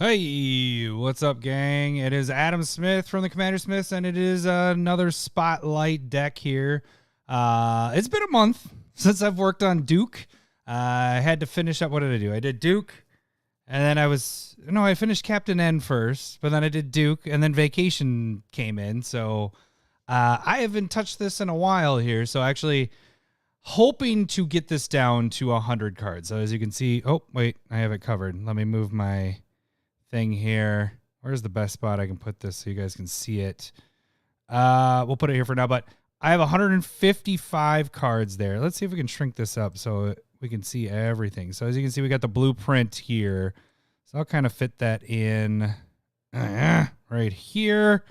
Hey, what's up, gang? It is Adam Smith from the CommanderSmiths, and it is another Spotlight deck here. It's been a month since I've worked on Duke. I had to finish up. What did I do? I did Duke, and then I finished Captain N first, but then I did Duke, and then Vacation came in. So I haven't touched this in a while here. So actually hoping to get this down to 100 cards. So as you can see, oh, wait, I have it covered. Let me move my thing here. Where's the best spot I can put this so you guys can see it? We'll put it here for now, but I have 155 cards there. Let's see if we can shrink this up so we can see everything. So as you can see, we got the blueprint here. So I'll kind of fit that in right here.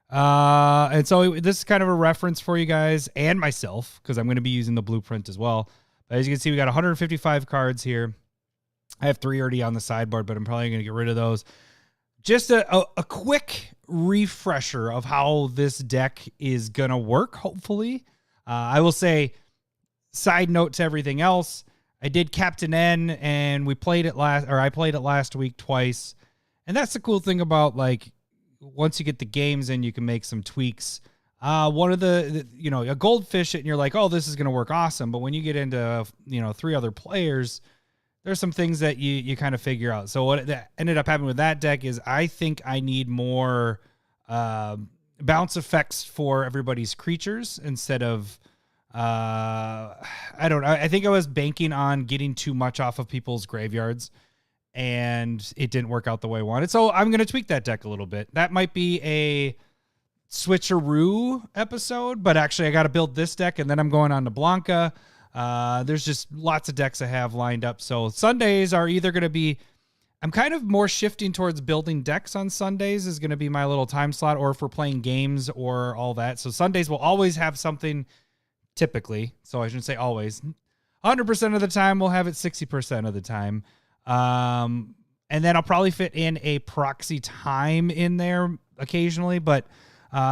And so this is kind of a reference for you guys and myself, because I'm going to be using the blueprint as well. But as you can see, we got 155 cards here. I have 3 already on the sideboard, but I'm probably going to get rid of those. Just a quick refresher of how this deck is going to work, hopefully. I will say, side note to everything else, I did Captain N, and I played it last week twice. And that's the cool thing about, like, once you get the games in, you can make some tweaks. One of a goldfish it, and you're like, oh, this is going to work awesome. But when you get into, 3 other players, there's some things that you kind of figure out. So what that ended up happening with that deck is I think I need more bounce effects for everybody's creatures instead of, I don't know. I think I was banking on getting too much off of people's graveyards, and it didn't work out the way I wanted. So I'm going to tweak that deck a little bit. That might be a switcheroo episode, but actually I got to build this deck, and then I'm going on to Blanca. There's just lots of decks I have lined up. So Sundays are either going to be, I'm kind of more shifting towards building decks on Sundays is going to be my little time slot, or if we're playing games or all that. So Sundays will always have something typically. So I shouldn't say always. 100% of the time we'll have it 60% of the time. And then I'll probably fit in a proxy time in there occasionally, but,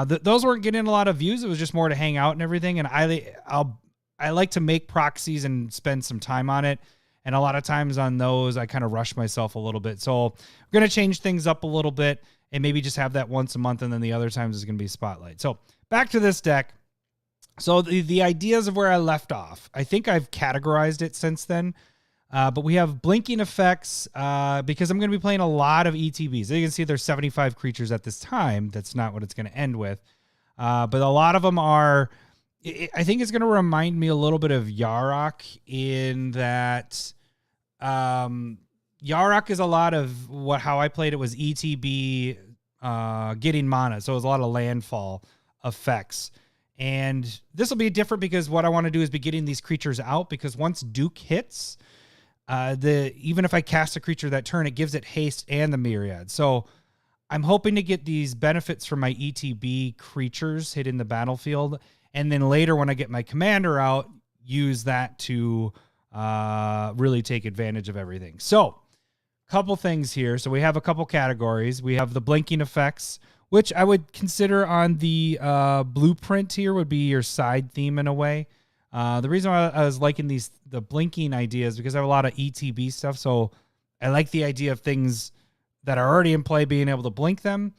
those weren't getting a lot of views. It was just more to hang out and everything. And I like to make proxies and spend some time on it. And a lot of times on those, I kind of rush myself a little bit. So I'm going to change things up a little bit and maybe just have that once a month. And then the other times is going to be Spotlight. So back to this deck. So the ideas of where I left off, I think I've categorized it since then. But we have blinking effects because I'm going to be playing a lot of ETBs. As you can see, there's 75 creatures at this time. That's not what it's going to end with. But a lot of them are... I think it's going to remind me a little bit of Yarok in that Yarok is a lot of how I played it was ETB getting mana. So it was a lot of landfall effects. And this will be different because what I want to do is be getting these creatures out, because once Duke hits, even if I cast a creature that turn, it gives it haste and the myriad. So I'm hoping to get these benefits from my ETB creatures hitting the battlefield. And then later when I get my commander out, use that to really take advantage of everything. So a couple things here. So we have a couple categories. We have the blinking effects, which I would consider on the blueprint here would be your side theme in a way. The reason why I was liking the blinking ideas because I have a lot of ETB stuff. So I like the idea of things that are already in play being able to blink them.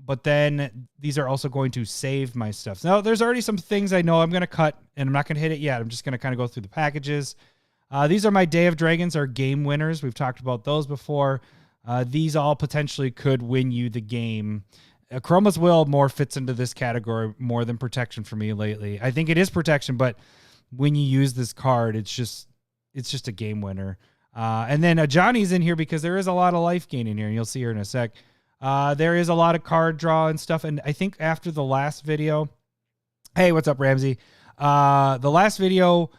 But then these are also going to save my stuff. Now, there's already some things I know I'm going to cut, and I'm not going to hit it yet. I'm just going to kind of go through the packages. These are my Day of Dragons, our game winners. We've talked about those before. These all potentially could win you the game. Chroma's Will more fits into this category more than protection for me lately. I think it is protection, but when you use this card, it's just a game winner. And then Johnny's in here because there is a lot of life gain in here, and you'll see her in a sec. There is a lot of card draw and stuff. And I think after the last video, hey, what's up, Ramsey? The last video,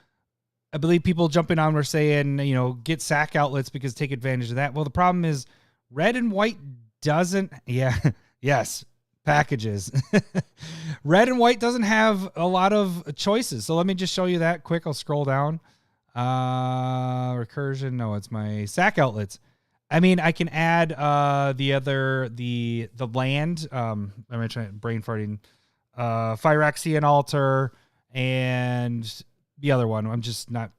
I believe people jumping on were saying, get sack outlets because take advantage of that. Well, the problem is red and white doesn't. Yeah. Yes. Packages. Red and white doesn't have a lot of choices. So let me just show you that quick. I'll scroll down. Recursion. No, it's my sack outlets. I mean, I can add the land. I'm gonna try brain farting. Phyrexian Altar and the other one. I'm just not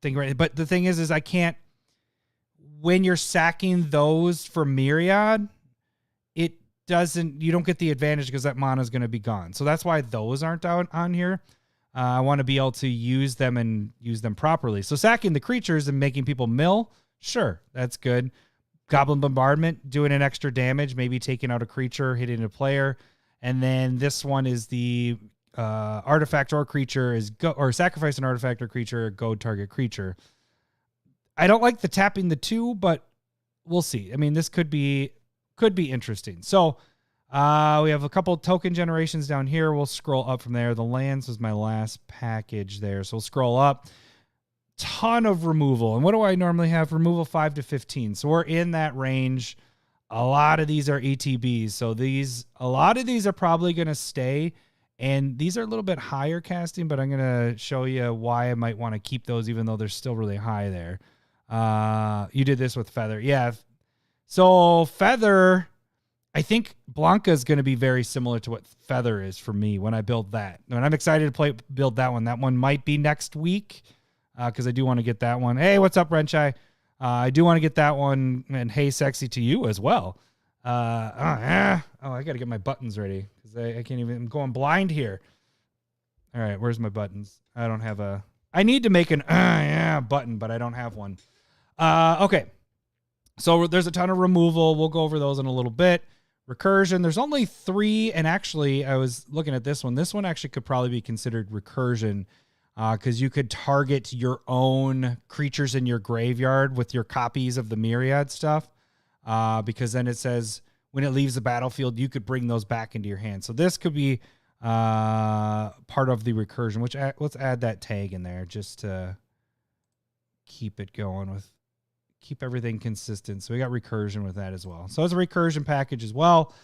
thinking right. But the thing is I can't. when you're sacking those for Myriad, you don't get the advantage because that mana is going to be gone. So that's why those aren't out on here. I want to be able to use them and use them properly. So sacking the creatures and making people mill, sure, that's good. Goblin Bombardment, doing an extra damage, maybe taking out a creature, hitting a player. And then this one is the artifact or creature or sacrifice an artifact or creature, go target creature. I don't like the tapping the 2, but we'll see. I mean, this could be interesting. So we have a couple token generations down here. We'll scroll up from there. The lands was my last package there. So we'll scroll up. Ton of removal. And what do I normally have? Removal 5 to 15. So we're in that range. A lot of these are ETBs. So a lot of these are probably going to stay. And these are a little bit higher casting, but I'm going to show you why I might want to keep those even though they're still really high there. You did this with Feather. Yeah. So Feather, I think Blanca is going to be very similar to what Feather is for me when I build that. And I'm excited to build that one. That one might be next week because I do want to get that one. Hey, what's up, Renchai? I do want to get that one. And hey, sexy to you as well. I got to get my buttons ready because I can't even. I'm going blind here. All right, where's my buttons? I don't have a. I need to make an button, but I don't have one. Okay. So there's a ton of removal. We'll go over those in a little bit. Recursion, there's only 3, and actually I was looking at this one. This one actually could probably be considered recursion because you could target your own creatures in your graveyard with your copies of the Myriad stuff because then it says when it leaves the battlefield, you could bring those back into your hand. So this could be part of the recursion, which let's add that tag in there just to keep it going keep everything consistent. So we got recursion with that as well. So it's a recursion package as well.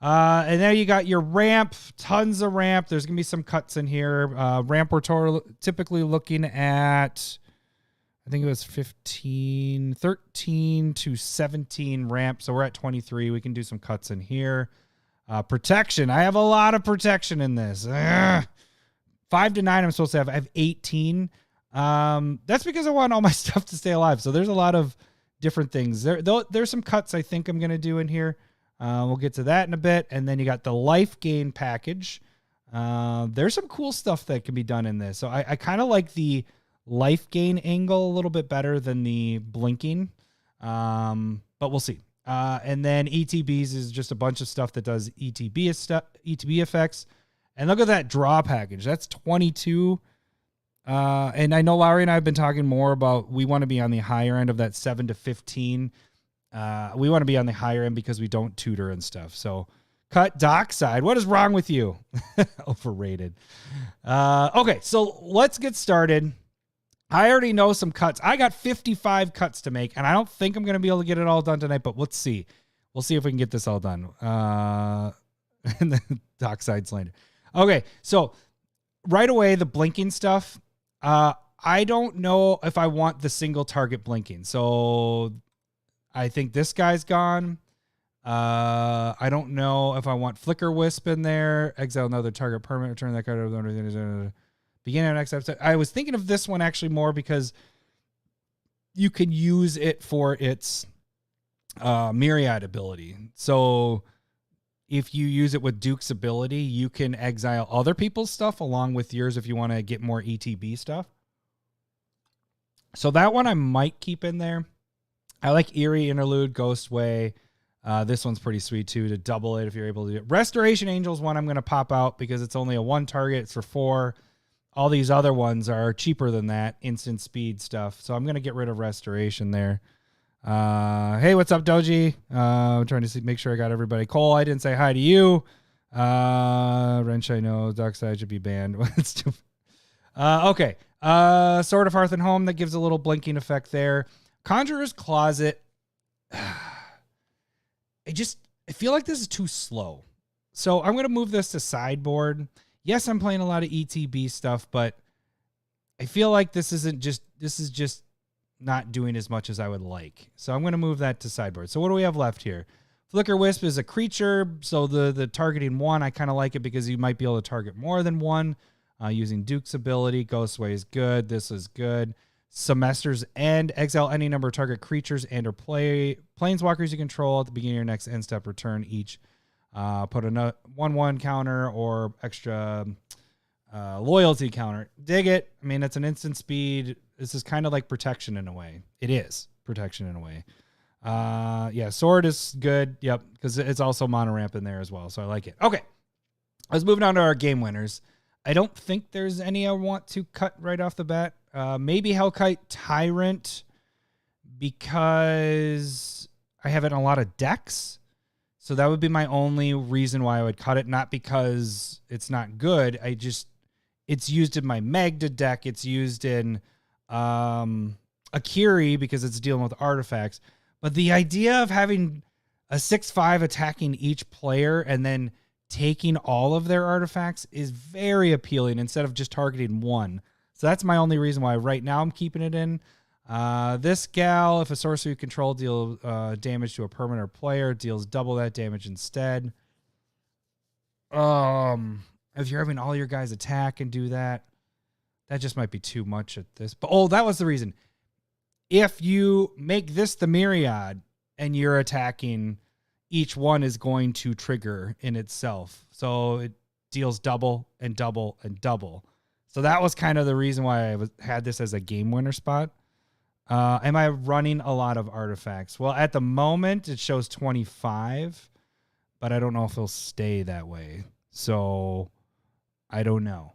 And then you got your ramp, tons of ramp. There's going to be some cuts in here. Ramp, we're typically looking at, I think it was 13 to 17 ramp. So we're at 23. We can do some cuts in here. Protection. I have a lot of protection in this. 5 to 9 I'm supposed to have. I have 18. That's because I want all my stuff to stay alive. So there's a lot of different things. There's some cuts I think I'm going to do in here. We'll get to that in a bit. And then you got the life gain package. There's some cool stuff that can be done in this. So I kind of like the life gain angle a little bit better than the blinking. But we'll see. And then ETBs is just a bunch of stuff that does ETB effects. And look at that draw package. That's 22. And I know Larry and I have been talking more about we want to be on the higher end of that 7 to 15. We want to be on the higher end because we don't tutor and stuff. So cut Dockside. What is wrong with you? Overrated. Okay, so let's get started. I already know some cuts. I got 55 cuts to make, and I don't think I'm going to be able to get it all done tonight, but let's see. We'll see if we can get this all done. And then Dockside slander. Okay, so right away, the blinking stuff. I don't know if I want the single target blinking. So I think this guy's gone. I don't know if I want Flicker Wisp in there. Exile another target permanent. Return that card over beginning of next episode. I was thinking of this one actually more because you can use it for its Myriad ability. So if you use it with Duke's ability, you can exile other people's stuff along with yours if you want to get more ETB stuff. So that one I might keep in there. I like Eerie Interlude, Ghostway. This one's pretty sweet too to double it if you're able to do it. Restoration Angel's one I'm going to pop out because it's only a 1 target. It's for 4. All these other ones are cheaper than that, instant speed stuff. So I'm going to get rid of Restoration there. Hey, what's up, Doji? I'm trying to make sure I got everybody. Cole, I didn't say hi to you. Wrench, I know. Darkside should be banned. Okay. Sword of Hearth and Home, that gives a little blinking effect there. Conjurer's Closet. I feel like this is too slow. So I'm going to move this to sideboard. Yes, I'm playing a lot of ETB stuff, but I feel like this is just not doing as much as I would like. So I'm going to move that to sideboard. So what do we have left here? Flicker Wisp is a creature. So the targeting 1, I kind of like it because you might be able to target more than 1 using Duke's ability. Ghostway is good. This is good. Semester's End. Exile any number of target creatures and or planeswalkers you control at the beginning of your next end step. Return each. Put a 1/1 counter or extra loyalty counter. Dig it. I mean, it's an instant speed. This is kind of like protection in a way. It is protection in a way. Yeah, sword is good. Yep, because it's also mono ramp in there as well. So I like it. Okay, let's move on to our game winners. I don't think there's any I want to cut right off the bat. Maybe Hellkite Tyrant because I have it in a lot of decks. So that would be my only reason why I would cut it. Not because it's not good. It's used in my Magda deck. It's used in Akiri because it's dealing with artifacts. But the idea of having a 6/5 attacking each player and then taking all of their artifacts is very appealing instead of just targeting one. So that's my only reason why right now I'm keeping it in. This gal, if a sorcerer you control deals damage to a permanent player, deals double that damage instead. If you're having all your guys attack and do that, that just might be too much at this. But that was the reason. If you make this the Myriad and you're attacking, each one is going to trigger in itself. So it deals double and double and double. So that was kind of the reason why I had this as a game winner spot. Am I running a lot of artifacts? Well, at the moment, it shows 25, but I don't know if it'll stay that way. So I don't know.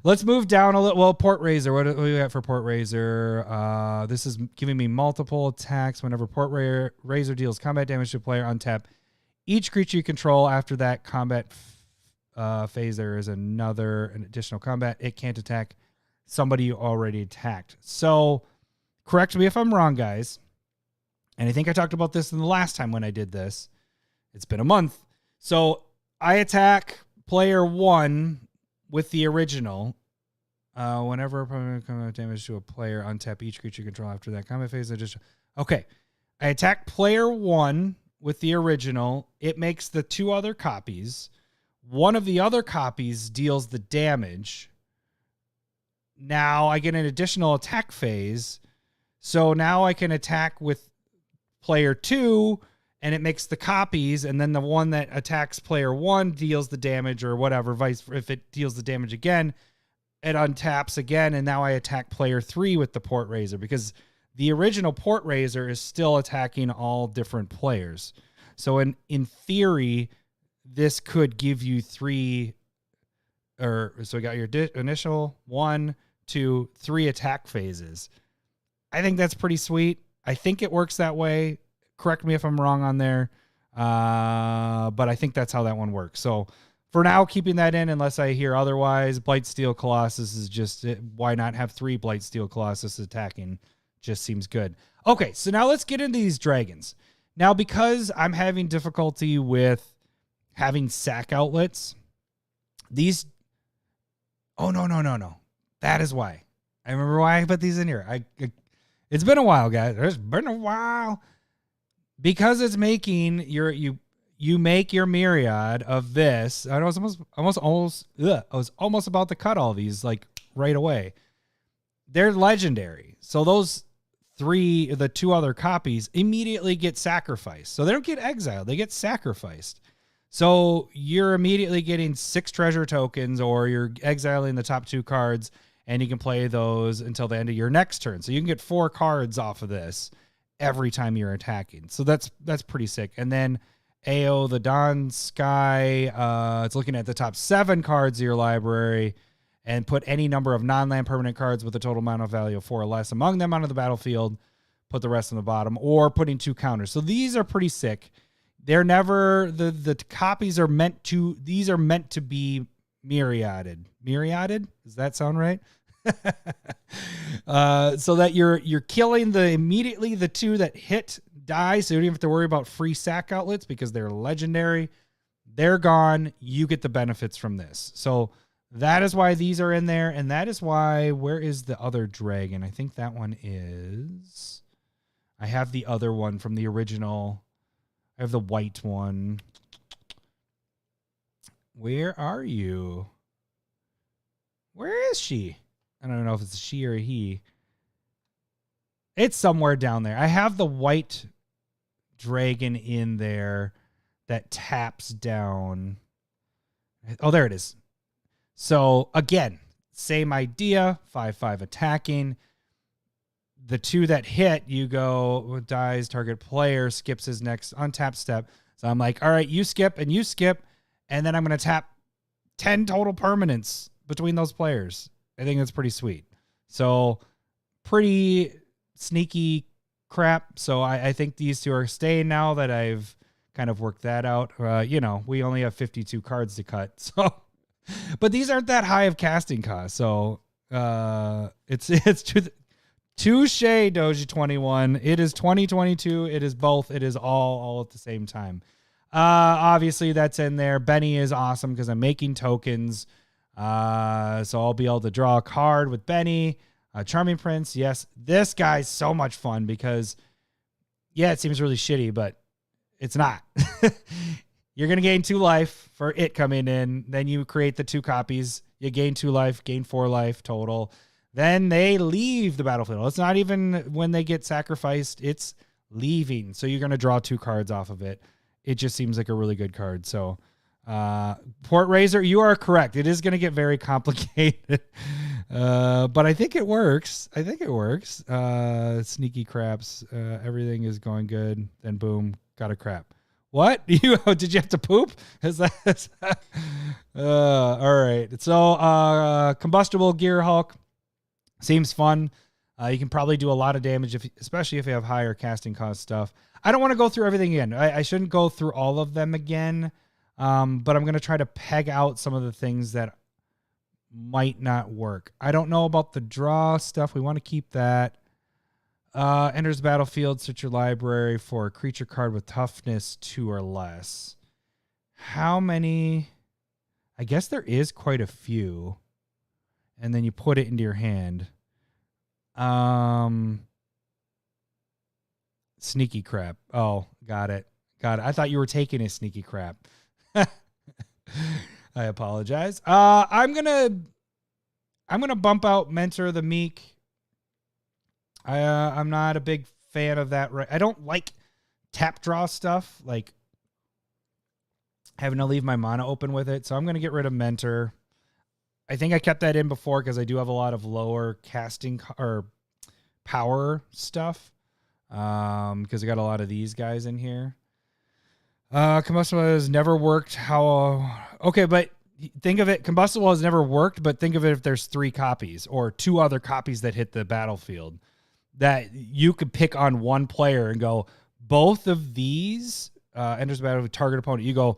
Let's move down a little. Well, Port Raiser. What do we got for Port Raiser? This is giving me multiple attacks. Whenever Port Raiser deals combat damage to a player, untap each creature you control. After that combat phase, there is an additional combat. It can't attack somebody you already attacked. So correct me if I'm wrong, guys. And I think I talked about this in the last time when I did this. It's been a month. So I attack player 1 with the original. Whenever opponent combat damage to a player, untap each creature you control after that combat phase. Okay. I attack player 1 with the original. It makes the 2 other copies. One of the other copies deals the damage. Now I get an additional attack phase. So now I can attack with player 2, and it makes the copies, and then the one that attacks player 1 deals the damage or whatever. If it deals the damage again, it untaps again, and now I attack player 3 with the Port Raiser because the original Port Raiser is still attacking all different players. So in theory, this could give you 3, so you got your initial 1, 2, 3 attack phases. I think that's pretty sweet. I think it works that way. Correct me if I'm wrong on there. But I think that's how that one works. So for now, keeping that in unless I hear otherwise. Blightsteel Colossus is just, why not have 3 Blightsteel Colossus attacking? Just seems good. Okay, so now let's get into these dragons. Now, because I'm having difficulty with having sack outlets, these... Oh, no. That is why. I remember why I put these in here. It's been a while, guys. It's been a while. Because it's making you make your myriad of this. I was almost about to cut all these like right away. They're legendary. So those 3, the 2 other copies immediately get sacrificed. So they don't get exiled. They get sacrificed. So you're immediately getting 6 treasure tokens, or you're exiling the top 2 cards, and you can play those until the end of your next turn. So you can get 4 cards off of this every time you're attacking. So that's pretty sick. And then AO the Don Sky, it's looking at the top 7 cards of your library and put any number of non-land permanent cards with a total amount of value of 4 or less among them onto the battlefield, put the rest on the bottom, or putting 2 counters. So these are pretty sick. They're never, the copies are meant to be myriaded. Myriaded? Does that sound right? So that you're killing immediately the 2 that hit die, so you don't have to worry about free sack outlets because they're legendary. They're gone. You get the benefits from this. So that is why these are in there, and that is why, where is the other dragon? I think that one is... I have the other one from the original. I have the white one. Where are you? Where is she? I don't know if it's a she or a he. It's somewhere down there. I have the white dragon in there that taps down. Oh, there it is. So again, same idea, 5/5 attacking. The 2 that hit, you go, dies, target player, skips his next untapped step. So I'm like, all right, you skip, and then I'm going to tap 10 total permanents between those players. I think that's pretty sweet. So pretty sneaky crap. So I think these 2 are staying now that I've kind of worked that out. We only have 52 cards to cut. So, but these aren't that high of casting costs. So it's touche, Doji 21. It is 2022. It is both. It is all at the same time. Obviously that's in there. Benny is awesome because I'm making tokens. So I'll be able to draw a card with Benny. Charming Prince, yes. This guy's so much fun because, yeah, it seems really shitty, but it's not. You're going to gain 2 life for it coming in. Then you create the 2 copies. You gain 2 life, gain 4 life total. Then they leave the battlefield. It's not even when they get sacrificed. It's leaving. So you're going to draw 2 cards off of it. It just seems like a really good card. So Port Razor, you are correct. It is going to get very complicated. But I think it works. Sneaky craps. Everything is going good. Then boom, got a crap. What? Did you have to poop? Is that all right. So Combustible Gear Hulk seems fun. You can probably do a lot of damage, especially if you have higher casting cost stuff. I don't want to go through everything again. I shouldn't go through all of them again. But I'm going to try to peg out some of the things that might not work. I don't know about the draw stuff. We want to keep that. Enters the battlefield, search your library for a creature card with toughness 2 or less. How many? I guess there is quite a few. And then you put it into your hand. Sneaky crap. Oh, got it. I thought you were taking a sneaky crap. I apologize. I'm gonna bump out Mentor the Meek. I'm not a big fan of that. I don't like tap draw stuff, like having to leave my mana open with it. So I'm gonna get rid of Mentor. I think I kept that in before because I do have a lot of lower casting or power stuff. Because I got a lot of these guys in here. Combustible has never worked. Okay, but think of it. Combustible has never worked, but think of it if there's 3 copies or 2 other copies that hit the battlefield that you could pick on one player and go, both of these enters the battlefield with target opponent. You go,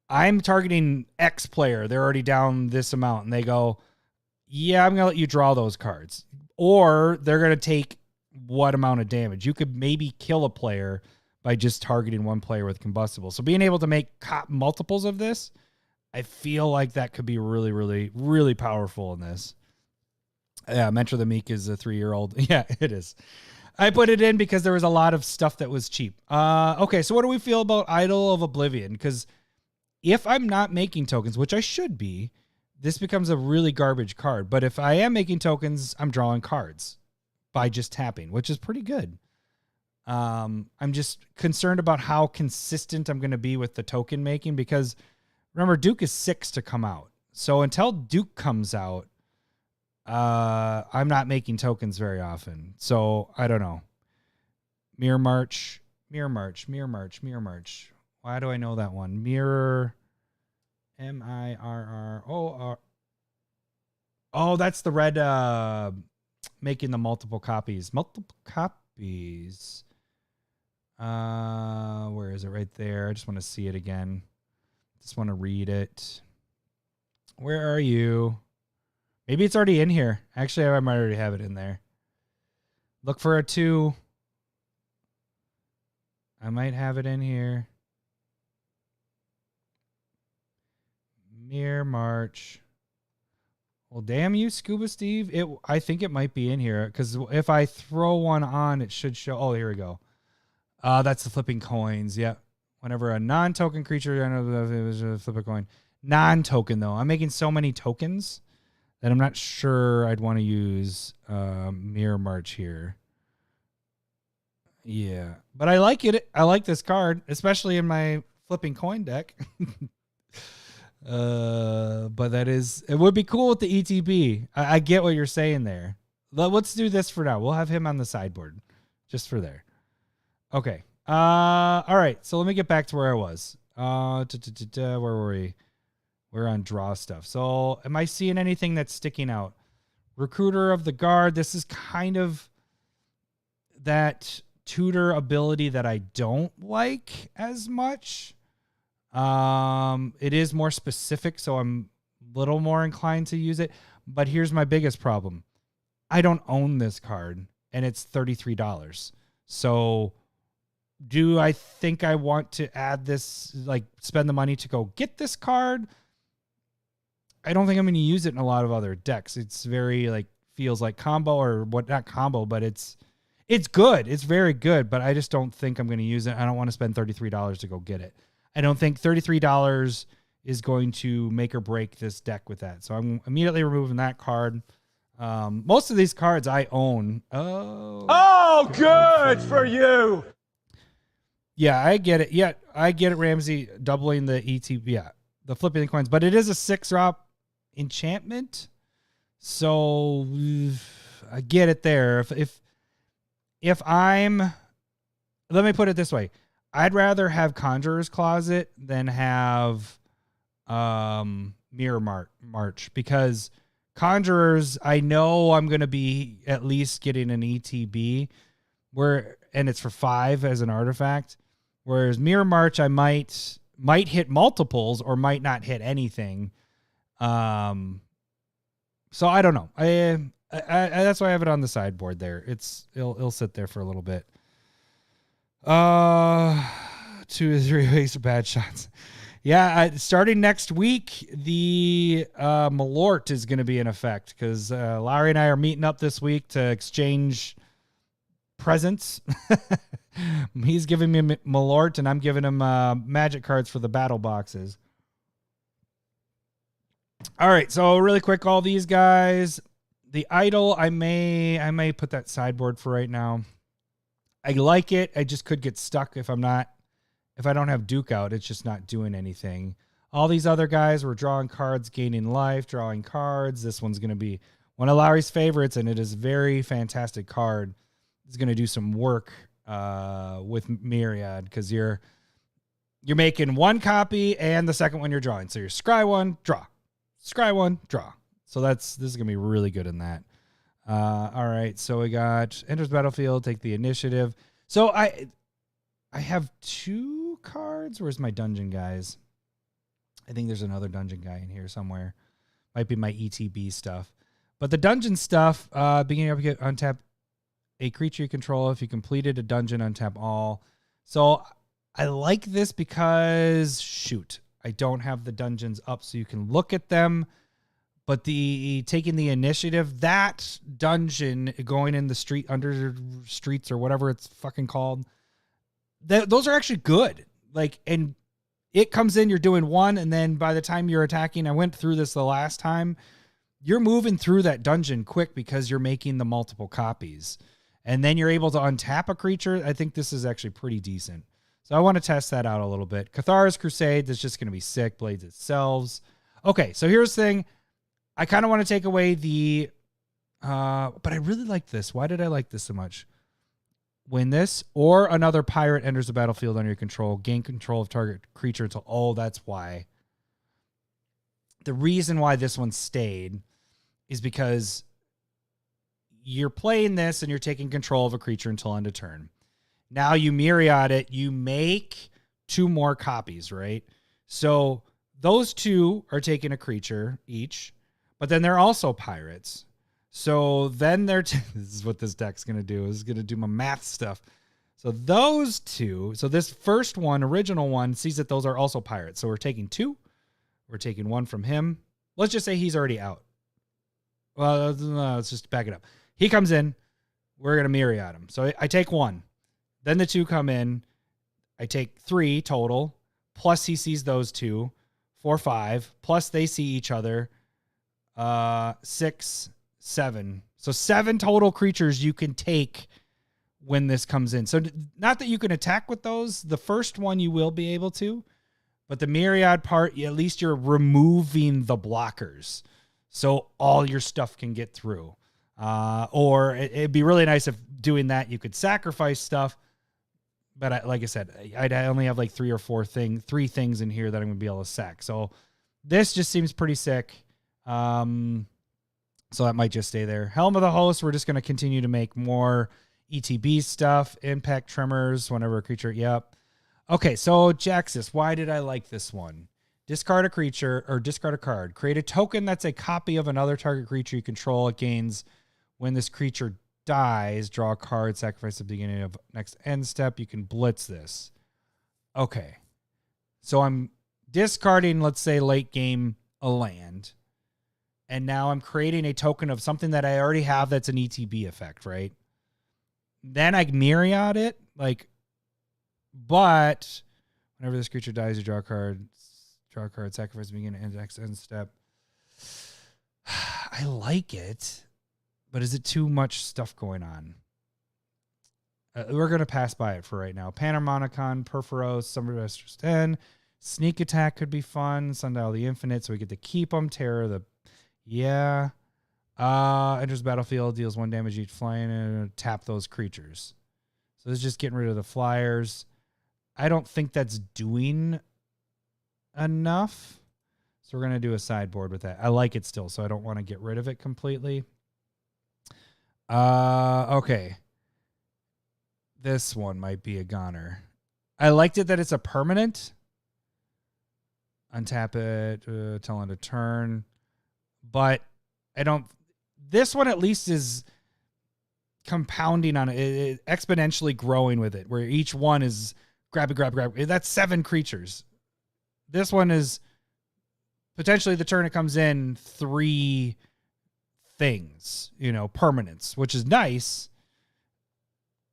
I'm targeting X player. They're already down this amount. And they go, yeah, I'm going to let you draw those cards. Or they're going to take what amount of damage. You could maybe kill a player by just targeting one player with combustible. So being able to make multiples of this, I feel like that could be really, really, really powerful in this. Yeah, Mentor the Meek is a 3-year-old. Yeah, it is. I put it in because there was a lot of stuff that was cheap. Okay, so what do we feel about Idol of Oblivion? Because if I'm not making tokens, which I should be, this becomes a really garbage card. But if I am making tokens, I'm drawing cards by just tapping, which is pretty good. I'm just concerned about how consistent I'm going to be with the token making because remember, Duke is 6 to come out. So until Duke comes out, I'm not making tokens very often. So I don't know. Mirror March. Why do I know that one? Mirror, MIRR. Oh, that's the red, making the multiple copies. Where is it? Right there. I just want to see it again. Just want to read it. Where are you? Maybe it's already in here. Actually, I might already have it in there. Look for a 2. I might have it in here. Mirror March. Well, damn you, Scuba Steve. I think it might be in here because if I throw one on, it should show. Oh, here we go. That's the flipping coins. Yep. Whenever a non-token creature, I know it was a flip a coin. Non-token though. I'm making so many tokens then I'm not sure I'd want to use Mirror March here. Yeah, but I like it. I like this card, especially in my flipping coin deck. But it would be cool with the ETB. I get what you're saying there. Let's do this for now. We'll have him on the sideboard just for there. Okay. All right. So let me get back to where I was. Where were we? We're on draw stuff. So am I seeing anything that's sticking out? Recruiter of the Guard. This is kind of that tutor ability that I don't like as much. It is more specific, so I'm a little more inclined to use it. But here's my biggest problem. I don't own this card, and it's $33. So do I think I want to add this, like spend the money to go get this card? I don't think I'm going to use it in a lot of other decks. It's very like, feels like combo or what, not combo, but it's good. It's very good, but I just don't think I'm going to use it. I don't want to spend $33 to go get it. I don't think $33 is going to make or break this deck with that. So I'm immediately removing that card. Most of these cards I own. Oh, good for you. Yeah, I get it. Yeah, I get it, Ramsey, doubling the ETB. Yeah, the flipping the coins. But it is a 6-drop enchantment. So I get it there. If I'm... Let me put it this way. I'd rather have Conjurer's Closet than have Mirror March, because Conjurers, I know I'm going to be at least getting an ETB, and it's for 5 as an artifact, whereas Mirror March I might hit multiples or might not hit anything. So I don't know. I that's why I have it on the sideboard there. It'll sit there for a little bit. 2 to 3 weeks of bad shots. Yeah, starting next week, the Malort is going to be in effect, because Larry and I are meeting up this week to exchange presents. He's giving me Malort, and I'm giving him magic cards for the battle boxes. All right, so really quick, all these guys. The Idol, I may put that sideboard for right now. I like it. I just could get stuck if I don't have Duke out. It's just not doing anything. All these other guys were drawing cards, gaining life, drawing cards. This one's going to be one of Lowry's favorites, and it is a very fantastic card. It's going to do some work with Myriad, because you're making one copy and the second one you're drawing. So you're scry one, draw. Scry one, draw. So this is going to be really good in that. All right, so we got enters battlefield, take the initiative. So I have 2 cards. Where's my dungeon guys? I think there's another dungeon guy in here somewhere. Might be my ETB stuff. But the dungeon stuff, beginning of get untap a creature you control. If you completed a dungeon, untap all. So I like this because, shoot, I don't have the dungeons up so you can look at them. But taking the initiative, that dungeon going in the street, under streets or whatever it's fucking called, those are actually good. Like, and it comes in, you're doing 1, and then by the time you're attacking, I went through this the last time, you're moving through that dungeon quick because you're making the multiple copies. And then you're able to untap a creature. I think this is actually pretty decent. So I want to test that out a little bit. Cathara's Crusade, that's just going to be sick. Blades itself. Okay, so here's the thing. I kind of want to take away the, but I really like this. Why did I like this so much? When this or another pirate enters the battlefield under your control, gain control of target creature until, that's why. The reason why this one stayed is because you're playing this and you're taking control of a creature until end of turn. Now you myriad it, you make 2 more copies, right? So those 2 are taking a creature each. But then they're also pirates. So then this is what this deck's going to do. Is going to do my math stuff. So those 2. So this first one, original one, sees that those are also pirates. So we're taking 2. We're taking 1 from him. Let's just say he's already out. Well, let's just back it up. He comes in. We're going to myriad him. So I take 1. Then the 2 come in. I take 3 total. Plus he sees those 2. 4, 5. Plus they see each other. 6, 7. So 7 total creatures you can take when this comes in. So not that you can attack with those. The first one you will be able to, but the myriad part, at least you're removing the blockers. So all your stuff can get through. Or it'd be really nice if doing that you could sacrifice stuff. But like I said, I only have like 3 things in here that I'm going to be able to sack. So this just seems pretty sick. So that might just stay there. Helm of the Host, we're just going to continue to make more ETB stuff. Impact Tremors, whenever a creature, yep. Okay, so Jaxus, why did I like this one? Discard a creature, or discard a card. Create a token that's a copy of another target creature you control. It gains when this creature dies. Draw a card, sacrifice at the beginning of next end step. You can blitz this. Okay. So I'm discarding, let's say, late game, a land. And now I'm creating a token of something that I already have that's an ETB effect, right? Then I myriad it, but whenever this creature dies, you draw a card, sacrifice, begin, end step. I like it, but is it too much stuff going on? We're going to pass by it for right now. Panharmonicon, Perforos, Summervester's 10. Sneak Attack could be fun. Sundial the Infinite, so we get to keep them. Terror, yeah. Enters battlefield, deals 1 damage each flying, and tap those creatures. So this is just getting rid of the flyers. I don't think that's doing enough. So we're going to do a sideboard with that. I like it still, so I don't want to get rid of it completely. Okay. This one might be a goner. I liked it that it's a permanent. Untap it, tell it to turn. But I don't... This one at least is compounding on it, exponentially growing with it, where each one is grab. That's 7 creatures. This one is potentially the turn it comes in 3 things, permanents, which is nice,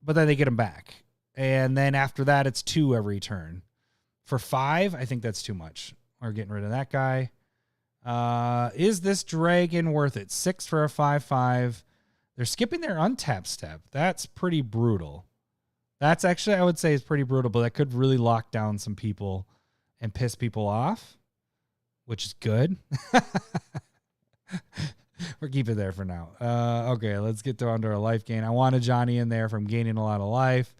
but then they get them back. And then after that, it's 2 every turn. For 5, I think that's too much. We're getting rid of that guy. Is this dragon worth it? 6 for a 5/5. They're skipping their untap step. That's pretty brutal. That's actually, I would say, is pretty brutal, but that could really lock down some people and piss people off, which is good. We're keeping it there for now. Okay, let's get down to our life gain. I wanted Johnny in there from gaining a lot of life.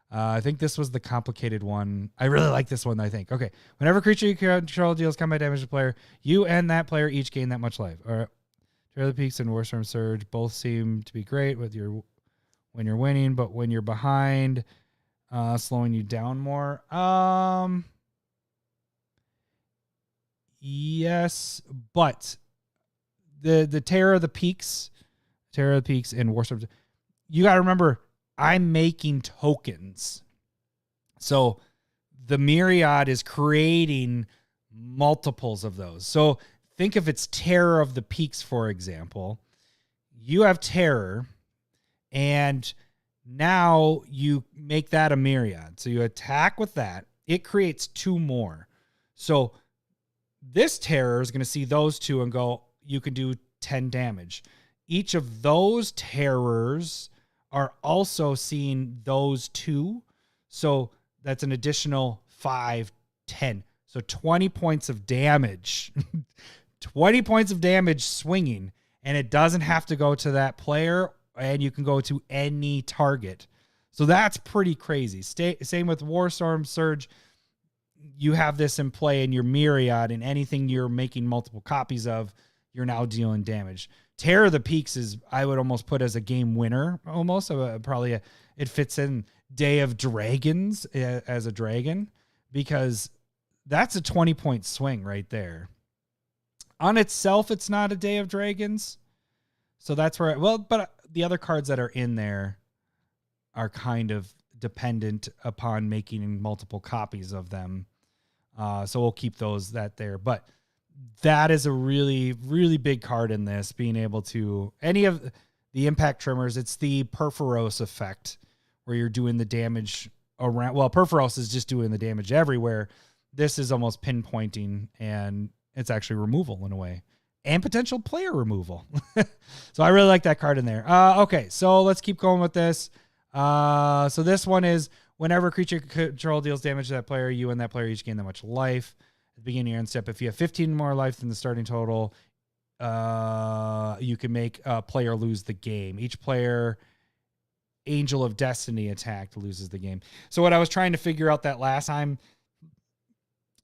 I think this was the complicated one. I really like this one, I think. Okay. Whenever creature you control deals combat damage to the player, you and that player each gain that much life. All right. Trailer Peaks and Warstorm Surge both seem to be great when you're winning, but when you're behind, slowing you down more. Yes, but the Terror of the Peaks and Warstorm, you got to remember, I'm making tokens. So the myriad is creating multiples of those. So think if it's Terror of the Peaks, for example. You have Terror, and now you make that a myriad. So you attack with that. It creates 2 more. So this Terror is going to see those 2 and go, you can do 10 damage. Each of those Terrors are also seeing those 2. So that's an additional 5, 10. So 20 points of damage. 20 points of damage swinging. And it doesn't have to go to that player, and you can go to any target. So that's pretty crazy. Same with Warstorm Surge. You have this in play in your myriad, and anything you're making multiple copies of, you're now dealing damage. Terror of the Peaks is, I would almost put as a game winner, almost. It fits in Day of Dragons as a dragon, because that's a 20-point swing right there. On itself, it's not a Day of Dragons. So that's where, but the other cards that are in there are kind of dependent upon making multiple copies of them. So we'll keep that there. But that is a really, really big card in this, being able to, any of the impact tremors, it's the Perforos effect where you're doing the damage around. Well, Perforos is just doing the damage everywhere. This is almost pinpointing, and it's actually removal in a way. and potential player removal. So I really like that card in there. Okay, so let's keep going with this. So this one is whenever a creature control deals damage to that player, you and that player each gain that much life. At the beginning of your end step, if you have 15 more life than the starting total, you can make a player lose the game. Each player Angel of Destiny attacked loses the game. So what I was trying to figure out that last time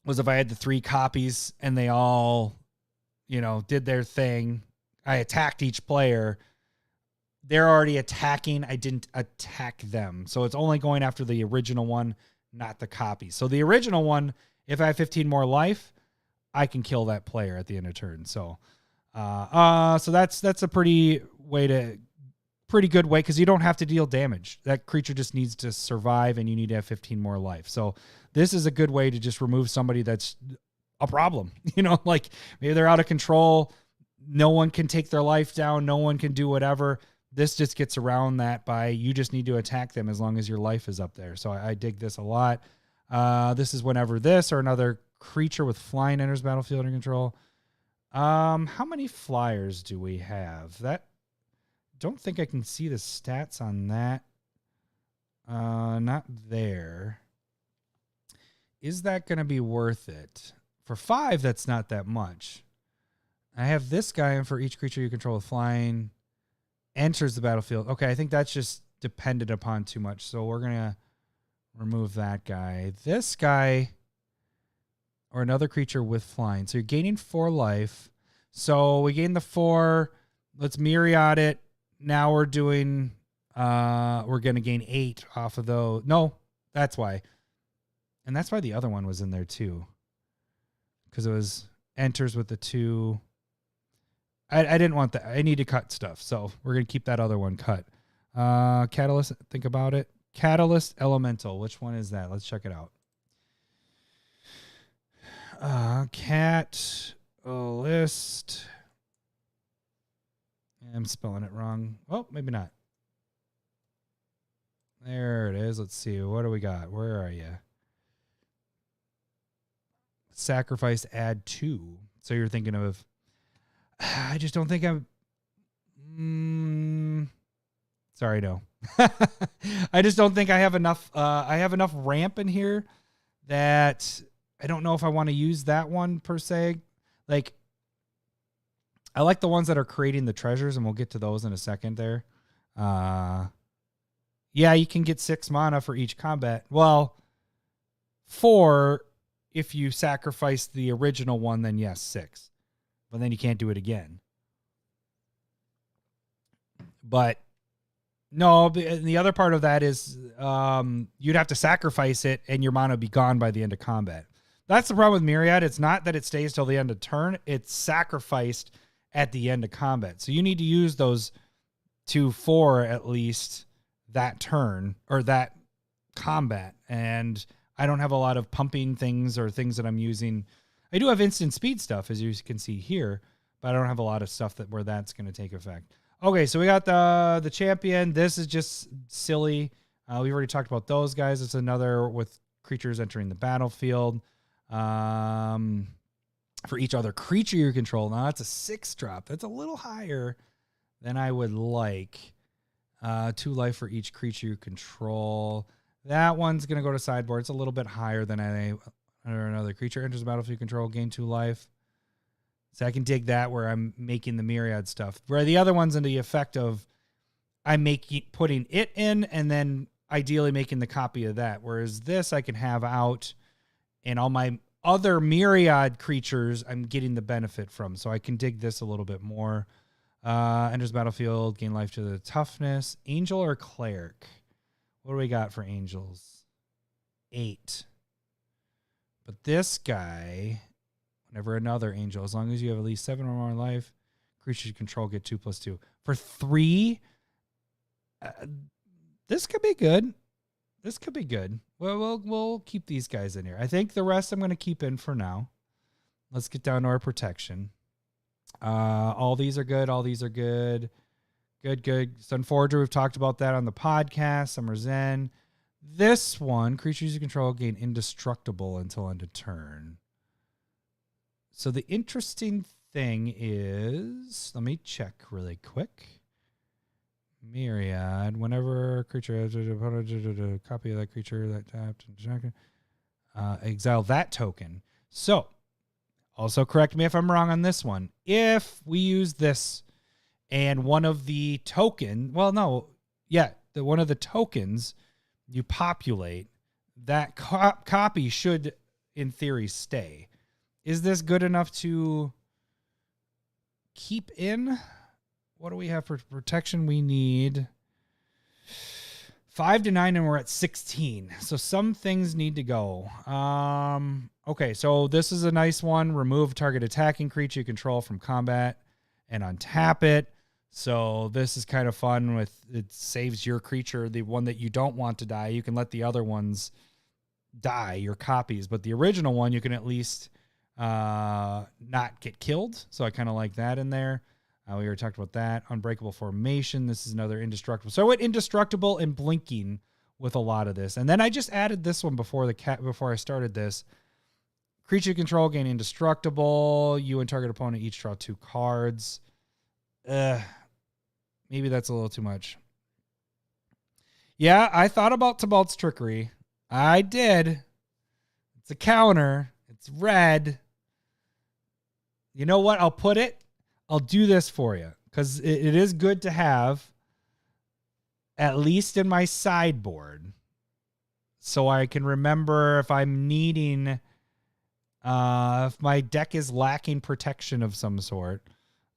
was if I had the 3 copies and they all, did their thing. I attacked each player. They're already attacking. I didn't attack them. So it's only going after the original one, not the copy. So the original one, if I have 15 more life, I can kill that player at the end of turn. So, so that's a pretty good way, because you don't have to deal damage. That creature just needs to survive, and you need to have 15 more life. So this is a good way to just remove somebody that's a problem. Like maybe they're out of control. No one can take their life down. No one can do whatever. This just gets around that by you just need to attack them as long as your life is up there. So I dig this a lot. This is whenever this or another creature with flying enters battlefield under control. How many flyers do we have? Don't think I can see the stats on that. Not there. Is that going to be worth it? For 5, that's not that much. I have this guy, and for each creature you control with flying enters the battlefield. Okay, I think that's just dependent upon too much. So we're going to remove that guy. This guy or another creature with flying. So you're gaining 4 life. So we gain the 4. Let's myriad it. Now we're doing, we're going to gain 8 off of those. No, that's why. And that's why the other one was in there too. Because it was enters with the 2. I didn't want that. I need to cut stuff. So we're going to keep that other one cut. Catalyst, think about it. Catalyst Elemental. Which one is that? Let's check it out. Catalyst. I'm spelling it wrong. Oh, maybe not. There it is. Let's see. What do we got? Where are you? Sacrifice, add 2. So you're thinking of, I just don't think I'm, sorry, no. I just don't think I have enough. I have enough ramp in here that I don't know if I want to use that one per se. Like, I like the ones that are creating the treasures, and we'll get to those in a second there. Yeah, you can get 6 mana for each combat. Well, 4 if you sacrifice the original one, then yes, 6. But then you can't do it again. But no, the other part of that is you'd have to sacrifice it, and your mana would be gone by the end of combat. That's the problem with Myriad. It's not that it stays till the end of turn. It's sacrificed at the end of combat. So you need to use those 2/4 at least that turn or that combat. And I don't have a lot of pumping things or things that I'm using. I do have instant speed stuff, as you can see here, but I don't have a lot of stuff where that's going to take effect. Okay, so we got the champion. This is just silly. We've already talked about those guys. It's another with creatures entering the battlefield. For each other creature you control. Now that's a 6-drop. That's a little higher than I would like. 2 life for each creature you control. That one's going to go to sideboard. It's a little bit higher than another creature enters the battlefield you control, gain 2 life. So I can dig that where I'm making the myriad stuff. Where the other one's into the effect of I'm putting it in and then ideally making the copy of that. Whereas this I can have out, and all my other myriad creatures I'm getting the benefit from. So I can dig this a little bit more. Enters battlefield, gain life to the toughness. Angel or cleric? What do we got for angels? 8. But this guy, whenever another angel, as long as you have at least 7 or more life, creatures you control get 2/2. For 3, this could be good. This could be good. Well, we'll keep these guys in here. I think the rest I'm going to keep in for now. Let's get down to our protection. All these are good. All these are good. Good. Sunforger, we've talked about that on the podcast. Summer Zen. This one, creatures you control gain indestructible until end of turn. So the interesting thing is, let me check really quick. Myriad, whenever creature has a copy of that creature that tapped, exile that token. So, also correct me if I'm wrong on this one. If we use this and one of the token, one of the tokens you populate, that copy should, in theory, stay. Is this good enough to keep in? What do we have for protection? We need 5 to 9, and we're at 16. So some things need to go. Okay, so this is a nice one. Remove target attacking creature you control from combat and untap it. So this is kind of fun. It saves your creature, the one that you don't want to die. You can let the other ones die, your copies, but the original one you can at least not get killed. So I kind of like that in there. We already talked about that. Unbreakable Formation. This is another indestructible. So I went indestructible and blinking with a lot of this. And then I just added this one before I started this. Creature control, gain indestructible. You and target opponent each draw 2 cards. Maybe that's a little too much. Yeah, I thought about Tibalt's Trickery. I did. It's a counter. It's red. You know what? I'll do this for you because it is good to have at least in my sideboard so I can remember if I'm needing, if my deck is lacking protection of some sort,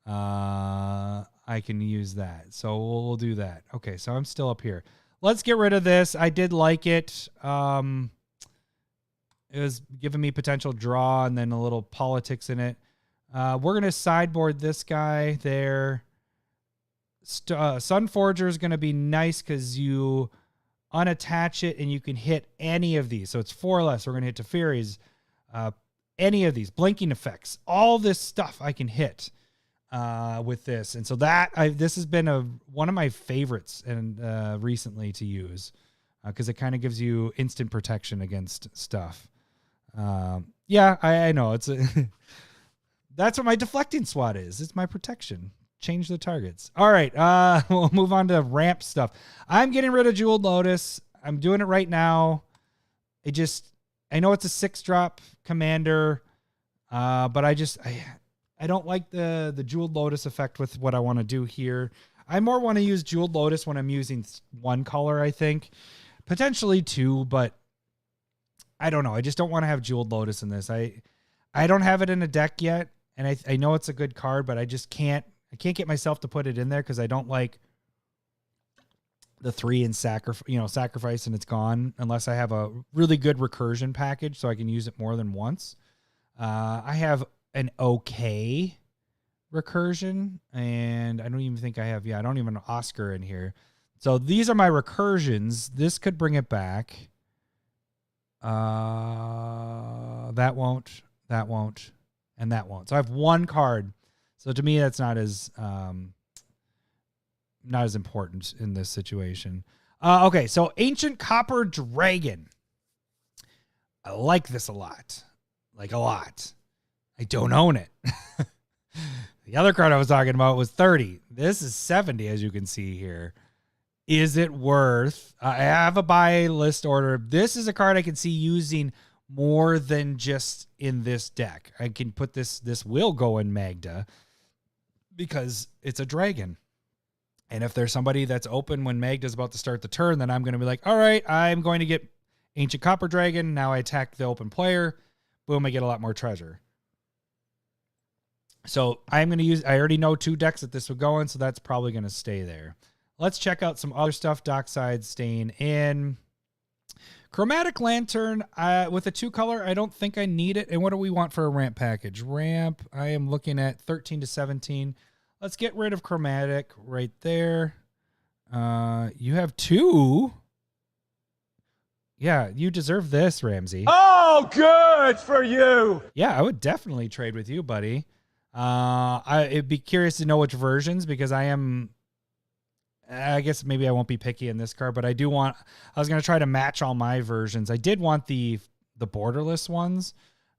I can use that. So we'll do that. Okay, so I'm still up here. Let's get rid of this. I did like it. It was giving me potential draw and then a little politics in it. We're going to sideboard this guy there. Sunforger is going to be nice because you unattach it and you can hit any of these. So it's 4 less. We're going to hit Teferi's, any of these. Blinking effects. All this stuff I can hit with this. And so this has been one of my favorites and recently to use because it kind of gives you instant protection against stuff. Yeah, I know. It's that's what my deflecting SWAT is. It's my protection. Change the targets. All right. We'll move on to ramp stuff. I'm getting rid of Jeweled Lotus. I'm doing it right now. I know it's a 6-drop commander, but I don't like the Jeweled Lotus effect with what I want to do here. I more want to use Jeweled Lotus when I'm using 1 color, I think. Potentially 2, but I don't know. I just don't want to have Jeweled Lotus in this. I don't have it in a deck yet. And I know it's a good card, but I just can't get myself to put it in there because I don't like the 3 and sacrifice and it's gone unless I have a really good recursion package so I can use it more than once. I have an okay recursion and I don't even think I don't even have Oscar in here. So these are my recursions. This could bring it back. That won't. And that won't. So I have 1 card. So to me, that's not as important in this situation. Okay, so Ancient Copper Dragon. I like this a lot. Like a lot. I don't own it. The other card I was talking about was 30. This is 70, as you can see here. Is it worth? I have a buy list order. This is a card I can see using more than just in this deck. I can put this will go in Magda because it's a dragon. And if there's somebody that's open when Magda's about to start the turn, then I'm going to be like, all right, I'm going to get Ancient Copper Dragon. Now I attack the open player. Boom, I get a lot more treasure. So I'm going to use, I already know 2 decks that this would go in, so that's probably going to stay there. Let's check out some other stuff. Dockside staying in. Chromatic Lantern with a 2-color. I don't think I need it. And what do we want for a ramp package? Ramp, I am looking at 13 to 17. Let's get rid of Chromatic right there. You have 2. Yeah, you deserve this, Ramsey. Oh, good for you. Yeah, I would definitely trade with you, buddy. I'd be curious to know which versions because I guess maybe I won't be picky in this card, but I was going to try to match all my versions. I did want the borderless ones.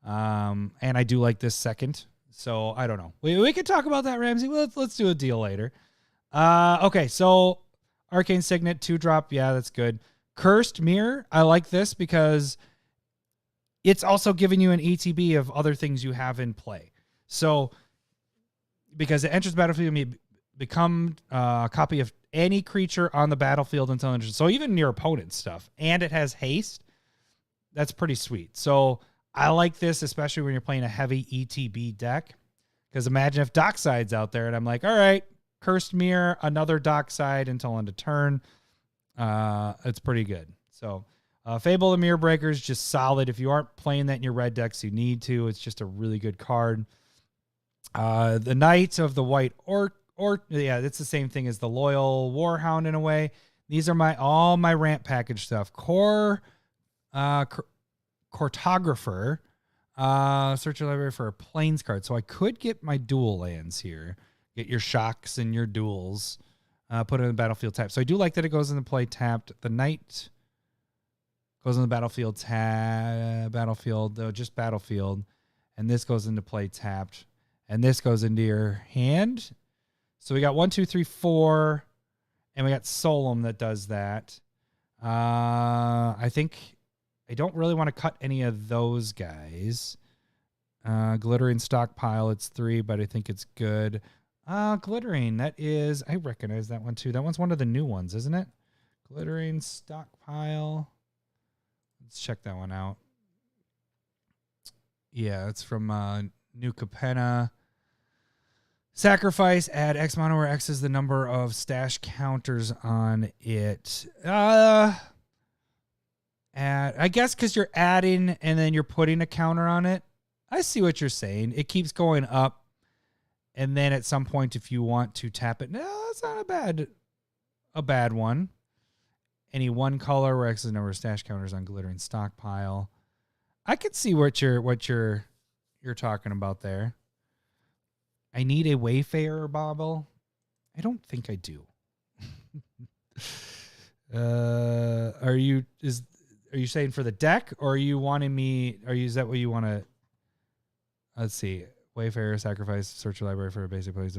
And I do like this second So I don't know. We can talk about that, Ramsey. Let's do a deal later. Okay, so Arcane Signet 2-drop. Yeah, that's good. Cursed Mirror. I like this because it's also giving you an ETB of other things you have in play. So because it enters the battlefield, you may become a copy of any creature on the battlefield until enters. So even your opponent's stuff. And it has haste. That's pretty sweet. So I like this, especially when you're playing a heavy ETB deck. Because imagine if Dockside's out there and I'm like, all right, Cursed Mirror, another Dockside until end of turn. It's pretty good. So Fable of Mirror Breaker is just solid. If you aren't playing that in your red decks, you need to. It's just a really good card. The Knight of the White yeah, it's the same thing as the Loyal Warhound in a way. These are all my ramp package stuff. Cartographer. Search your library for a plains card. So I could get my dual lands here. Get your shocks and your duels. Put it in the battlefield tap. So I do like that it goes into play tapped. The Knight goes in the battlefield just battlefield. And this goes into play tapped. And this goes into your hand. So we got 1, 2, 3, 4. And we got Solemn that does that. I think I don't really want to cut any of those guys. Glittering Stockpile, it's 3, but I think it's good. Glittering, that is, I recognize that one too. That one's one of the new ones, isn't it? Glittering Stockpile. Let's check that one out. Yeah, it's from New Capenna. Sacrifice, add X mono where X is the number of stash counters on it. I guess because you're adding and then you're putting a counter on it. I see what you're saying. It keeps going up. And then at some point, if you want to tap it, no, that's not a bad one. Any one color where X is the number of stash counters on Glittering Stockpile. I could see what you're talking about there. I need a Wayfarer bauble. I don't think I do. Are you saying for the deck, or are you wanting me? Is that what you want to? Let's see. Wayfarer, sacrifice, search your library for a basic place.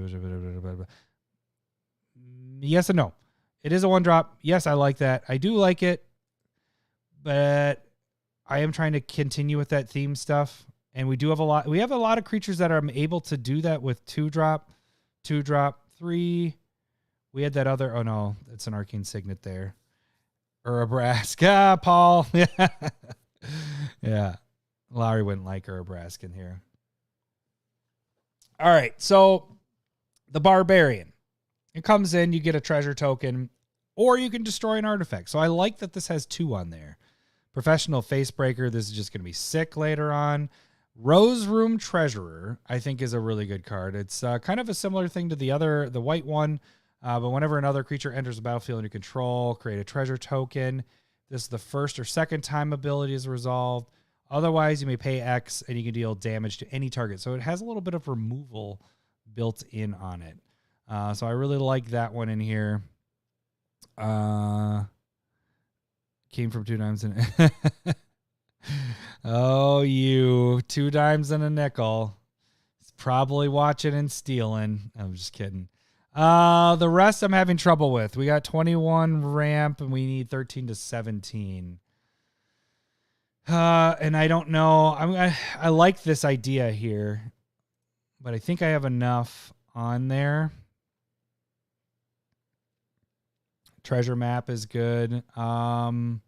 Yes and no. It is a 1-drop. Yes, I like that. I do like it, but I am trying to continue with that theme stuff. And we do have a lot. We have a lot of creatures that are able to do that with 2-drop, 3. We had that other. Oh no, it's an Arcane Signet there. Urabrask. Paul. Yeah. Yeah. Lowry wouldn't like Urabrask in here. All right. So the Barbarian. It comes in, you get a treasure token, or you can destroy an artifact. So I like that this has 2 on there. Professional Facebreaker. This is just going to be sick later on. Rose Room Treasurer, I think, is a really good card. It's kind of a similar thing to the white one, but whenever another creature enters the battlefield under control, create a treasure token. This is the first or second time ability is resolved. Otherwise, you may pay X and you can deal damage to any target. So it has a little bit of removal built in on it. So I really like that one in here. Came from 2 dimes and oh, you 2 dimes and a nickel. It's probably watching and stealing. I'm just kidding. The rest I'm having trouble with. We got 21 ramp and we need 13 to 17. And I don't know. I like this idea here, but I think I have enough on there. Treasure map is good. You're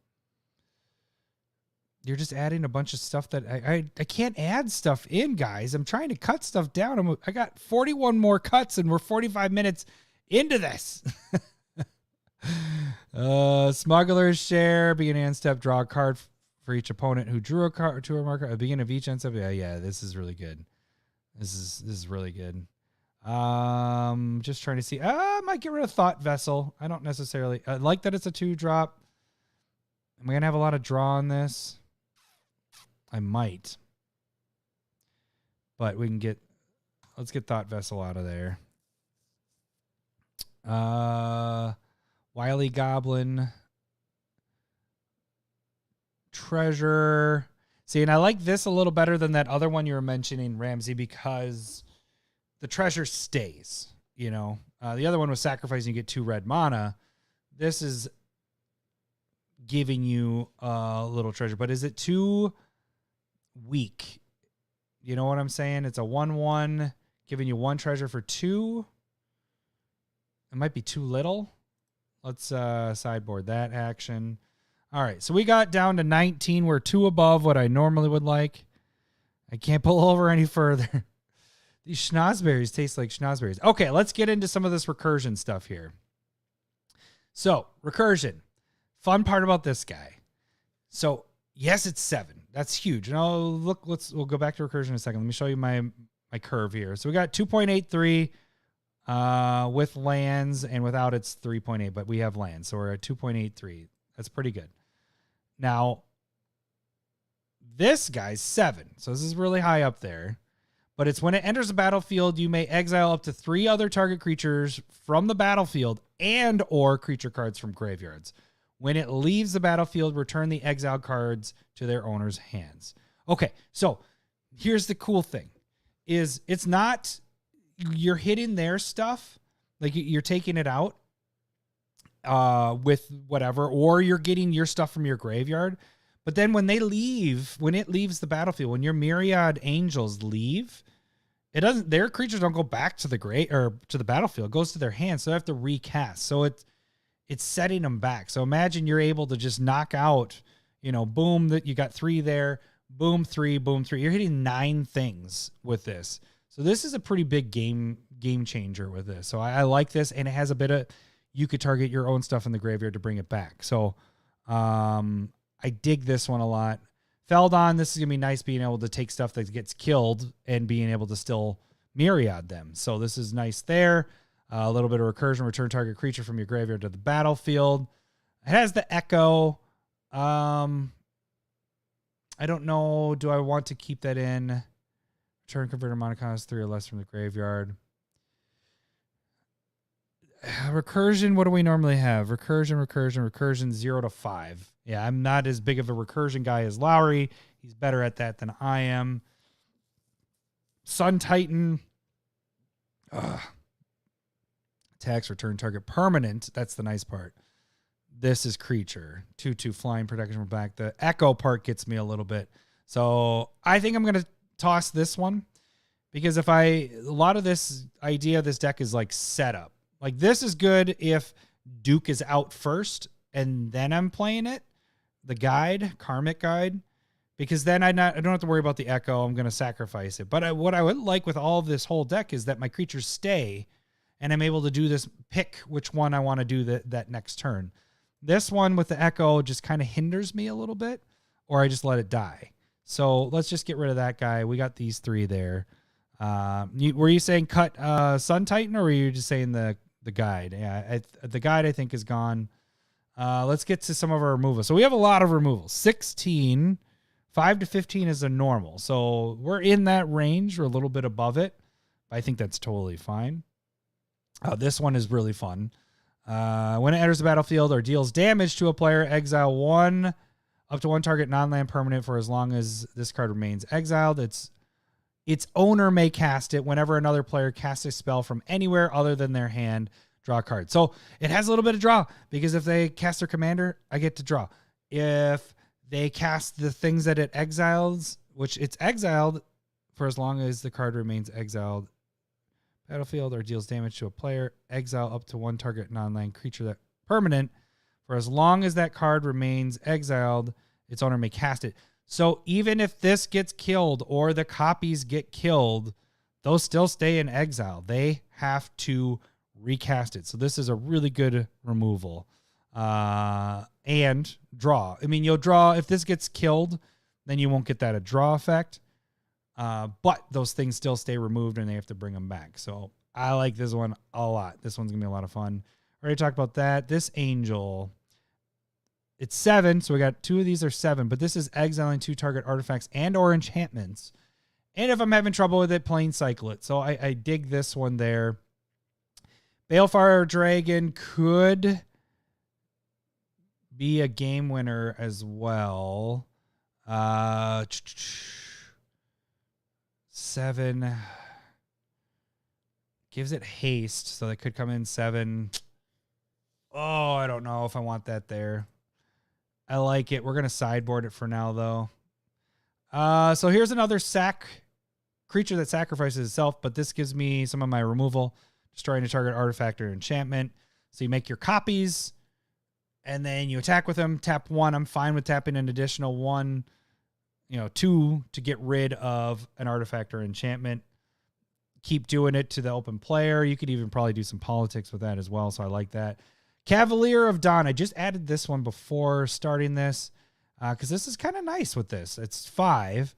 just adding a bunch of stuff that I can't add stuff in, guys. I'm trying to cut stuff down. I got 41 more cuts and we're 45 minutes into this. Smuggler's Share, beginning end step, draw a card for each opponent who drew a card to a marker at the beginning of each end step. Yeah, this is really good. This is really good. Just trying to see. I might get rid of Thought Vessel. I don't necessarily I like that it's a 2-drop. Am I gonna have a lot of draw on this? I might. But let's get Thought Vessel out of there. Wily Goblin. Treasure. See, and I like this a little better than that other one you were mentioning, Ramsey, because the treasure stays, you know. The other one was sacrificing, you get 2 red mana. This is giving you a little treasure, but is it too weak? You know what I'm saying? It's a 1/1 giving you 1 treasure for 2. It might be too little. Let's sideboard that action. All right, so we got down to 19. We're 2 above what I normally would like. I can't pull over any further. These schnozberries taste like schnozberries. Okay, let's get into some of this recursion stuff here. So, recursion. Fun part about this guy. So, yes, it's 7. That's huge. And we'll go back to recursion in a second. Let me show you my curve here. So we got 2.83 with lands, and without it's 3.8, but we have lands. So we're at 2.83. That's pretty good. Now, this guy's 7. So this is really high up there. But it's when it enters the battlefield, you may exile up to 3 other target creatures from the battlefield and or creature cards from graveyards. When it leaves the battlefield, return the exiled cards to their owner's hands. Okay, so here's the cool thing. Is it's not you're hitting their stuff, like you're taking it out with whatever, or you're getting your stuff from your graveyard. But then when it leaves the battlefield, when your Myriad Angels leave, their creatures don't go back to the battlefield. It goes to their hands, so they have to recast. So it's setting them back. So imagine you're able to just knock out, boom, that you got 3 there, boom, 3, boom, 3. You're hitting 9 things with this. So this is a pretty big game changer with this. So I like this, and it has a bit of, you could target your own stuff in the graveyard to bring it back. So I dig this one a lot. Feldon, this is going to be nice being able to take stuff that gets killed and being able to still myriad them. So this is nice there. A little bit of recursion, return target creature from your graveyard to the battlefield. It has the echo. I don't know. Do I want to keep that in? Return converter mana cost 3 or less from the graveyard. Recursion, what do we normally have? Recursion 0 to 5. Yeah, I'm not as big of a recursion guy as Lowry. He's better at that than I am. Sun Titan. Attacks, return target permanent. That's the nice part. This is creature. 2/2 flying protection from back. The echo part gets me a little bit. So I think I'm going to toss this one, because a lot of this idea of this deck is like setup. Like this is good if Duke is out first and then I'm playing it. The guide, Karmic Guide, because then I don't have to worry about the echo. I'm going to sacrifice it. But what I would like with all of this whole deck is that my creatures stay, and I'm able to do this, pick which one I want to do that next turn. This one with the echo just kind of hinders me a little bit, or I just let it die. So let's just get rid of that guy. We got these 3 there. Were you saying cut Sun Titan, or were you just saying the guide? Yeah, the guide I think is gone. Let's get to some of our removals. So we have a lot of removals. 16, 5 to 15 is a normal. So we're in that range. We're a little bit above it, but I think that's totally fine. This one is really fun. When it enters the battlefield or deals damage to a player, exile 1 up to 1 target non-land permanent for as long as this card remains exiled. Its owner may cast it whenever another player casts a spell from anywhere other than their hand. Draw a card. So it has a little bit of draw, because if they cast their commander, I get to draw. If they cast the things that it exiles, which it's exiled for as long as the card remains exiled, battlefield, or deals damage to a player, exile up to 1 target non-land creature that permanent for as long as that card remains exiled, its owner may cast it. So even if this gets killed or the copies get killed, those still stay in exile. They have to recast it. So this is a really good removal. And draw. I mean, you'll draw. If this gets killed, then you won't get that draw effect. But those things still stay removed and they have to bring them back. So I like this one a lot. This one's going to be a lot of fun. Already talked about that. This Angel, it's 7. So we got 2 of these are 7, but this is exiling 2 target artifacts and or enchantments. And if I'm having trouble with it, plain cycle it. So I dig this one there. Balefire Dragon could be a game winner as well. 7 gives it haste, so that could come in 7. Oh, I don't know if I want that there. I like it. We're going to sideboard it for now, though. So here's another creature that sacrifices itself, but this gives me some of my removal, destroying a target artifact or enchantment. So you make your copies, and then you attack with them. Tap 1. I'm fine with tapping an additional 1, 2 to get rid of an artifact or enchantment. Keep doing it to the open player. You could even probably do some politics with that as well, so I like that. Cavalier of Don. I just added this one before starting this because this is kind of nice with this. It's 5.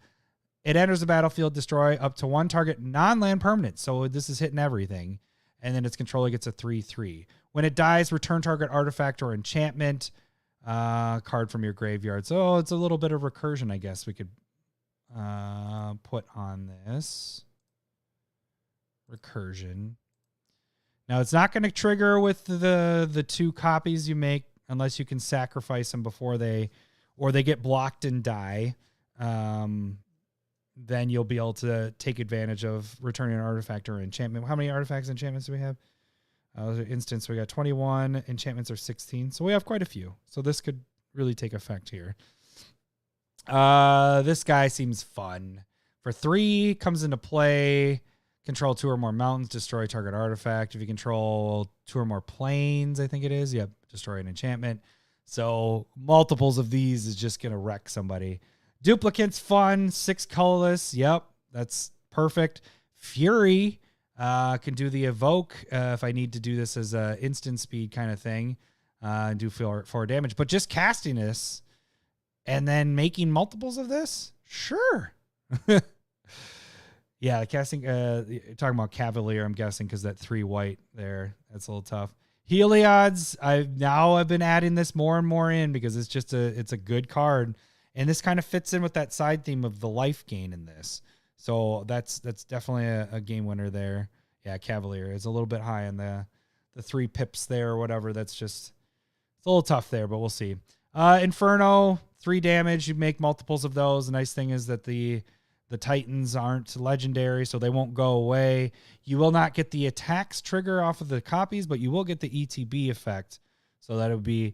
It enters the battlefield, destroy up to 1 target non-land permanent. So this is hitting everything. And then its controller gets a 3/3. When it dies, return target artifact or enchantment card from your graveyard. So it's a little bit of recursion, I guess we could put on this. Recursion. Now, it's not going to trigger with the 2 copies you make unless you can sacrifice them before they get blocked and die. Then you'll be able to take advantage of returning an artifact or enchantment. How many artifacts and enchantments do we have? Instance, we got 21. Enchantments are 16. So we have quite a few. So this could really take effect here. This guy seems fun. For 3, comes into play. Control 2 or more mountains, destroy target artifact. If you control 2 or more planes, I think it is. Yep, destroy an enchantment. So multiples of these is just going to wreck somebody. Duplicate's fun. 6 colorless. Yep, that's perfect. Fury can do the evoke if I need to do this as a instant speed kind of thing. And do 4 damage. But just casting this and then making multiples of this? Sure. Yeah, the casting, talking about Cavalier, I'm guessing, because that 3 white there, that's a little tough. Heliod's, I've been adding this more and more in because it's just it's a good card. And this kind of fits in with that side theme of the life gain in this. So that's definitely a game winner there. Yeah, Cavalier is a little bit high on the 3 pips there or whatever. That's just, it's a little tough there, but we'll see. Inferno, 3 damage. You make multiples of those. The nice thing is that the Titans aren't legendary, so they won't go away. You will not get the attacks trigger off of the copies, but you will get the ETB effect. So that would be,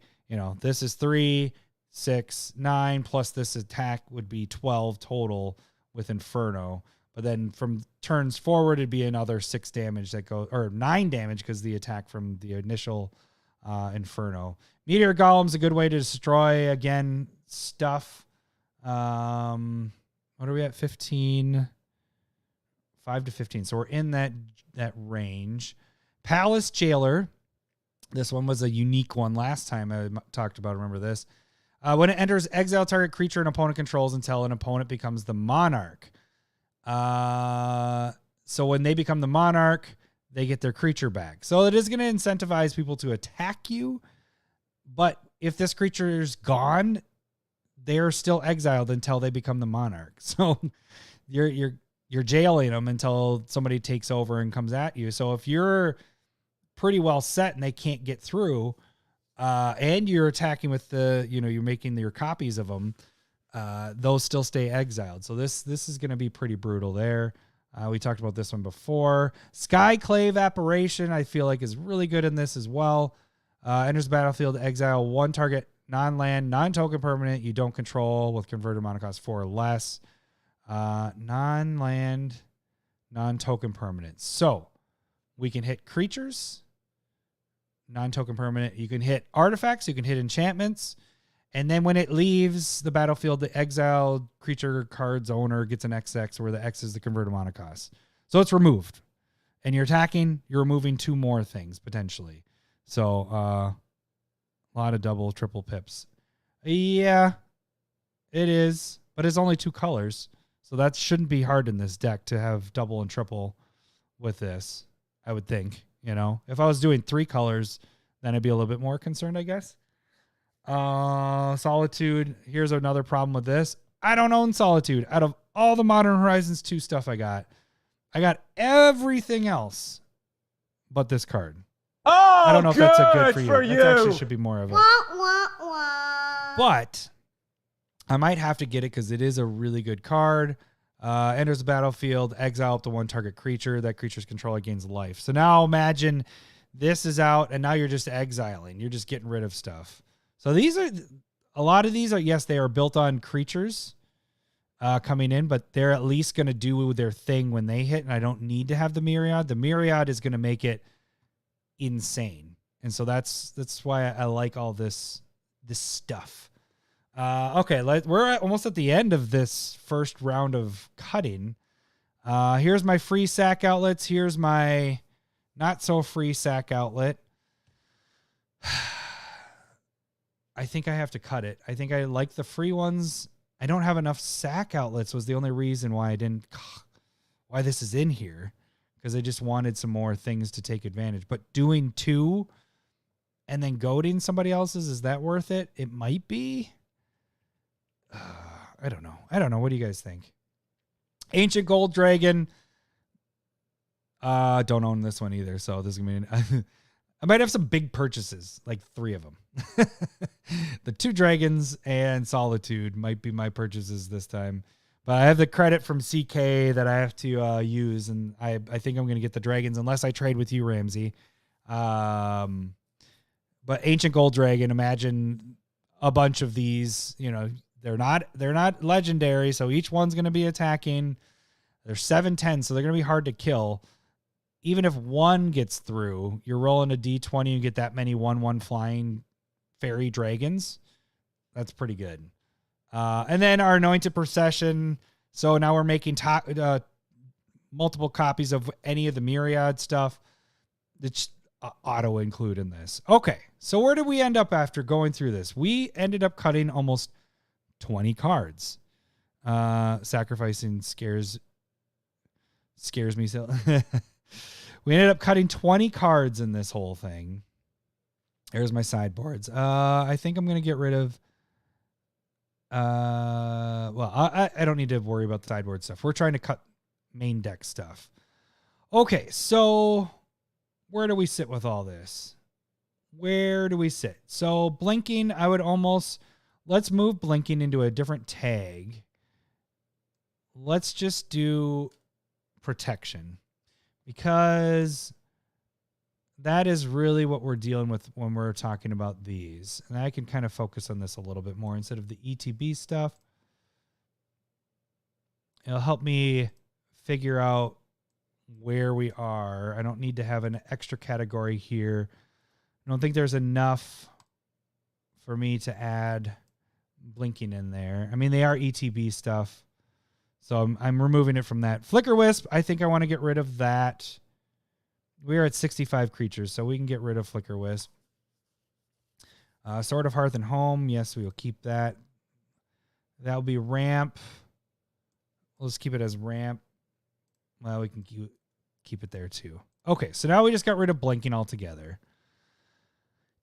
this is 3, 6, 9, plus this attack would be 12 total with Inferno. But then from turns forward, it'd be another 6 damage that goes, or 9 damage because the attack from the initial Inferno. Meteor Golem's a good way to destroy, again, stuff. What are we at? 15, 5 to 15. So we're in that range. Palace Jailer. This one was a unique one last time I talked about. Remember this? When it enters, exile target creature an opponent controls until an opponent becomes the monarch. So when they become the monarch, they get their creature back. So it is going to incentivize people to attack you. But if this creature is gone, they are still exiled until they become the monarch. So you're jailing them until somebody takes over and comes at you. So if you're pretty well set and they can't get through, and you're attacking with you're making your copies of them, those still stay exiled. So this is going to be pretty brutal there. We talked about this one before. Skyclave Apparition, I feel like, is really good in this as well. Enters the battlefield, exile 1 target non-land, non-token permanent you don't control with converted mana cost 4 or less. Non-land, non-token permanent. So we can hit creatures, non-token permanent. You can hit artifacts. You can hit enchantments. And then when it leaves the battlefield, the exiled creature card's owner gets an XX, where the X is the converted mana cost. So it's removed. And you're attacking, you're removing 2 more things, potentially. So, a lot of double, triple pips. Yeah, it is. But it's only 2 colors. So that shouldn't be hard in this deck to have double and triple with this, I would think. If I was doing 3 colors, then I'd be a little bit more concerned, I guess. Solitude. Here's another problem with this. I don't own Solitude. Out of all the Modern Horizons 2 stuff I got everything else but this card. Oh, I don't know if that's a good for you. That actually should be more of a. But I might have to get it because it is a really good card. Enters the battlefield, exile up to one target creature. That creature's controller gains life. So now imagine this is out, and now you're just exiling. You're just getting rid of stuff. So a lot of these are, yes, they are built on creatures coming in, but they're at least going to do their thing when they hit, and I don't need to have the Myriad. The Myriad is going to make it insane. And so that's why I like all this stuff. Okay, we're almost at the end of this first round of cutting. Here's my free sack outlets. Here's my not so free sack outlet. I think I have to cut it. I think I like the free ones. I don't have enough sack outlets was the only reason why why this is in here, because I just wanted some more things to take advantage. But doing 2 and then goading somebody else's, is that worth it? It might be. I don't know. What do you guys think? Ancient Gold Dragon. Don't own this one either. So this is going to be, I might have some big purchases, like 3 of them. The 2 dragons and Solitude might be my purchases this time. But I have the credit from CK that I have to use, and I think I'm going to get the dragons unless I trade with you, Ramsey. But Ancient Gold Dragon, imagine a bunch of these, they're not legendary, so each one's going to be attacking. They're 7/10, so they're going to be hard to kill. Even if one gets through, you're rolling a d20 and get that many 1/1 flying fairy dragons. That's pretty good. And then our Anointed Procession. So now we're making multiple copies of any of the Myriad stuff. It's auto include in this. Okay, so where did we end up after going through this? We ended up cutting almost 20 cards. Sacrificing scares me so. We ended up cutting 20 cards in this whole thing. There's my sideboards. I think I'm going to get rid of... I don't need to worry about the sideboard stuff. We're trying to cut main deck stuff. Okay, so where do we sit with all this? Where do we sit? So blinking, I would almost... Let's move blinking into a different tag. Let's just do protection, because that is really what we're dealing with when we're talking about these. And I can kind of focus on this a little bit more instead of the ETB stuff. It'll help me figure out where we are. I don't need to have an extra category here. I don't think there's enough for me to add blinking in there. I mean, they are ETB stuff, so I'm removing it from that. Flicker Wisp, I think I want to get rid of that. We are at 65 creatures, so we can get rid of Flicker Wisp. Sword of Hearth and Home, yes, we will keep that. That'll be ramp. We'll just keep it as ramp. Well, we can keep it there too. Okay, so now we just got rid of blinking altogether.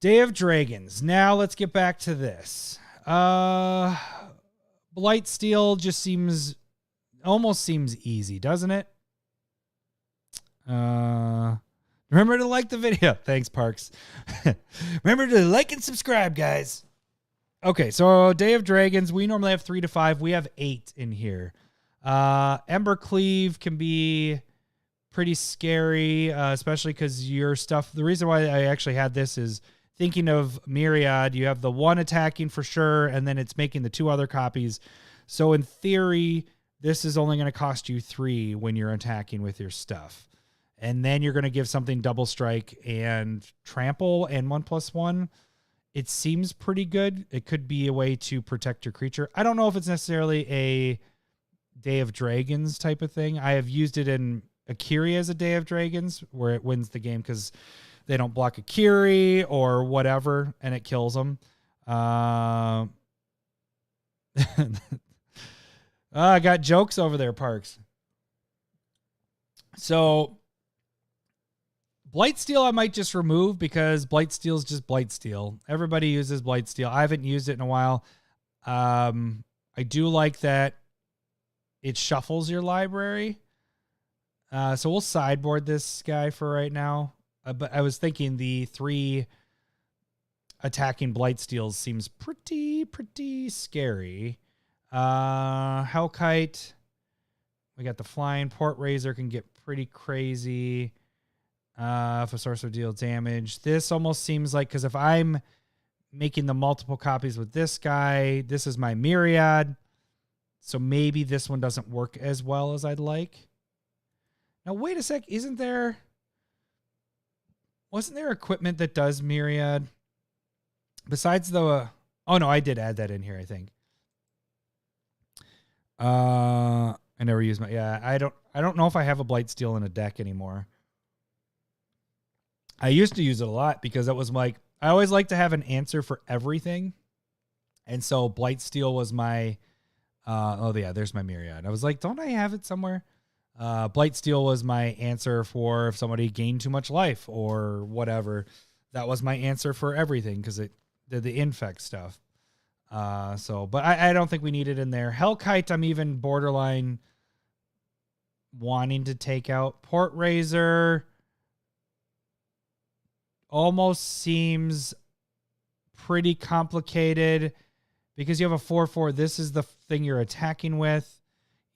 Day of Dragons. Now let's get back to this. Blightsteel just almost seems easy, doesn't it? Remember to like the video. Thanks, Parks. Remember to like and subscribe, guys. Okay, so Day of Dragons, we normally have 3 to 5. We have 8 in here. Ember Cleave can be pretty scary, especially because your stuff... The reason why I actually had this is thinking of Myriad. You have the 1 attacking for sure, and then it's making the 2 other copies. So in theory, this is only going to cost you 3 when you're attacking with your stuff. And then you're going to give something double strike and trample and 1/1. It seems pretty good. It could be a way to protect your creature. I don't know if it's necessarily a Day of Dragons type of thing. I have used it in Akiri as a Day of Dragons, where it wins the game because they don't block Akiri or whatever, and it kills them. I got jokes over there, Parks. So Blightsteel I might just remove, because Blightsteel is just Blightsteel. Everybody uses Blightsteel. I haven't used it in a while. I do like that it shuffles your library. So we'll sideboard this guy for right now. But I was thinking the 3 attacking Blightsteels seems pretty scary. Hellkite. We got the flying. Port Razor can get pretty crazy. If a sorcerer deals damage. This almost seems like, because if I'm making the multiple copies with this guy, this is my Myriad. So maybe this one doesn't work as well as I'd like. Now, wait a sec. Wasn't there equipment that does Myriad? Besides the, oh no, I did add that in here, I think. I never use I don't know if I have a Blightsteel in a deck anymore. I used to use it a lot because it was like, I always like to have an answer for everything. And so Blightsteel was my, there's my Myriad. I was like, don't I have it somewhere? Blightsteel was my answer for if somebody gained too much life or whatever. That was my answer for everything because it did the infect stuff. But I don't think we need it in there. Hellkite, I'm even borderline wanting to take out. Port Razor almost seems pretty complicated because you have a 4/4. This is the thing you're attacking with.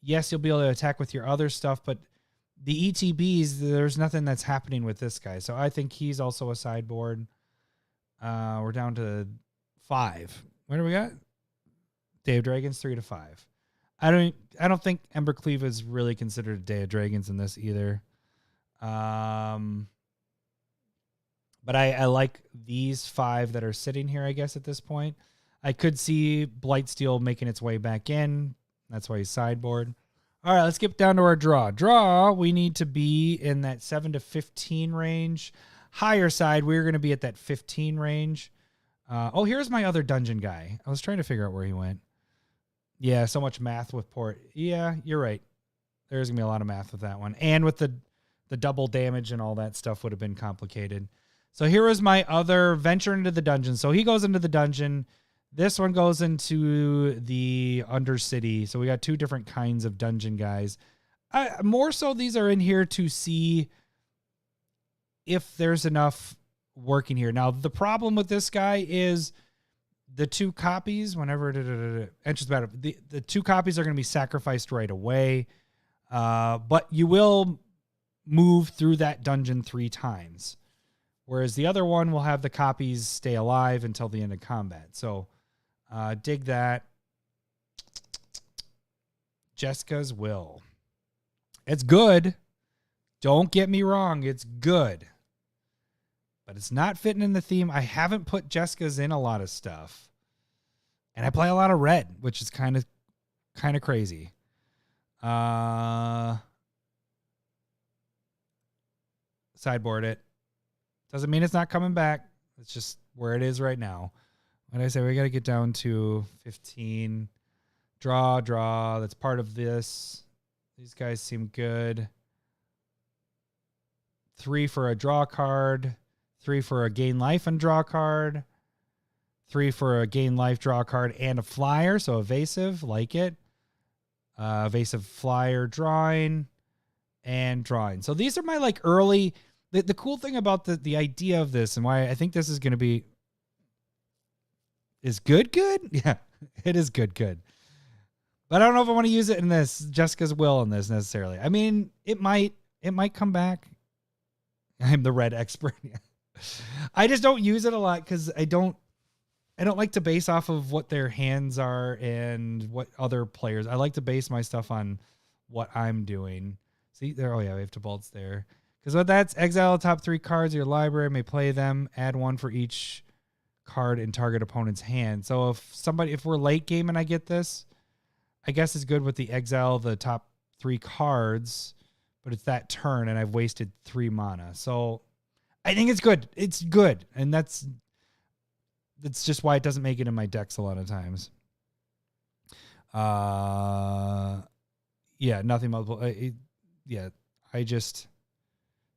Yes, you'll be able to attack with your other stuff, but the ETBs, there's nothing that's happening with this guy. So I think he's also a sideboard. We're down to 5. What do we got? Day of Dragons, 3 to 5. I don't think Embercleave is really considered a Day of Dragons in this either. But I like these 5 that are sitting here, I guess, at this point. I could see Blightsteel making its way back in. That's why he's sideboard. All right, let's get down to our draw. Draw, we need to be in that 7 to 15 range. Higher side, we're going to be at that 15 range. Here's my other dungeon guy. I was trying to figure out where he went. Yeah, so much math with port. Yeah, you're right. There's going to be a lot of math with that one. And with the double damage and all that stuff would have been complicated. So here is my other venture into the dungeon. So he goes into the dungeon. This one goes into the Undercity. So we got 2 different kinds of dungeon guys. More so, these are in here to see if there's enough working here. Now, the problem with this guy is the 2 copies, whenever it enters battle, the 2 copies are going to be sacrificed right away. But you will move through that dungeon 3 times. Whereas the other one will have the copies stay alive until the end of combat. So dig that. Jessica's Will. It's good. Don't get me wrong. It's good. But it's not fitting in the theme. I haven't put Jessica's in a lot of stuff. And I play a lot of red, which is kind of crazy. Sideboard it. Doesn't mean it's not coming back. It's just where it is right now. What did I say? We got to get down to 15. Draw. That's part of this. These guys seem good. 3 for a draw card. 3 for a gain life and draw card. 3 for a gain life, draw card, and a flyer. So evasive, like it. Evasive flyer, drawing, and drawing. So these are my like early... The cool thing about the idea of this and why I think this is going to be is good. Yeah, it is good. But I don't know if I want to use it in this Jessica's Will in this necessarily. I mean, it might come back. I'm the red expert. I just don't use it a lot because I don't like to base off of what their hands are and what other players. I like to base my stuff on what I'm doing. See there. Oh yeah, we have to bolts there. Because what that's exile the top 3 cards of your library, may play them, add 1 for each card in target opponent's hand. So if we're late game and I get this, I guess it's good with the exile the top 3 cards, but it's that turn and I've wasted 3 mana. So I think it's good. It's good. And that's just why it doesn't make it in my decks a lot of times. Yeah, nothing multiple.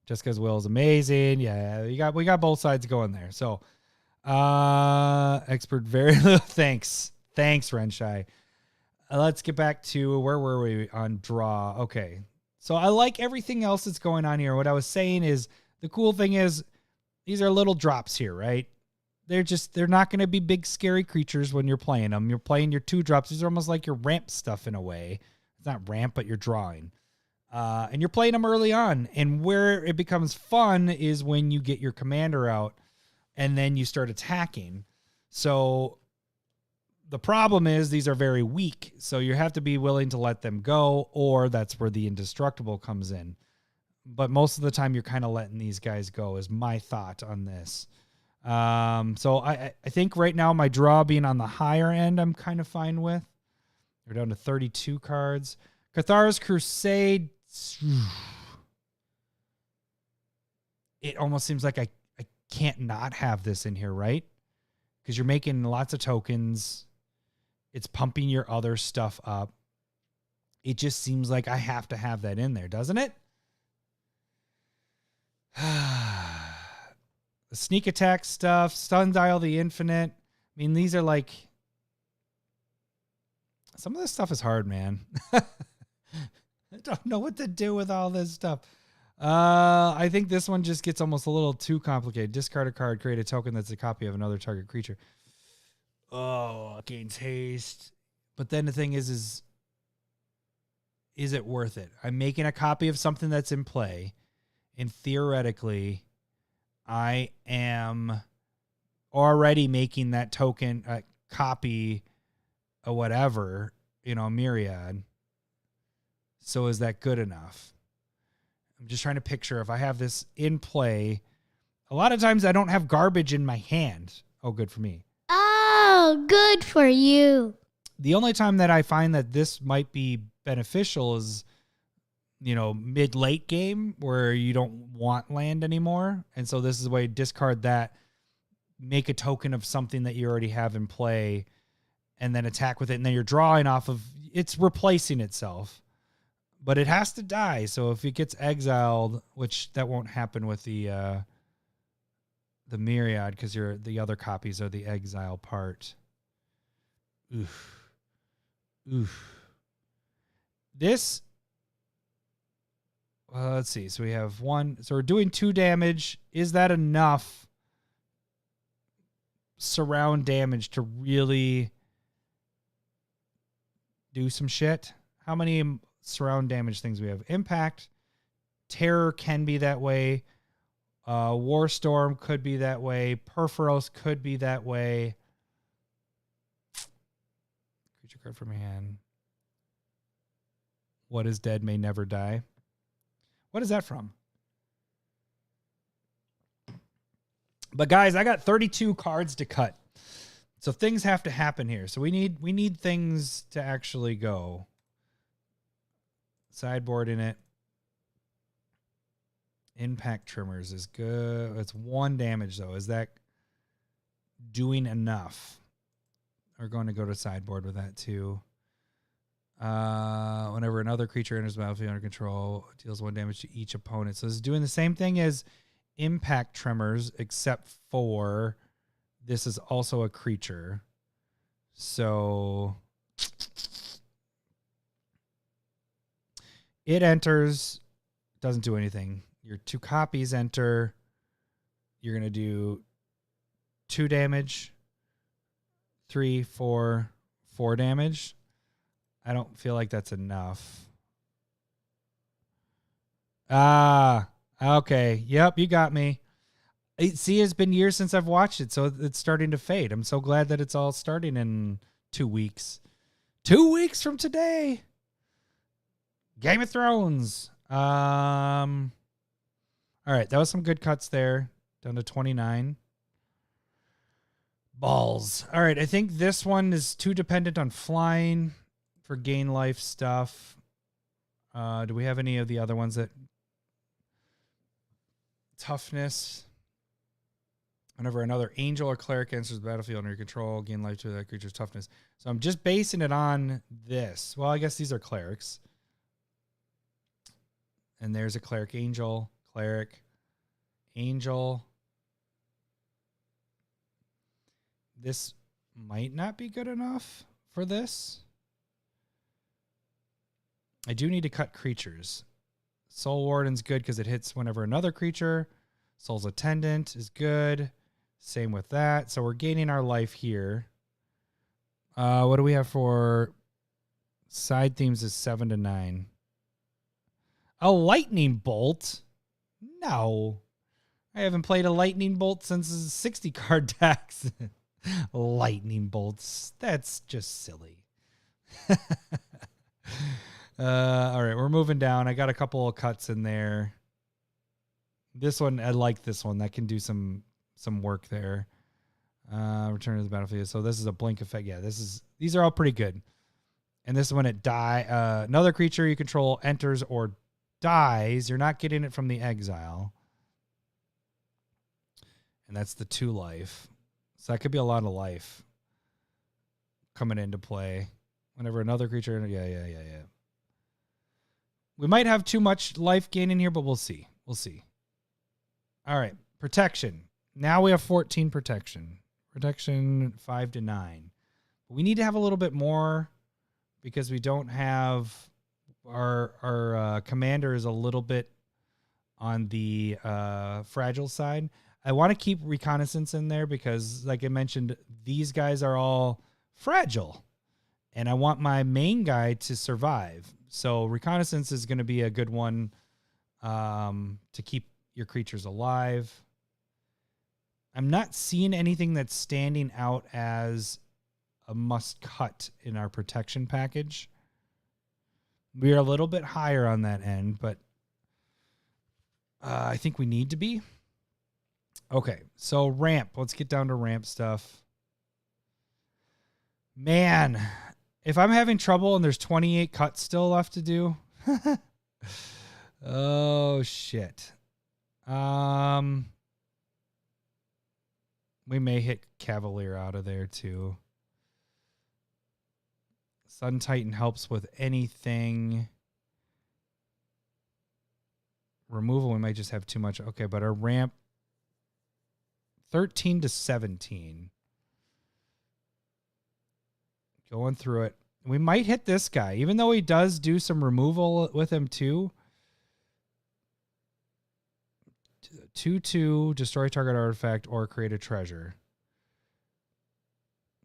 Jessica's Will is amazing. Yeah, we got both sides going there. So, expert very little. Thanks, Renshai. Let's get back to where were we on draw? Okay, so I like everything else that's going on here. What I was saying is the cool thing is these are little drops here, right? they're not going to be big scary creatures when you're playing them. You're playing your 2-drops. These are almost like your ramp stuff in a way. It's not ramp, but you're drawing. And you're playing them early on. And where it becomes fun is when you get your commander out and then you start attacking. So the problem is these are very weak. So you have to be willing to let them go, or that's where the indestructible comes in. But most of the time you're kind of letting these guys go is my thought on this. So I think right now my draw being on the higher end, I'm kind of fine with. We're down to 32 cards. Cathar's Crusade. It almost seems like I can't not have this in here, right? Because you're making lots of tokens. It's pumping your other stuff up. It just seems like I have to have that in there, doesn't it? The sneak attack stuff, Sundial the Infinite. I mean, these are like... Some of this stuff is hard, man. I don't know what to do with all this stuff. I think this one just gets almost a little too complicated. Discard a card, create a token that's a copy of another target creature. Oh, gains haste. But then the thing is it worth it? I'm making a copy of something that's in play, and theoretically, I am already making that token a copy of whatever, myriad. So is that good enough? I'm just trying to picture if I have this in play. A lot of times I don't have garbage in my hand. Oh, good for me. Oh, good for you. The only time that I find that this might be beneficial is, mid-late game where you don't want land anymore. And so this is a way to discard that, make a token of something that you already have in play, and then attack with it. And then you're drawing off of, it's replacing itself. But it has to die. So if it gets exiled, which that won't happen with the myriad, because the other copies are the exile part. Oof. This, let's see. So we have one. So we're doing 2 damage. Is that enough surround damage to really do some shit? How many surround damage things we have? Impact, Terror can be that way. Warstorm could be that way. Perforos could be that way. Creature card from hand. What is dead may never die. What is that from? But guys, I got 32 cards to cut. So things have to happen here. So we need things to actually go. Sideboard in it. Impact Trimmers is good. It's 1 damage, though. Is that doing enough? We're going to go to sideboard with that, too. Whenever another creature enters the battlefield under control, it deals 1 damage to each opponent. So it's doing the same thing as Impact Tremors, except for this is also a creature. So it enters, doesn't do anything. Your 2 copies enter. You're going to do 2 damage, 3, 4 damage. I don't feel like that's enough. Okay. Yep, you got me. See, it's been years since I've watched it, so it's starting to fade. I'm so glad that it's all starting in 2 weeks. 2 weeks from today. Game of Thrones. All right, that was some good cuts there. Down to 29. Balls. All right, I think this one is too dependent on flying for gain life stuff. Do we have any of the other ones that... Toughness. Whenever another angel or cleric enters the battlefield under your control, gain life to that creature's toughness. So I'm just basing it on this. Well, I guess these are clerics. And there's a cleric angel, cleric, angel. This might not be good enough for this. I do need to cut creatures. Soul Warden's good because it hits whenever another creature. Soul's Attendant is good. Same with that. So we're gaining our life here. What do we have for side themes is 7 to 9. A lightning bolt? No. I haven't played a lightning bolt since 60 card decks. Lightning bolts. That's just silly. All right, we're moving down. I got a couple of cuts in there. This one, I like this one. That can do some work there. Return to the battlefield. So this is a blink effect. Yeah, these are all pretty good. And this is when it another creature you control enters or dies. You're not getting it from the exile. And that's the 2 life. So that could be a lot of life coming into play. Whenever another creature, yeah. We might have too much life gain in here, but we'll see. We'll see. All right, protection. Now we have 14 protection. Protection 5 to 9. We need to have a little bit more because we don't have our commander is a little bit on the fragile side. I want to keep reconnaissance in there because, like I mentioned, these guys are all fragile. And I want my main guy to survive. So reconnaissance is going to be a good one to keep your creatures alive. I'm not seeing anything that's standing out as a must cut in our protection package. We are a little bit higher on that end, but I think we need to be. Okay, so ramp. Let's get down to ramp stuff. Man, if I'm having trouble and there's 28 cuts still left to do. Oh, shit. We may hit Cavalier out of there too. Sun Titan helps with anything. Removal, we might just have too much. Okay, but our ramp 13 to 17. Going through it. We might hit this guy, even though he does do some removal with him too. 2/2, destroy target artifact or create a treasure.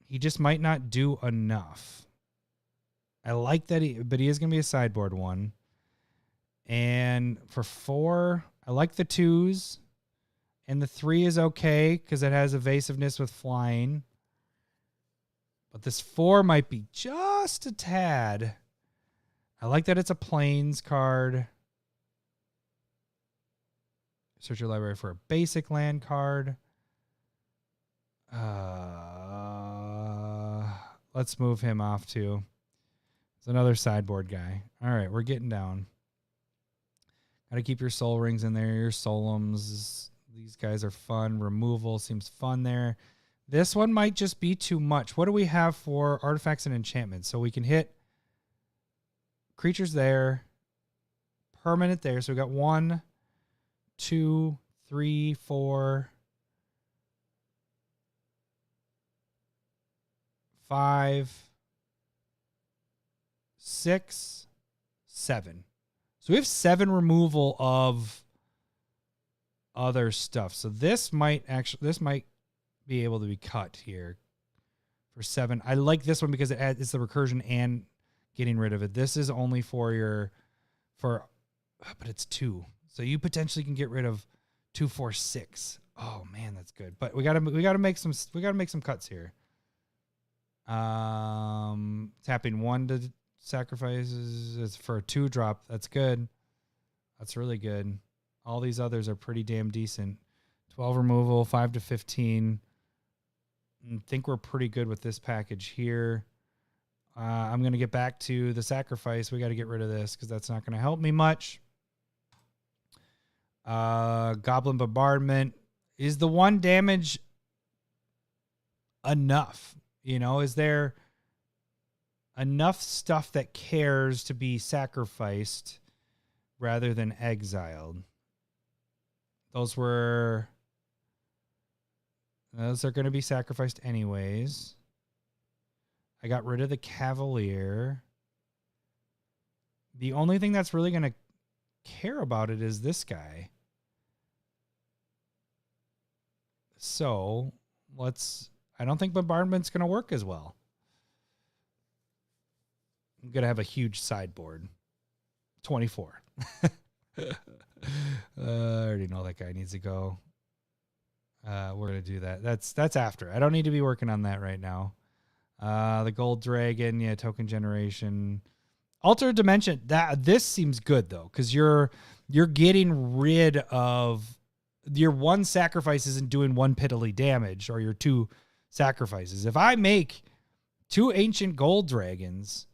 He just might not do enough. I like that but he is going to be a sideboard one. And for 4, I like the 2s. And the 3 is okay because it has evasiveness with flying. But this 4 might be just a tad. I like that it's a plains card. Search your library for a basic land card. Let's move him off too. It's another sideboard guy. All right, we're getting down. Got to keep your soul rings in there, your solemns. These guys are fun. Removal seems fun there. This one might just be too much. What do we have for artifacts and enchantments? So we can hit creatures there, permanent there. So we got 1, 2, 3, 4, 5, 6, 7. So we have 7 removal of other stuff. So this might be able to be cut here for 7. I like this one because it's the recursion and getting rid of it. This is only but it's 2. So you potentially can get rid of 2, 4, 6. Oh man, that's good. But we gotta make some cuts here. Tapping 1 to sacrifices is for a 2-drop. That's good. That's really good. All these others are pretty damn decent. 12 removal, 5 to 15. I think we're pretty good with this package here. I'm going to get back to the sacrifice. We got to get rid of this because that's not going to help me much. Goblin Bombardment. Is the 1 damage enough? You know, is there enough stuff that cares to be sacrificed rather than exiled? Those are going to be sacrificed anyways. I got rid of the Cavalier. The only thing that's really going to care about it is this guy. So I don't think bombardment's going to work as well. I'm going to have a huge sideboard. 24. I already know that guy needs to go. We're going to do that. That's after. I don't need to be working on that right now. The gold dragon, yeah, token generation. Alter Dimension, this seems good though, because you're getting rid of your one sacrifice isn't doing one piddly damage, or your two sacrifices. If I make 2 ancient gold dragons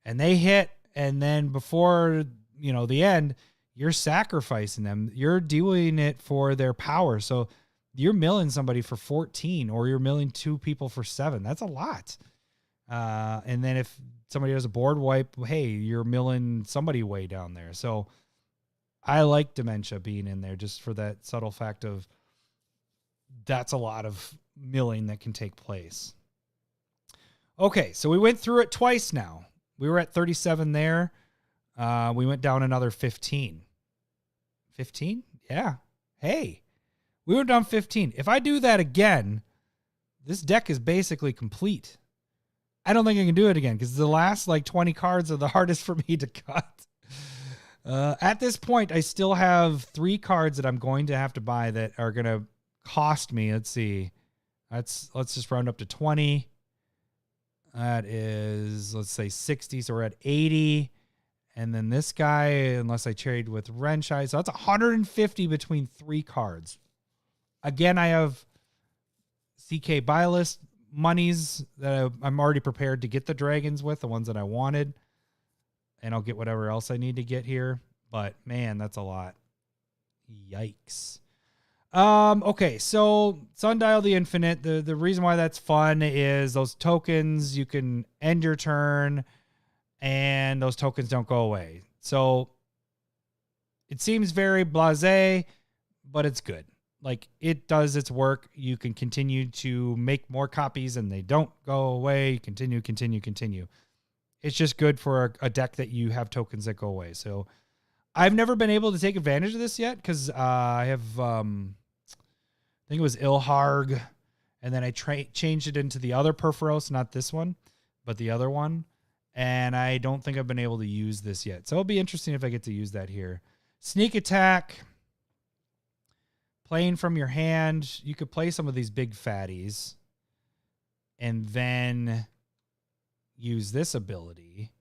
and they hit, and then before the end, you're sacrificing them, you're doing it for their power. So you're milling somebody for 14, or you're milling 2 people for 7. That's a lot. And then if somebody has a board wipe, hey, you're milling somebody way down there. So I like Dementia being in there just for that subtle fact of that's a lot of milling that can take place. Okay, so we went through it twice now. We were at 37 there. We went down another 15. 15? Yeah. Hey, we went down 15. If I do that again, this deck is basically complete. I don't think I can do it again because the last 20 cards are the hardest for me to cut. At this point, I still have 3 cards that I'm going to have to buy that are going to cost me. Let's see. Let's just round up to 20. That is, let's say 60. So we're at 80. And then this guy, unless I trade with Renshai. So that's 150 between 3 cards. Again, I have CK buy list monies that I'm already prepared to get the dragons with, the ones that I wanted. And I'll get whatever else I need to get here. But man, that's a lot. Yikes. Okay, so Sundial the Infinite. The reason why that's fun is those tokens, you can end your turn and those tokens don't go away. So it seems very blasé, but it's good. It does its work. You can continue to make more copies and they don't go away. Continue. It's just good for a deck that you have tokens that go away. So I've never been able to take advantage of this yet because I have, I think it was Ilharg, and then I changed it into the other Perforos, not this one, but the other one. And I don't think I've been able to use this yet. So it'll be interesting if I get to use that here. Sneak attack. Playing from your hand. You could play some of these big fatties and then use this ability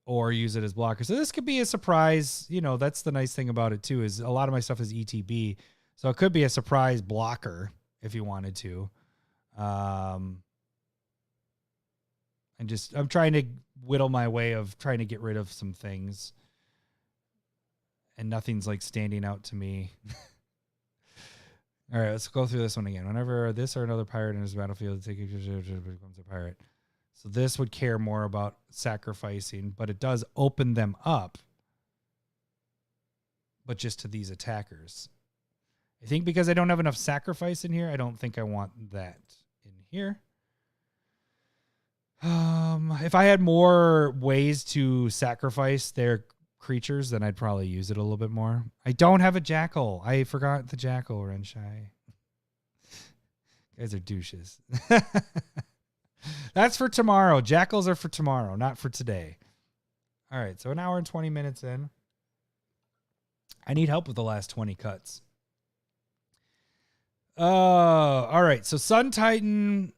or use it as blocker. So this could be a surprise. That's the nice thing about it too, is a lot of my stuff is ETB. So it could be a surprise blocker if you wanted to. I'm trying to whittle my way of trying to get rid of some things. And nothing's standing out to me. All right, let's go through this one again. Whenever this or another pirate in his battlefield becomes a pirate. So this would care more about sacrificing, but it does open them up. But just to these attackers. I think because I don't have enough sacrifice in here, I don't think I want that in here. If I had more ways to sacrifice their creatures, then I'd probably use it a little bit more. I don't have a jackal. I forgot the jackal, Renshai. Guys are douches. That's for tomorrow. Jackals are for tomorrow, not for today. All right, so 1 hour and 20 minutes in. I need help with the last 20 cuts. All right, so Sun Titan.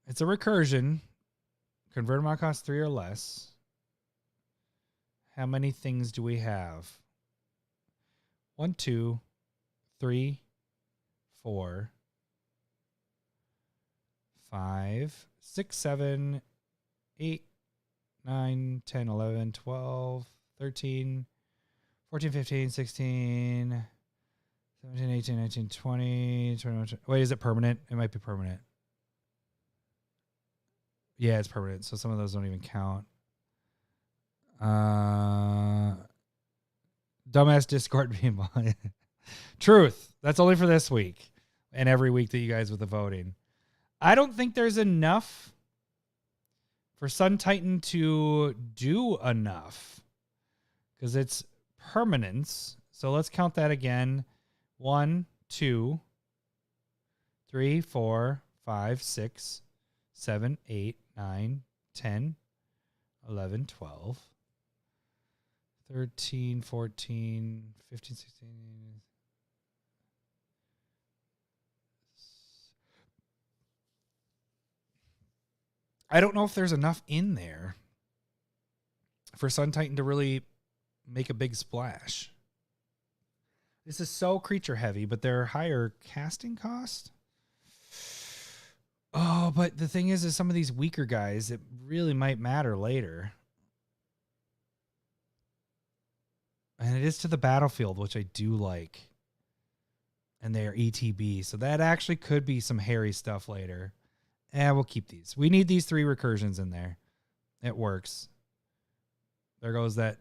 It's a recursion. Convert them cost 3 or less. How many things do we have? 1, 2, 3, 4, 5, 6, 7, 8, 9, 10, 11, 12, 13, 14, 15, 16, 17, 18, 19, 20, 21. Wait, is it permanent? It might be permanent. Yeah, it's permanent. So some of those don't even count. Dumbass Discord being Truth. That's only for this week and every week that you guys with the voting. I don't think there's enough for Sun Titan to do enough because it's permanence. So let's count that again. 1, 2, 3, 4, 5, 6, 7, 8, 9, 10, 11, 12, 13, 14, 15, 16. I don't know if there's enough in there for Sun Titan to really make a big splash. This is so creature heavy, but they're higher casting cost. Oh, but the thing is some of these weaker guys, it really might matter later. And it is to the battlefield, which I do like. And they are ETB, so that actually could be some hairy stuff later. We'll keep these. We need these 3 recursions in there. It works. There goes that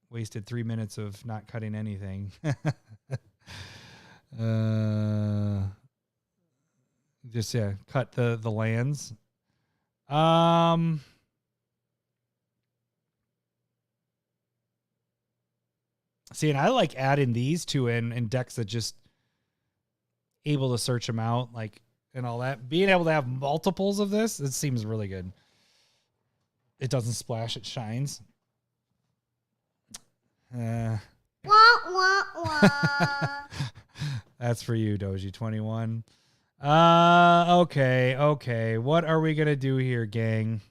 wasted 3 minutes of not cutting anything. Just cut the lands. See, and I like adding these two in decks that just able to search them out, like, and all that. Being able to have multiples of this, it seems really good. It doesn't splash, it shines. Wah, wah, wah. That's for you, Doji21. Okay. What are we going to do here, gang?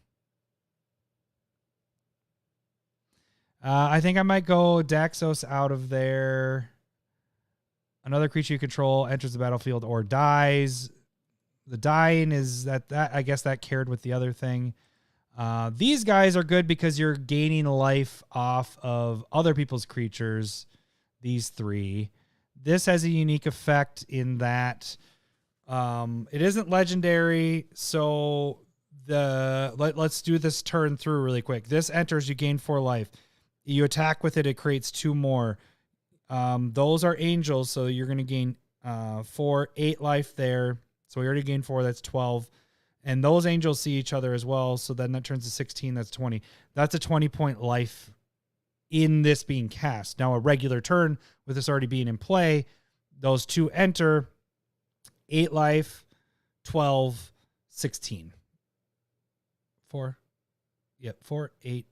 I think I might go Daxos out of there. Another creature you control enters the battlefield or dies. The dying is that I guess that cared with the other thing. These guys are good because you're gaining life off of other people's creatures. These 3. This has a unique effect in that it isn't legendary. So let's do this turn through really quick. This enters, you gain 4 life. You attack with it, it creates 2 more. Those are angels, so you're going to gain 8 life there. So we already gained 4, that's 12. And those angels see each other as well, so then that turns to 16, that's 20. That's a 20-point life in this being cast. Now, a regular turn, with this already being in play, those 2 enter, 8 life, 12, 16. 4, 8,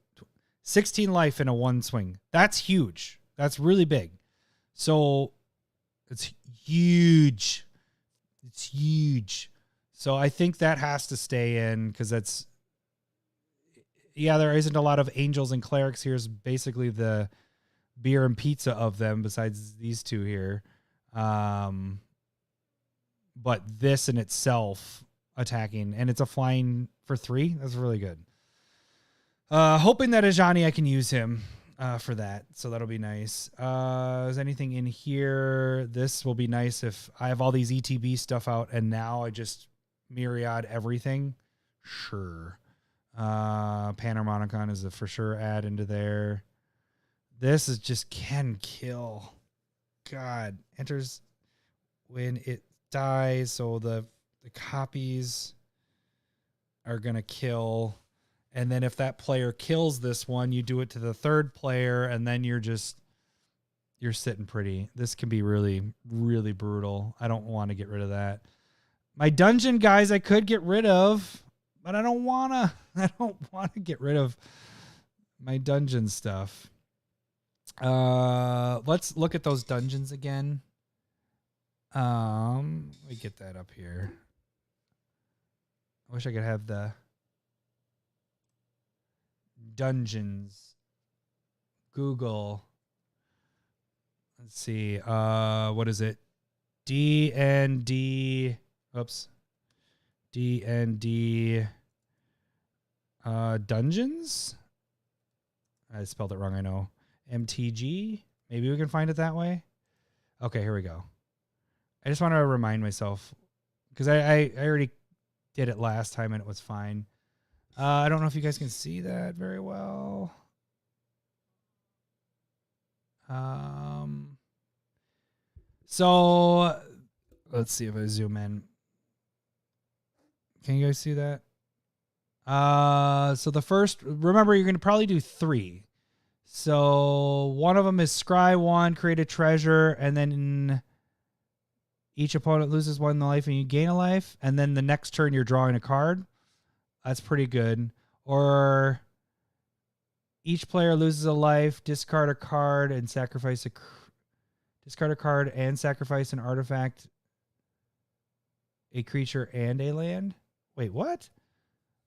16 life in a 1 swing. That's huge. That's really big. So it's huge. It's huge. So I think that has to stay in because that's, there isn't a lot of angels and clerics. Here's basically the beer and pizza of them besides these 2 here. But this in itself attacking, and it's a flying for 3. That's really good. Hoping that Ajani, I can use him for that. So that'll be nice. Is anything in here? This will be nice if I have all these ETB stuff out and now I just myriad everything. Sure. Panharmonicon is a for sure add into there. This is just can kill. God. Enters when it dies. So the copies are going to kill. And then if that player kills this one, you do it to the 3rd player, and then you're sitting pretty. This can be really, really brutal. I don't want to get rid of that. My dungeon guys I could get rid of, but I don't want to get rid of my dungeon stuff. Let's look at those dungeons again. Let me get that up here. I wish I could have the dungeons. Google. Let's see. What is it? D&D. Oops. D&D dungeons? I spelled it wrong, I know. MTG? Maybe we can find it that way. Okay, here we go. I just want to remind myself because I already did it last time and it was fine. I don't know if you guys can see that very well. So let's see if I zoom in. Can you guys see that? So the first, remember, you're going to probably do 3. So one of them is scry 1, create a treasure, and then Each opponent loses 1 life and you gain a life. And then the next turn you're drawing a card. That's pretty good. Or each player loses a life, discard a card, and sacrifice discard a card and sacrifice an artifact, a creature, and a land. Wait, what?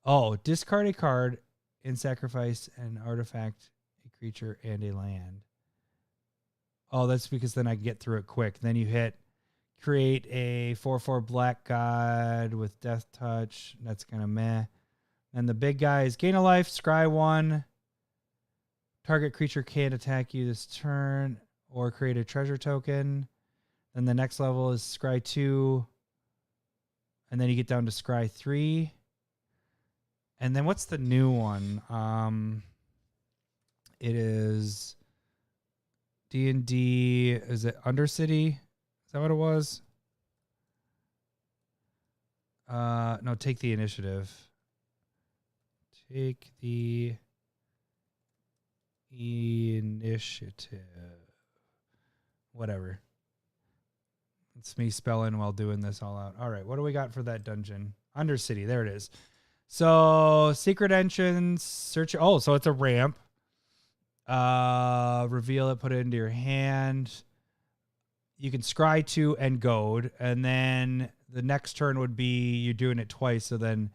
Oh, discard a card and sacrifice an artifact, a creature, and a land. Oh, that's because then I can get through it quick. Then you hit create a 4/4 black god with death touch. That's kind of meh. And the big guy is gain a life, scry 1. Target creature can't attack you this turn, or create a treasure token. Then the next level is scry 2. And then you get down to scry 3. And then what's the new one? It is D&D. Is it Undercity? Is that what it was? No, take the initiative. Take the initiative. Whatever. It's me spelling while doing this all out. All right, what do we got for that dungeon? Undercity, there it is. So, secret entrance, search. Oh, so it's a ramp. Reveal it, put it into your hand. You can scry 2 and goad, and then the next turn would be you're doing it twice, so then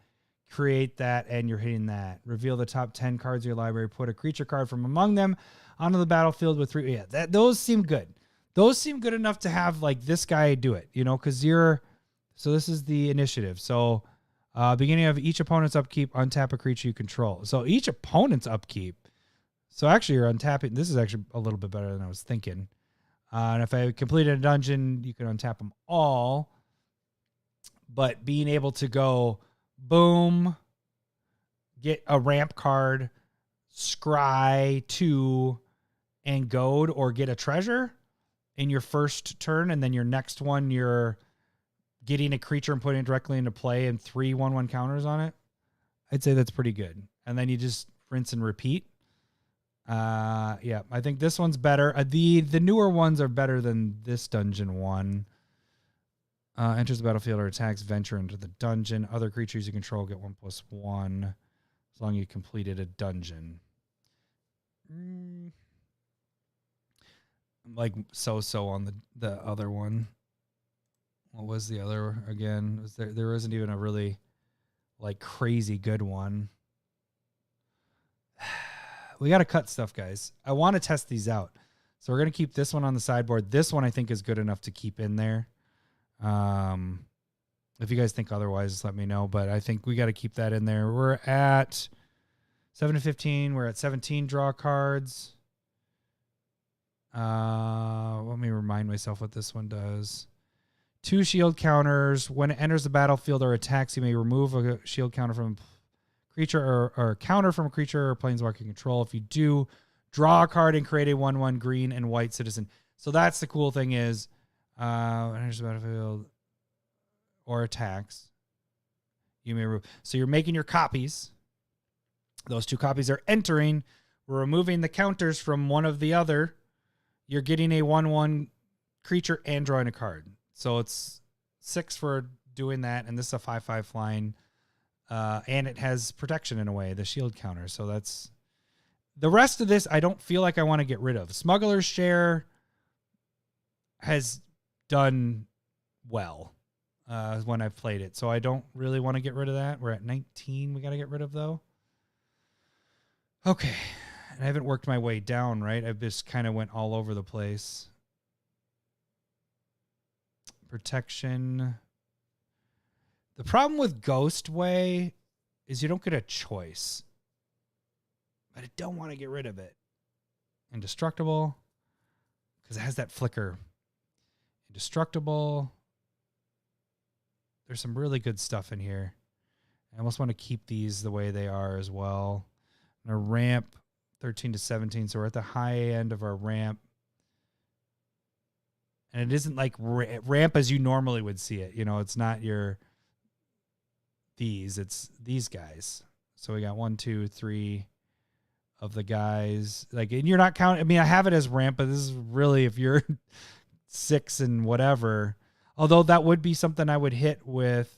create that and you're hitting that. Reveal the top 10 cards of your library, put a creature card from among them onto the battlefield with 3. Yeah, those seem good. Those seem good enough to have like this guy do it, you know, because so this is the initiative. So beginning of each opponent's upkeep, untap a creature you control. So each opponent's upkeep. So actually you're untapping. This is actually a little bit better than I was thinking. And if I completed a dungeon, you can untap them all. But being able to go, boom, get a ramp card, scry 2, and goad, or get a treasure in your first turn, and then your next one, you're getting a creature and putting it directly into play and 3 1/1 counters on it. I'd say that's pretty good. And then you just rinse and repeat. Yeah, I think this one's better. The newer ones are better than this dungeon one. Enters the battlefield or attacks, venture into the dungeon. Other creatures you control get 1/1 as long as you completed a dungeon. Like so on the other one. What was the other again? Was there isn't even a really like crazy good one. We got to cut stuff, guys. I want to test these out. So we're going to keep this one on the sideboard. This one I think is good enough to keep in there. If you guys think otherwise, just let me know. But I think we got to keep that in there. We're at 7 to 15. We're at 17 draw cards. Let me remind myself what this one does. 2 shield counters. When it enters the battlefield or attacks, you may remove a shield counter from a creature or counter from a creature or planeswalker control. If you do, draw a card and create a 1/1 green and white citizen. So that's the cool thing is, enters the battlefield or attacks, you may remove. So you're making your copies. Those 2 copies are entering. We're removing the counters from one of the other. You're getting a 1/1 creature and drawing a card. So it's 6 for doing that, and this is a 5/5 flying. And it has protection in a way, the shield counter. So that's the rest of this. I don't feel like I want to get rid of. Smuggler's Share has done well when I've played it. So I don't really want to get rid of that. We're at 19. We got to get rid of though. Okay. And I haven't worked my way down, right? I've just kind of went all over the place. Protection. The problem with Ghostway is you don't get a choice. But I don't want to get rid of it. Indestructible. Because it has that flicker. Indestructible. There's some really good stuff in here. I almost want to keep these the way they are as well. I'm going to ramp 13 to 17. So we're at the high end of our ramp. And it isn't like ramp as you normally would see it. You know, it's not your... it's these guys. So we got 1, 2, 3 of the guys. Like, and you're not counting. I mean, I have it as ramp, but this is really if you're 6 and whatever. Although that would be something I would hit with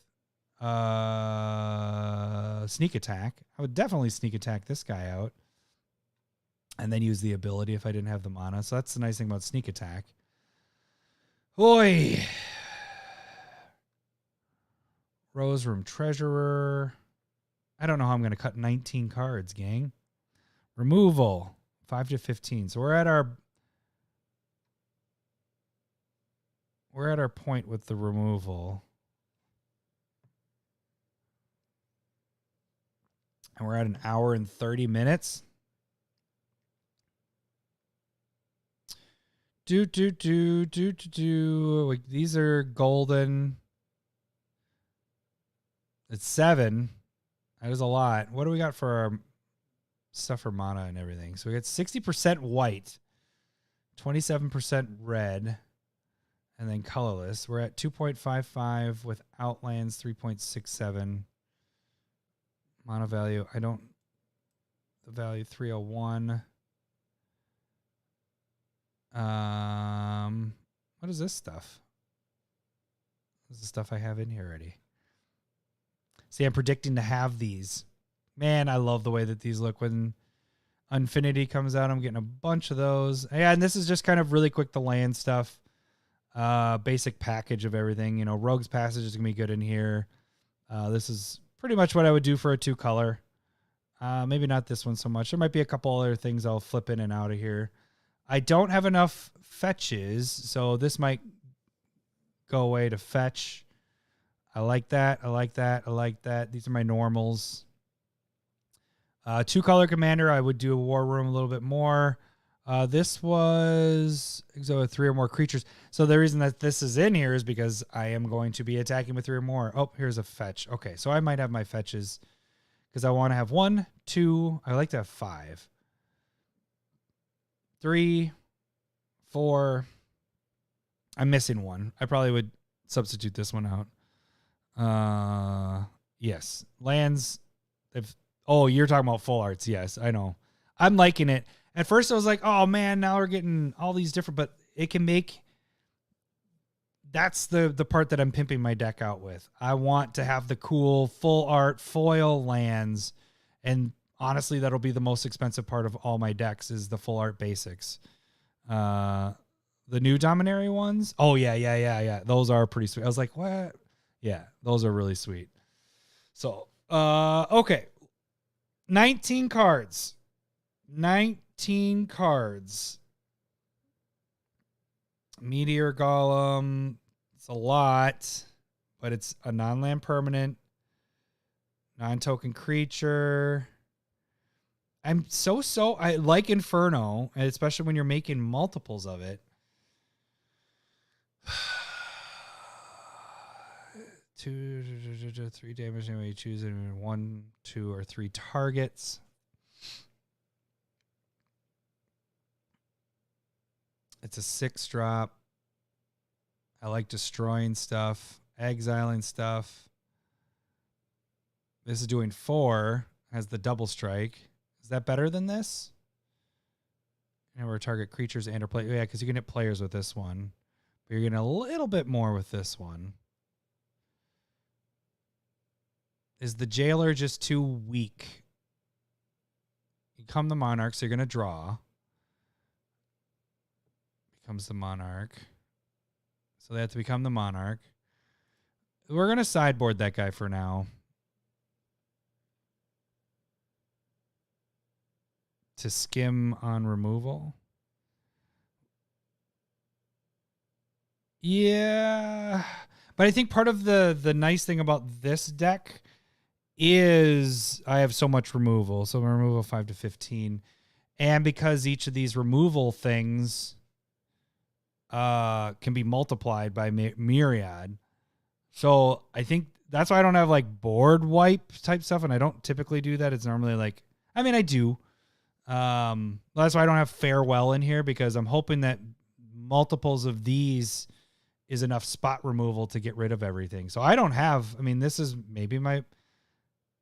sneak attack. I would definitely sneak attack this guy out. And then use the ability if I didn't have the mana. So that's the nice thing about sneak attack. Oi. Rose Room Treasurer. I don't know how I'm going to cut 19 cards, gang. Removal. 5 to 15. So we're at our point with the removal. And we're at an hour and 30 minutes. These are golden. It's 7. That is a lot. What do we got for our stuff for mana and everything? So we got 60% white, 27% red, and then colorless. We're at 2.55 with outlands, 3.67. Mana value, the value 301. What is this stuff? This is the stuff I have in here already. See, I'm predicting to have these. Man, I love the way that these look when Infinity comes out. I'm getting a bunch of those. Yeah, and this is just kind of really quick, the land stuff. Basic package of everything. You know, Rogue's Passage is going to be good in here. This is pretty much what I would do for a 2-color. Maybe not this one so much. There might be a couple other things I'll flip in and out of here. I don't have enough fetches, so this might go away to fetch. I like that. I like that. I like that. These are my normals. 2-color commander, I would do a war room a little bit more. This was 3 or more creatures. So the reason that this is in here is because I am going to be attacking with 3 or more. Oh, here's a fetch. Okay, so I might have my fetches because I want to have 1, 2. I like to have 5. 3, 4. I'm missing 1. I probably would substitute this one out. Yes. Lands. Oh, you're talking about full arts. Yes, I know. I'm liking it. At first I was like, oh man, now we're getting all these different, but it can make, that's the part that I'm pimping my deck out with. I want to have the cool full art foil lands. And honestly, that'll be the most expensive part of all my decks is the full art basics. The new Dominary ones. Oh yeah. Those are pretty sweet. I was like, what? Yeah, those are really sweet. So, okay. 19 cards. 19 cards. Meteor Golem. It's a lot, but it's a non-land permanent. Non-token creature. I like Inferno, and especially when you're making multiples of it. 2, 3 damage. Anyway, you choose 1, 2, or 3 targets. It's a 6-drop. I like destroying stuff, exiling stuff. This is doing 4. Has the double strike. Is that better than this? And we're target creatures and or play. Yeah, because you can hit players with this one, but you're getting a little bit more with this one. Is the Jailer just too weak? Become the Monarch, so you're going to draw. Becomes the Monarch. So they have to become the Monarch. We're going to sideboard that guy for now. To skim on removal. Yeah. But I think part of the nice thing about this deck is I have so much removal. So removal 5 to 15. And because each of these removal things can be multiplied by myriad. So I think that's why I don't have like board wipe type stuff. And I don't typically do that. It's normally like, I mean, I do. That's why I don't have farewell in here, because I'm hoping that multiples of these is enough spot removal to get rid of everything. So I don't have, I mean, this is maybe I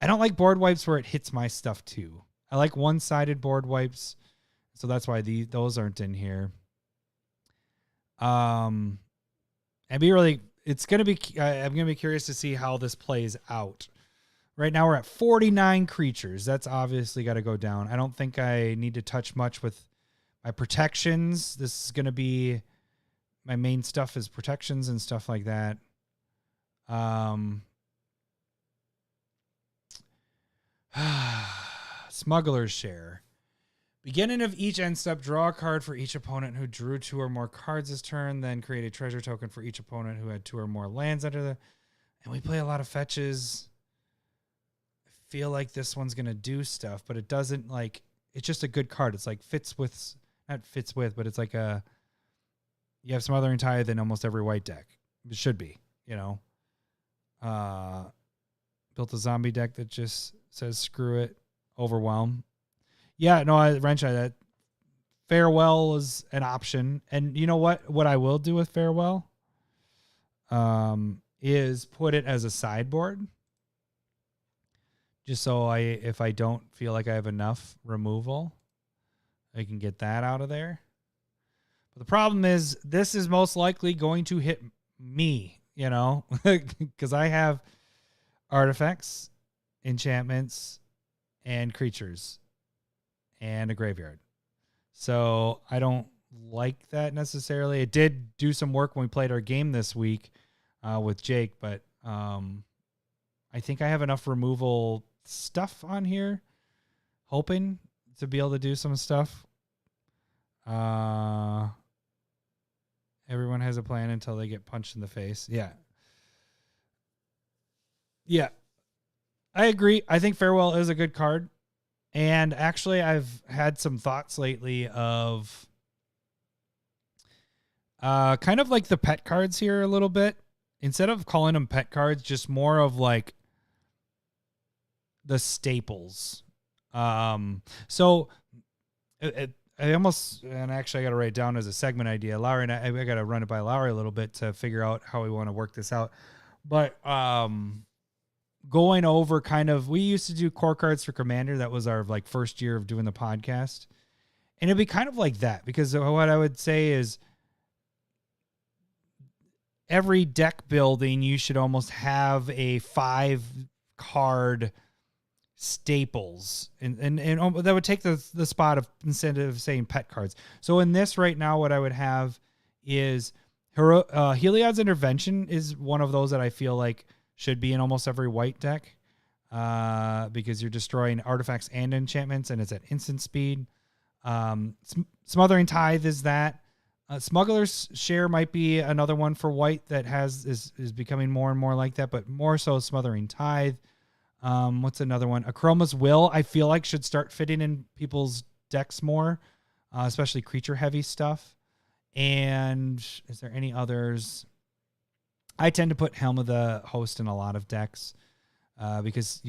don't like board wipes where it hits my stuff too. I like one-sided board wipes. So that's why those aren't in here. And it's going to be, I'm going to be curious to see how this plays out. Right now we're at 49 creatures. That's obviously got to go down. I don't think I need to touch much with my protections. This is going to be, my main stuff is protections and stuff like that. Smuggler's Share. Beginning of each end step, draw a card for each opponent who drew 2 or more cards this turn, then create a treasure token for each opponent who had 2 or more lands under the... And we play a lot of fetches. I feel like this one's going to do stuff, but it doesn't like... It's just a good card. It's like fits with... Not fits with, but it's like a... You have Smothering Tithe in almost every white deck. It should be, you know. Built a zombie deck that just says screw it, overwhelm. Yeah, no, that Farewell is an option. And you know what I will do with Farewell is put it as a sideboard. Just so if I don't feel like I have enough removal, I can get that out of there. But the problem is this is most likely going to hit me, you know, because I have artifacts, enchantments, and creatures, and a graveyard. So I don't like that necessarily. It did do some work when we played our game this week with Jake, but I think I have enough removal stuff on here, hoping to be able to do some stuff. Everyone has a plan until they get punched in the face. Yeah. Yeah. I agree. I think Farewell is a good card. And actually, I've had some thoughts lately of kind of like the pet cards here a little bit. Instead of calling them pet cards, just more of like the staples. So I almost, and actually I got to write it down as a segment idea. Lowry and I got to run it by Lowry a little bit to figure out how we want to work this out. But going over kind of, we used to do core cards for Commander. That was our like first year of doing the podcast. And it'd be kind of like that, because what I would say is every deck building, you should almost have a 5-card staples, and that would take the spot of, instead of saying pet cards. So in this right now, what I would have is Heliod's Intervention is one of those that I feel like should be in almost every white deck, because you're destroying artifacts and enchantments, and it's at instant speed. Smothering Tithe is that. Smuggler's Share might be another one for white that is becoming more and more like that, but more so Smothering Tithe. What's another one? Akroma's Will, I feel like should start fitting in people's decks more, especially creature heavy stuff. And is there any others? I tend to put Helm of the Host in a lot of decks, because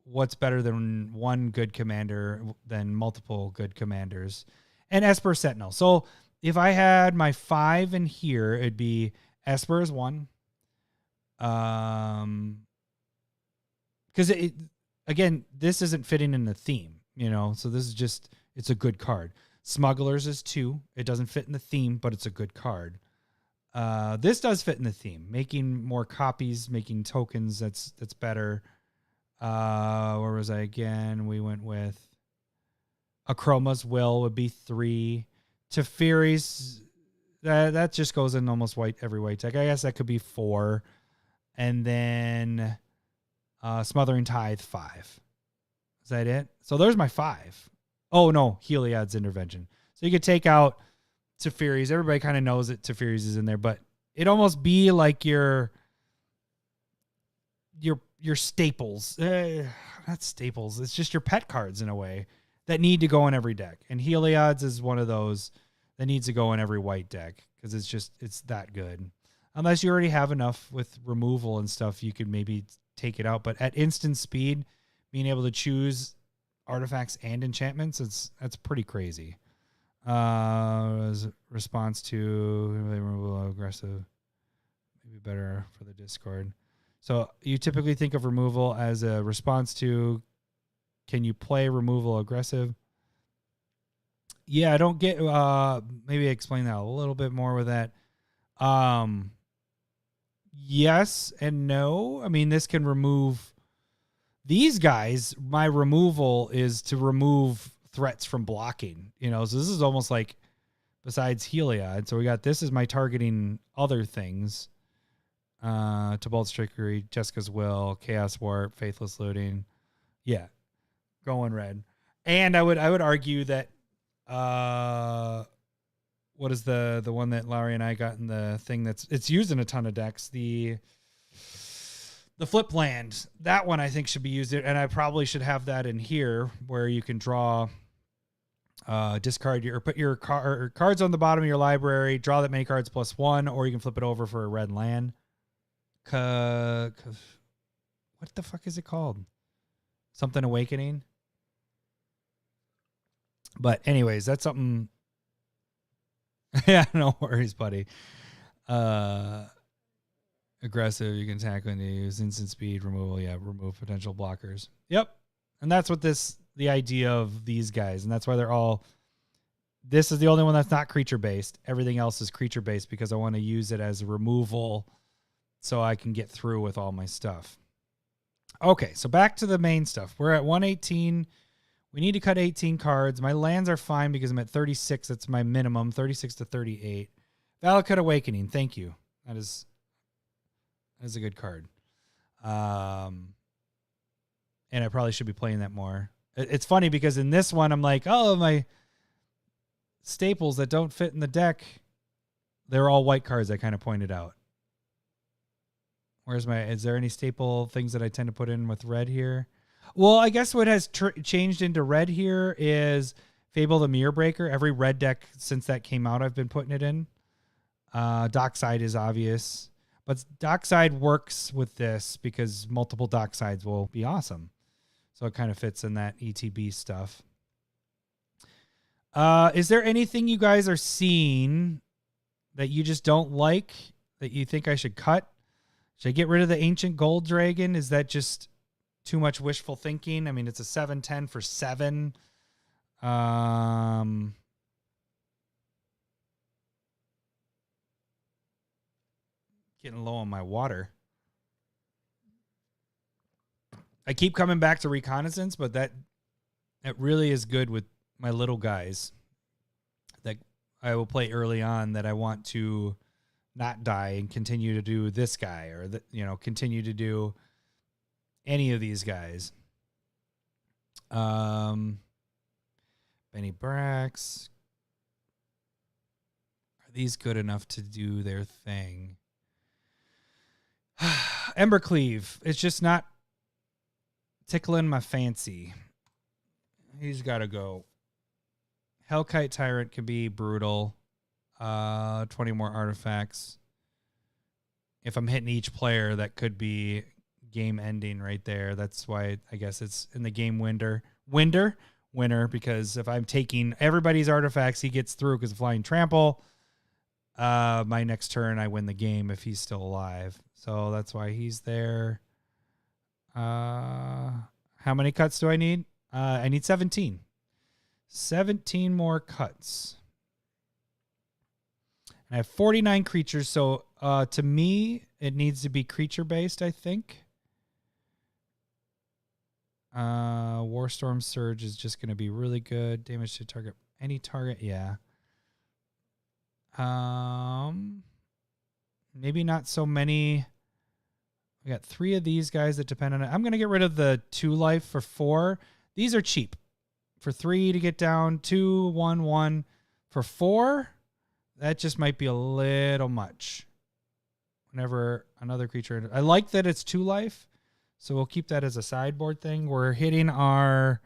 what's better than one good commander than multiple good commanders? And Esper Sentinel. So if I had my 5 in here, it'd be Esper is 1. Because again, this isn't fitting in the theme, you know, so this is just, it's a good card. Smugglers is 2. It doesn't fit in the theme, but it's a good card. This does fit in the theme, making more copies, making tokens. That's better. Where was I again? We went with Akroma's Will would be 3. Teferi's, that just goes in almost every white deck. I guess that could be 4. And then Smothering Tithe 5. Is that it? So there's my 5. Oh no, Heliod's Intervention. So you could take out Teferi's. Everybody kind of knows that Teferi's is in there, but it'd almost be like your staples. Not staples. It's just your pet cards in a way that need to go in every deck. And Heliod's is one of those that needs to go in every white deck, because it's that good. Unless you already have enough with removal and stuff, you could maybe take it out. But at instant speed, being able to choose artifacts and enchantments, that's pretty crazy. As response to removal aggressive, maybe better for the Discord. So you typically think of removal as a response to, can you play removal aggressive? Yeah, I don't get, maybe explain that a little bit more with that. yes and no. I mean, this can remove these guys. My removal is to remove threats from blocking, so this is almost like besides Heliod. So we got this is my targeting other things. Tybalt's Trickery, Jessica's Will, Chaos Warp, Faithless Looting. Yeah. Going red. And I would argue that what is the one that Lowry and I got in the thing it's used in a ton of decks, the flip land. That one I think should be used, and I probably should have that in here where you can draw discard or put your cards on the bottom of your library, draw that many cards +1, or you can flip it over for a red land. What the fuck is it called? Something Awakening. But anyways, that's something. Yeah, no worries, buddy. Aggressive, you can attack when you use instant speed removal. Yeah, remove potential blockers. Yep. And that's what the idea of these guys, and that's why they're all. This is the only one that's not creature based. Everything else is creature based because I want to use it as a removal so I can get through with all my stuff. Okay, so back to the main stuff. We're at 118. We need to cut 18 cards. My lands are fine because I'm at 36. That's my minimum, 36 to 38. Valakut Awakening, thank you. That is a good card. And I probably should be playing that more. It's funny because in this one, I'm like, oh, my staples that don't fit in the deck, they're all white cards I kind of pointed out. Is there any staple things that I tend to put in with red here? Well, I guess what has changed into red here is Fable the Mirror Breaker. Every red deck since that came out, I've been putting it in. Dockside is obvious. But Dockside works with this because multiple Docksides will be awesome. So it kind of fits in that ETB stuff. Is there anything you guys are seeing that you just don't like, that you think I should cut? Should I get rid of the Ancient Gold Dragon? Is that just too much wishful thinking? I mean, it's a 7/10 for 7. Getting low on my water. I keep coming back to Reconnaissance, but that really is good with my little guys that I will play early on that I want to not die and continue to do this guy or continue to do any of these guys. Benny Brax. Are these good enough to do their thing? Embercleave. It's just not tickling my fancy. He's got to go. Hellkite Tyrant can be brutal. 20 more artifacts. If I'm hitting each player, that could be game ending right there. That's why I guess it's in the game winner, because if I'm taking everybody's artifacts, he gets through because of Flying Trample. My next turn, I win the game if he's still alive. So that's why he's there. How many cuts do I need? I need 17. 17 more cuts. I have 49 creatures, so to me, it needs to be creature-based, I think. Warstorm Surge is just going to be really good. Damage to target, any target, yeah. Maybe not so many. We got 3 of these guys that depend on it. I'm going to get rid of the 2 life for 4. These are cheap. For 3 to get down, 2, 1, 1. For 4... that just might be a little much. Whenever another creature... I like that it's 2 life, so we'll keep that as a sideboard thing. We're hitting our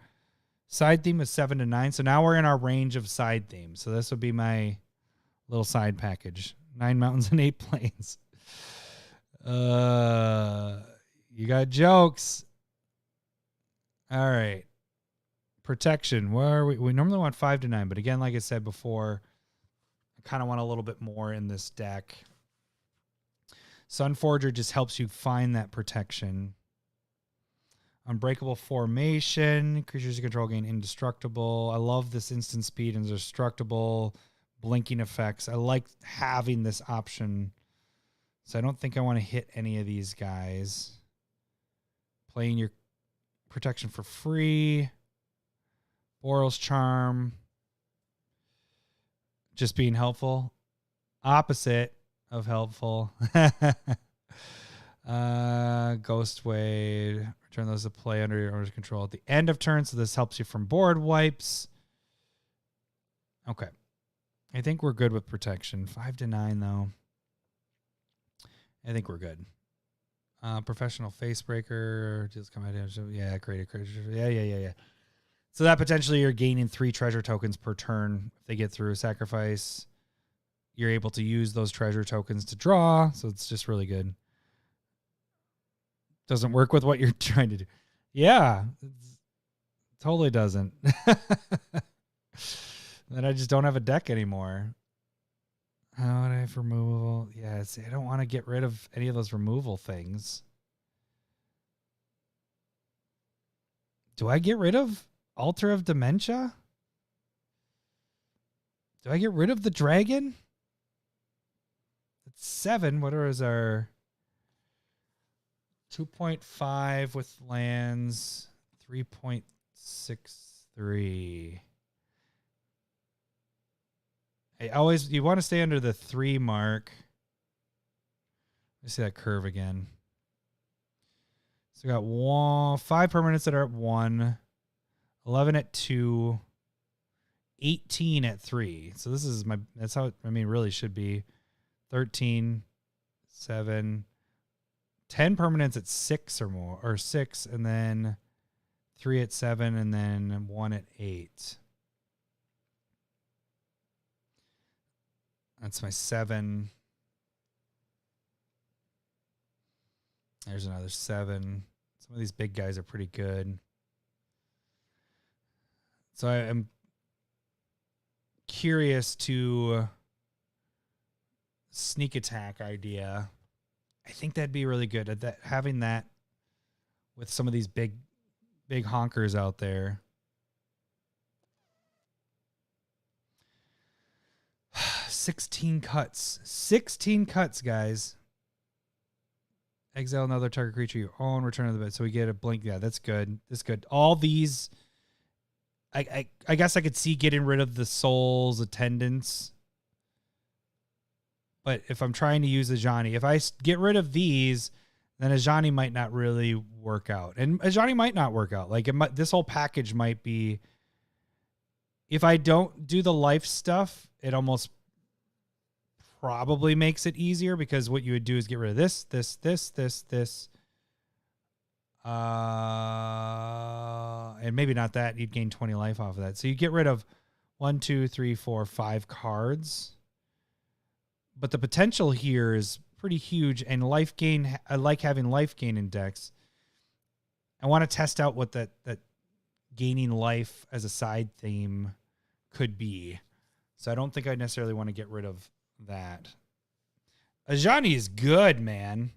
side theme of 7 to 9, so now we're in our range of side themes. So this would be my little side package. 9 mountains and 8 plains. You got jokes. All right. Protection. Where are we? We normally want 5 to 9, but again, like I said before, I kind of want a little bit more in this deck. Sunforger just helps you find that protection. Unbreakable Formation. Creatures you control gain indestructible. I love this instant speed, indestructible, blinking effects. I like having this option So I don't think I want to hit any of these guys. Playing your protection for free. Boral's Charm. Just being helpful. Opposite of helpful. Ghost Wade. Return those to play under your owner's control at the end of turn. So this helps you from board wipes. Okay. I think we're good with protection. 5 to 9 though. I think we're good. Professional Facebreaker. Just come out here. Yeah, create a creature. Yeah. So that potentially you're gaining 3 treasure tokens per turn if they get through sacrifice. You're able to use those treasure tokens to draw. So it's just really good. Doesn't work with what you're trying to do. Yeah, totally doesn't. Then I just don't have a deck anymore. How would I have removal? Yeah, see, I don't want to get rid of any of those removal things. Do I get rid of Altar of Dementia? Do I get rid of the dragon? It's 7. What is our 2.5 with lands? 3.63. You want to stay under the 3 mark. Let me see that curve again. So we got 5 permanents that are at 1, 11 at 2, 18 at 3. So this is that's how it, really should be. 13, 7, 10 permanents at 6 or more, or 6, and then 3 at 7, and then 1 at 8. That's my 7. There's another 7. Some of these big guys are pretty good. So I am curious to sneak attack idea. I think that'd be really good at that, having that with some of these big honkers out there. 16 cuts. 16 cuts, guys. Exile another target creature you own, return to the bed. So we get a blink. Yeah, that's good. That's good. All these, I guess I could see getting rid of the Soul's Attendants. But if I'm trying to use Ajani, if I get rid of these, then Ajani might not really work out. And Ajani might not work out. Like this whole package might be, if I don't do the life stuff, it almost probably makes it easier, because what you would do is get rid of this. And maybe not that. You'd gain 20 life off of that. So you get rid of 1, 2, 3, 4, 5 cards. But the potential here is pretty huge. And life gain, I like having life gain in decks. I want to test out what that gaining life as a side theme could be. So I don't think I necessarily want to get rid of that. Ajani is good, man.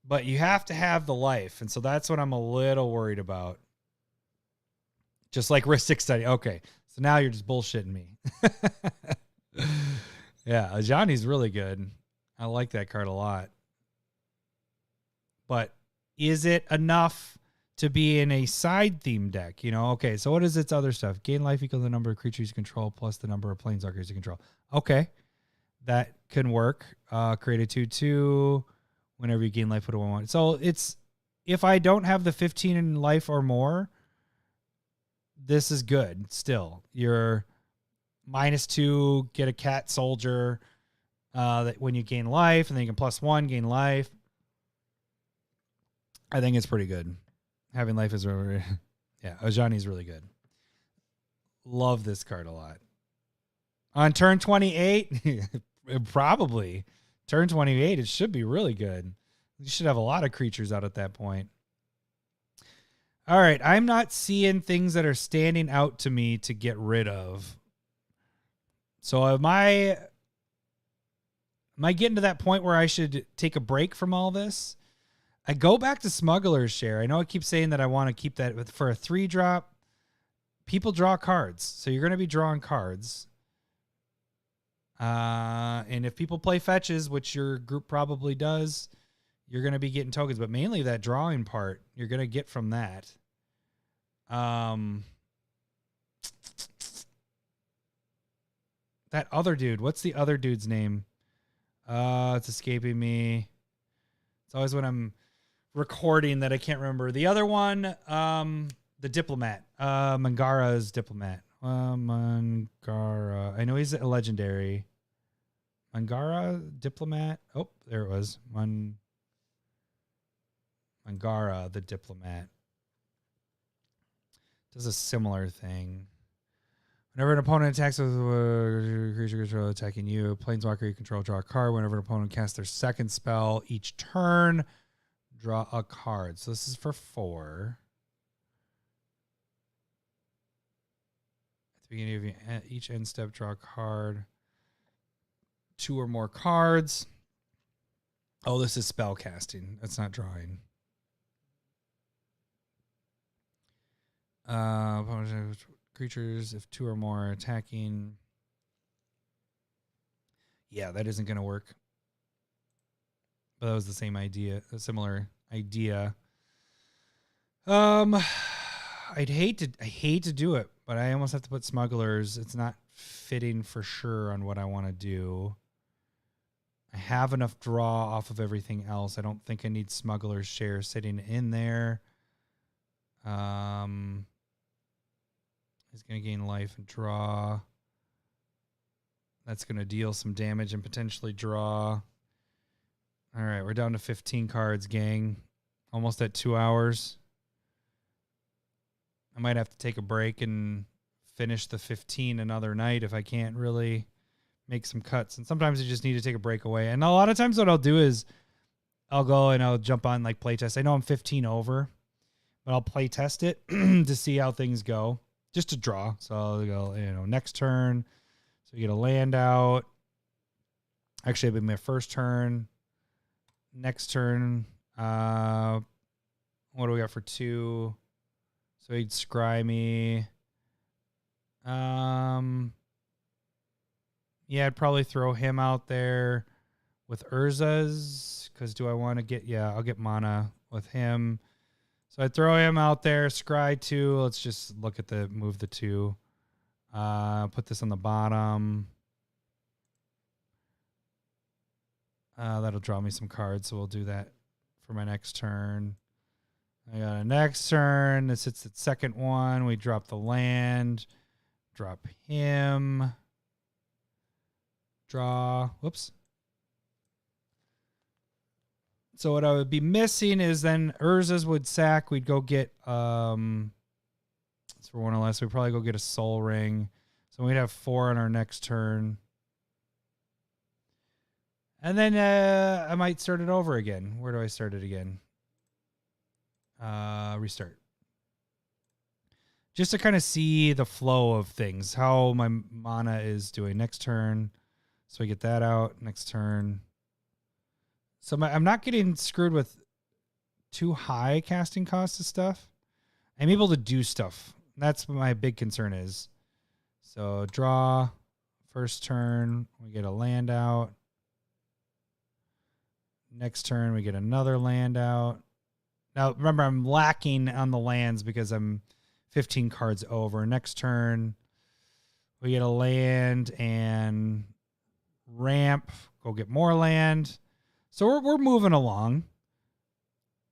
But you have to have the life. And so that's what I'm a little worried about. Just like Ristic Study. Okay. So now you're just bullshitting me. Yeah, Ajani's really good. I like that card a lot. But is it enough to be in a side theme deck? You know, okay, so what is its other stuff? Gain life equal to the number of creatures you control plus the number of planeswalkers you control. Okay, that can work. Create a 2/2. Whenever you gain life, put a 1/1. So it's, if I don't have the 15 in life or more, this is good still. You're -2, get a cat soldier that when you gain life, and then you can +1, gain life. I think it's pretty good. Having life is really, yeah, Ajani's really good. Love this card a lot. On turn 28, probably. Turn 28, it should be really good. You should have a lot of creatures out at that point. All right, I'm not seeing things that are standing out to me to get rid of. So am I getting to that point where I should take a break from all this? I go back to Smuggler's Share. I know I keep saying that I want to keep that for a 3-drop. People draw cards, so you're going to be drawing cards. And if people play fetches, which your group probably does, you're going to be getting tokens, but mainly that drawing part you're going to get from that. That other dude, what's the other dude's name? It's escaping me. It's always when I'm recording that I can't remember. The other one, the diplomat, Mangara's diplomat. Mangara. I know he's a legendary. Mangara diplomat. Oh, there it was. Mangara, the diplomat. Does a similar thing. Whenever an opponent attacks with a creature control attacking you, planeswalker you control, draw a card. Whenever an opponent casts their second spell each turn, draw a card. So this is for 4. At the beginning of each end step, draw a card. 2 or more cards. Oh, this is spell casting. That's not drawing. Creatures, if 2 or more are attacking. Yeah, that isn't going to work. But that was the same idea, a similar idea. I hate to do it, but I almost have to put smugglers. It's not fitting for sure on what I want to do. I have enough draw off of everything else. I don't think I need smuggler's share sitting in there. He's going to gain life and draw. That's going to deal some damage and potentially draw. All right, we're down to 15 cards, gang. Almost at 2 hours. I might have to take a break and finish the 15 another night if I can't really make some cuts. And sometimes you just need to take a break away. And a lot of times what I'll do is I'll go and I'll jump on like playtest. I know I'm 15 over, but I'll playtest it to see how things go. Just to draw. So I'll go, next turn. So we get a land out. Actually, it'll be my first turn. Next turn. What do we got for 2? So he'd scry me. Yeah, I'd probably throw him out there with Urza's. Because do I want to get... Yeah, I'll get mana with him. So I throw him out there, scry 2. Let's just look at move the 2. Put this on the bottom. That'll draw me some cards, so we'll do that for my next turn. I got a next turn. This hits the second one. We drop the land. Drop him. Draw. Whoops. So what I would be missing is then Urza's would sack. We'd go get, it's for 1 or less. We'd probably go get a Soul Ring. So we'd have 4 on our next turn. And then I might start it over again. Where do I start it again? Restart. Just to kind of see the flow of things, how my mana is doing next turn. So we get that out next turn. So I'm not getting screwed with too high casting costs of stuff. I'm able to do stuff. That's what my big concern is. So draw, first turn, we get a land out. Next turn, we get another land out. Now, remember, I'm lacking on the lands because I'm 15 cards over. Next turn, we get a land and ramp, go get more land. So we're moving along.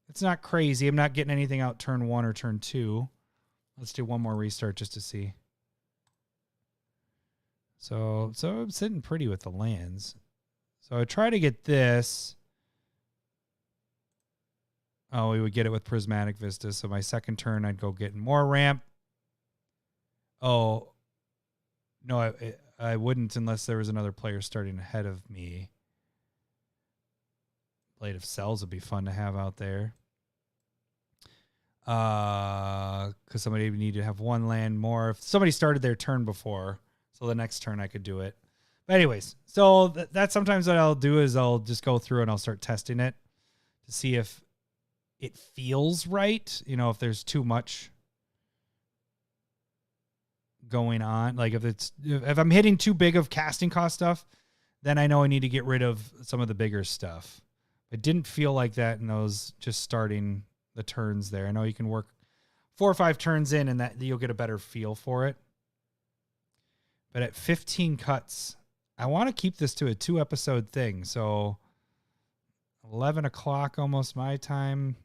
It's not crazy. I'm not getting anything out turn 1 or turn 2. Let's do one more restart just to see. So I'm sitting pretty with the lands. So I try to get this. Oh, we would get it with Prismatic Vista. So my second turn, I'd go get more ramp. Oh, no, I wouldn't unless there was another player starting ahead of me. Blade of Cells would be fun to have out there. Because somebody would need to have 1 land more. If somebody started their turn before, so the next turn I could do it. But anyways, so that's sometimes what I'll do is I'll just go through and I'll start testing it to see if it feels right. If there's too much going on. Like if I'm hitting too big of casting cost stuff, then I know I need to get rid of some of the bigger stuff. It didn't feel like that in those just starting the turns there. I know you can work 4 or 5 turns in and that you'll get a better feel for it. But at 15 cuts, I want to keep this to a 2-episode thing. So 11 o'clock almost my time.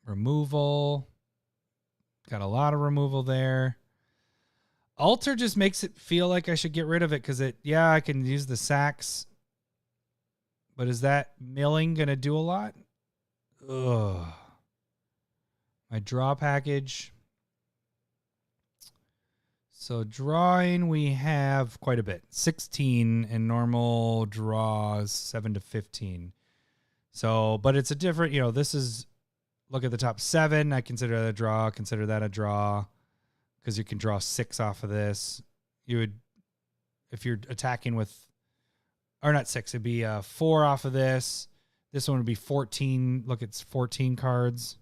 Removal. Got a lot of removal there. Alter just makes it feel like I should get rid of it because I can use the sacks. But is that milling going to do a lot? Ugh. My draw package. So drawing, we have quite a bit. 16 and normal draws 7 to 15. So, but it's a different, this is, look at the top 7. I consider that a draw. Consider that a draw because you can draw 6 off of this. You would, if you're attacking with, or not 6, it'd be 4 off of this. This one would be 14. Look, it's 14 cards.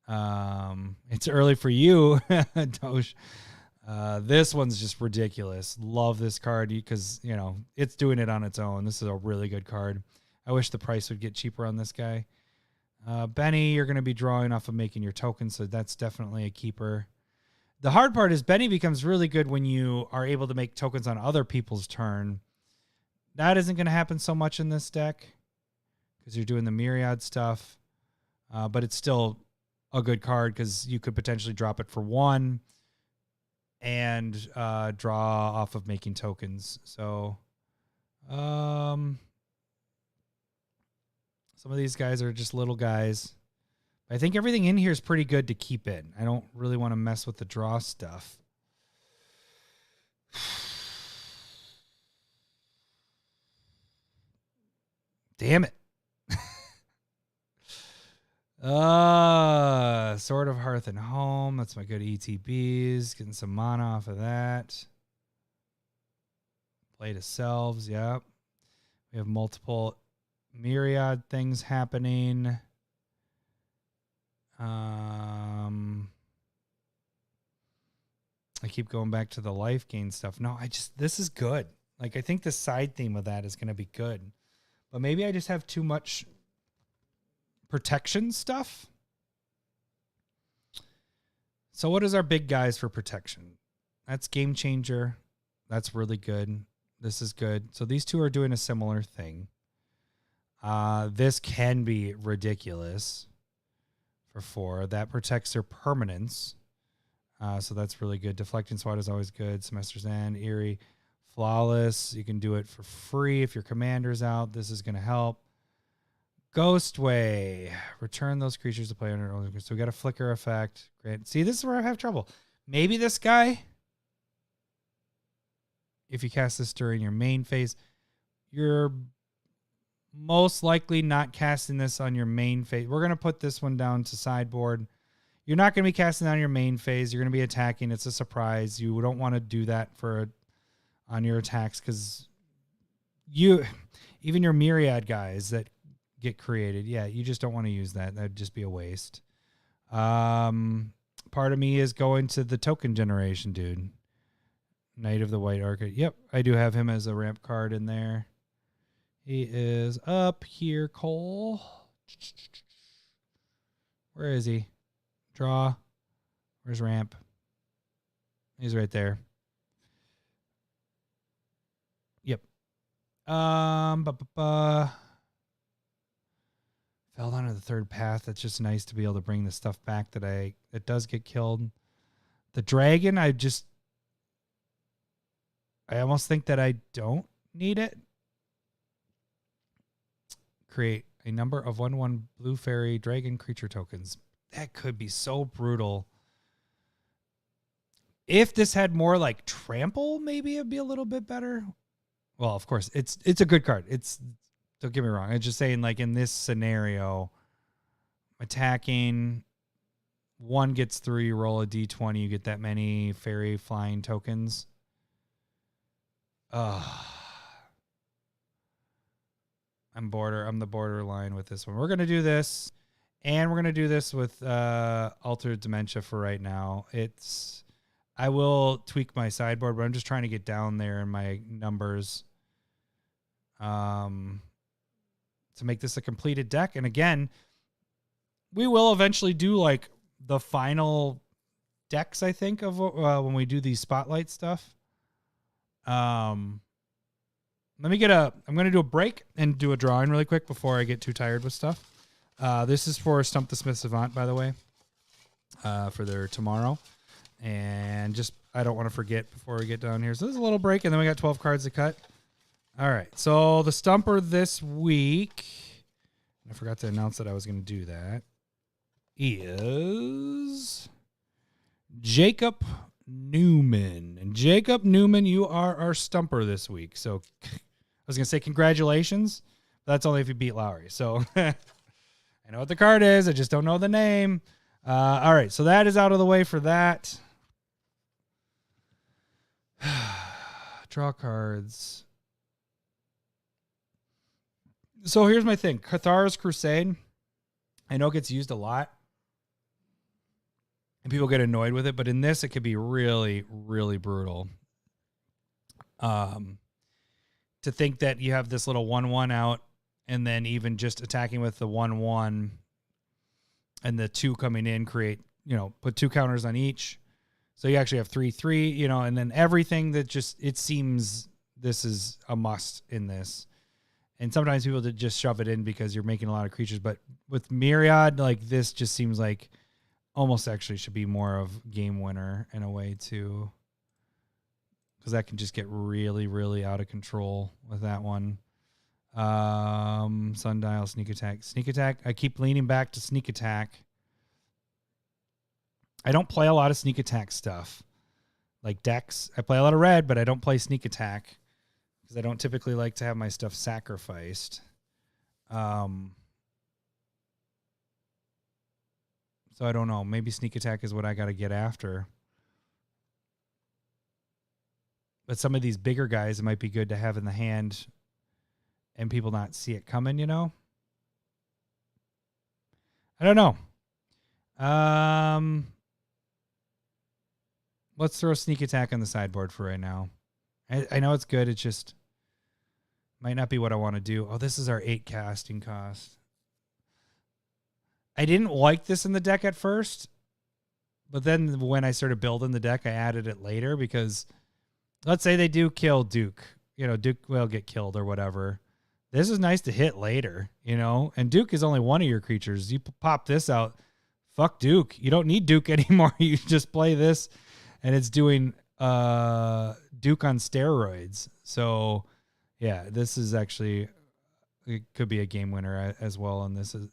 It's early for you, Doge. This one's just ridiculous. Love this card because, it's doing it on its own. This is a really good card. I wish the price would get cheaper on this guy. Benny, you're going to be drawing off of making your tokens, so that's definitely a keeper. The hard part is Benny becomes really good when you are able to make tokens on other people's turn. That isn't going to happen so much in this deck because you're doing the myriad stuff, but it's still a good card because you could potentially drop it for 1 and draw off of making tokens. So some of these guys are just little guys. I think everything in here is pretty good to keep in. I don't really want to mess with the draw stuff. Damn it. Sword of Hearth and Home. That's my good ETBs. Getting some mana off of that. Play to Selves. Yep. We have multiple myriad things happening. I keep going back to the life gain stuff. No, this is good. Like, I think the side theme of that is going to be good. But maybe I just have too much protection stuff. So what is our big guys for protection? That's Game Changer. That's really good. This is good. So these two are doing a similar thing. This can be ridiculous for 4. That protects their permanence. So that's really good. Deflecting Swat is always good. Semester's End, Eerie, Flawless. You can do it for free if your commander's out. This is going to help. Ghostway. Return those creatures to play under. So we got a flicker effect. Great. See, this is where I have trouble. Maybe this guy, if you cast this during your main phase, you're most likely not casting this on your main phase. We're going to put this one down to sideboard. You're not going to be casting on your main phase. You're going to be attacking. It's a surprise. You don't want to do that on your attacks because even your myriad guys that get created, you just don't want to use that. That'd just be a waste. Part of me is going to the token generation, dude. Knight of the White Arcade. Yep, I do have him as a ramp card in there. He is up here, Cole. Where is he? Draw. Where's ramp? He's right there. Yep. Fell down to the third path. It's just nice to be able to bring the stuff back that does get killed. The dragon, I almost think that I don't need it. Create a number of 1/1 blue fairy dragon creature tokens. That could be so brutal. If this had more like trample, maybe it'd be a little bit better. Well, of course, it's a good card. Don't get me wrong. I'm just saying, like, in this scenario, attacking, 1 gets through, you roll a d20, you get that many fairy flying tokens. I'm the borderline with this one. We're going to do this, And we're going to do this with Altered Dementia for right now. I will tweak my sideboard, but I'm just trying to get down there in my numbers to make this a completed deck. And again, we will eventually do like the final decks, I think, of when we do these spotlight stuff. I'm going to do a break and do a drawing really quick before I get too tired with stuff. This is for Stump the Smith Savant, by the way, for their tomorrow. And just, I don't want to forget before we get down here. So there's a little break, and then we got 12 cards to cut. All right. So the stumper this week, I forgot to announce that I was going to do that, is Jacob Newman. And Jacob Newman, you are our stumper this week. So I was going to say congratulations, but that's only if you beat Lowry. So I know what the card is. I just don't know the name. All right. So that is out of the way for that. Draw cards. So here's my thing. Cathar's Crusade, I know it gets used a lot, and people get annoyed with it, but in this, it could be really, really brutal. To think that you have this little 1/1 out, and then even just attacking with the 1/1 and the 2 coming in create, put 2 counters on each. So you actually have 3/3, and then everything that it seems this is a must in this. And sometimes people just shove it in because you're making a lot of creatures. But with Myriad, like this just seems like almost actually should be more of game winner in a way too. Because that can just get really, really out of control with that one. Sundial, Sneak Attack. Sneak Attack, I keep leaning back to Sneak Attack. I don't play a lot of Sneak Attack stuff. Like decks. I play a lot of red, but I don't play Sneak Attack. Because I don't typically like to have my stuff sacrificed. So I don't know. Maybe Sneak Attack is what I got to get after. But some of these bigger guys, it might be good to have in the hand and people not see it coming, I don't know. Let's throw Sneak Attack on the sideboard for right now. I know it's good. It just might not be what I want to do. Oh, this is our 8 casting cost. I didn't like this in the deck at first, but then when I started building the deck, I added it later because let's say they do kill Duke. Duke will get killed or whatever. This is nice to hit later, and Duke is only one of your creatures. You pop this out, fuck Duke. You don't need Duke anymore. You just play this, and it's doing Duke on steroids. So yeah, this is actually, it could be a game winner as well. And this is,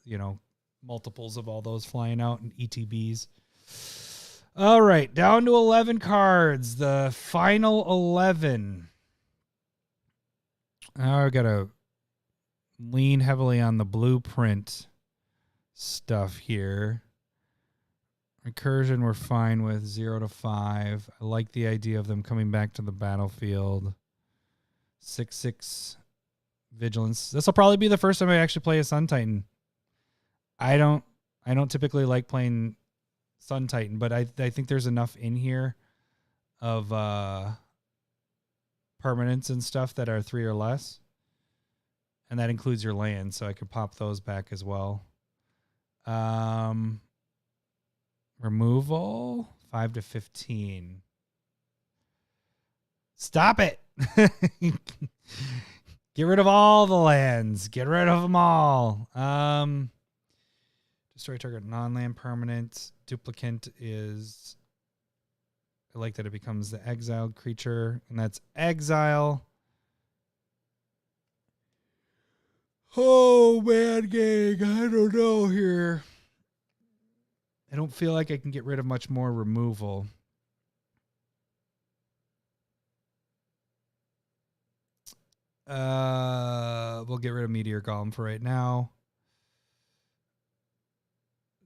multiples of all those flying out and ETBs. All right, down to 11 cards. The final 11. I got to lean heavily on the blueprint stuff here. Recursion we're fine with, 0 to 5. I like the idea of them coming back to the battlefield. 6/6 vigilance. This will probably be the first time I actually play a Sun Titan. I don't typically like playing Sun Titan, but I think there's enough in here of permanents and stuff that are 3 or less. And that includes your land, so I could pop those back as well. Removal, 5 to 15. Stop it. Get rid of all the lands. Get rid of them all. Destroy target non-land permanent. Duplicant is, I like that it becomes the exiled creature, and that's exile. Oh, man, gang. I don't know here. I don't feel like I can get rid of much more removal. We'll get rid of Meteor Golem for right now.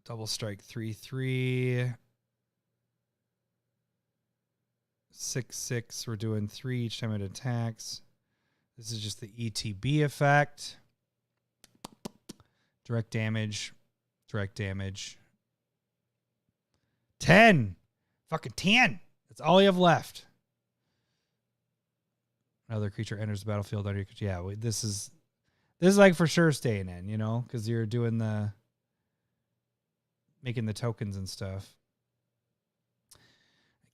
Double strike 3/3. 6/6. We're doing 3 each time it attacks. This is just the ETB effect. Direct damage. direct damage. 10. Fucking 10. That's all you have left. Another creature enters the battlefield under your control. Yeah, this is like for sure staying in, you know, because you're doing making the tokens and stuff.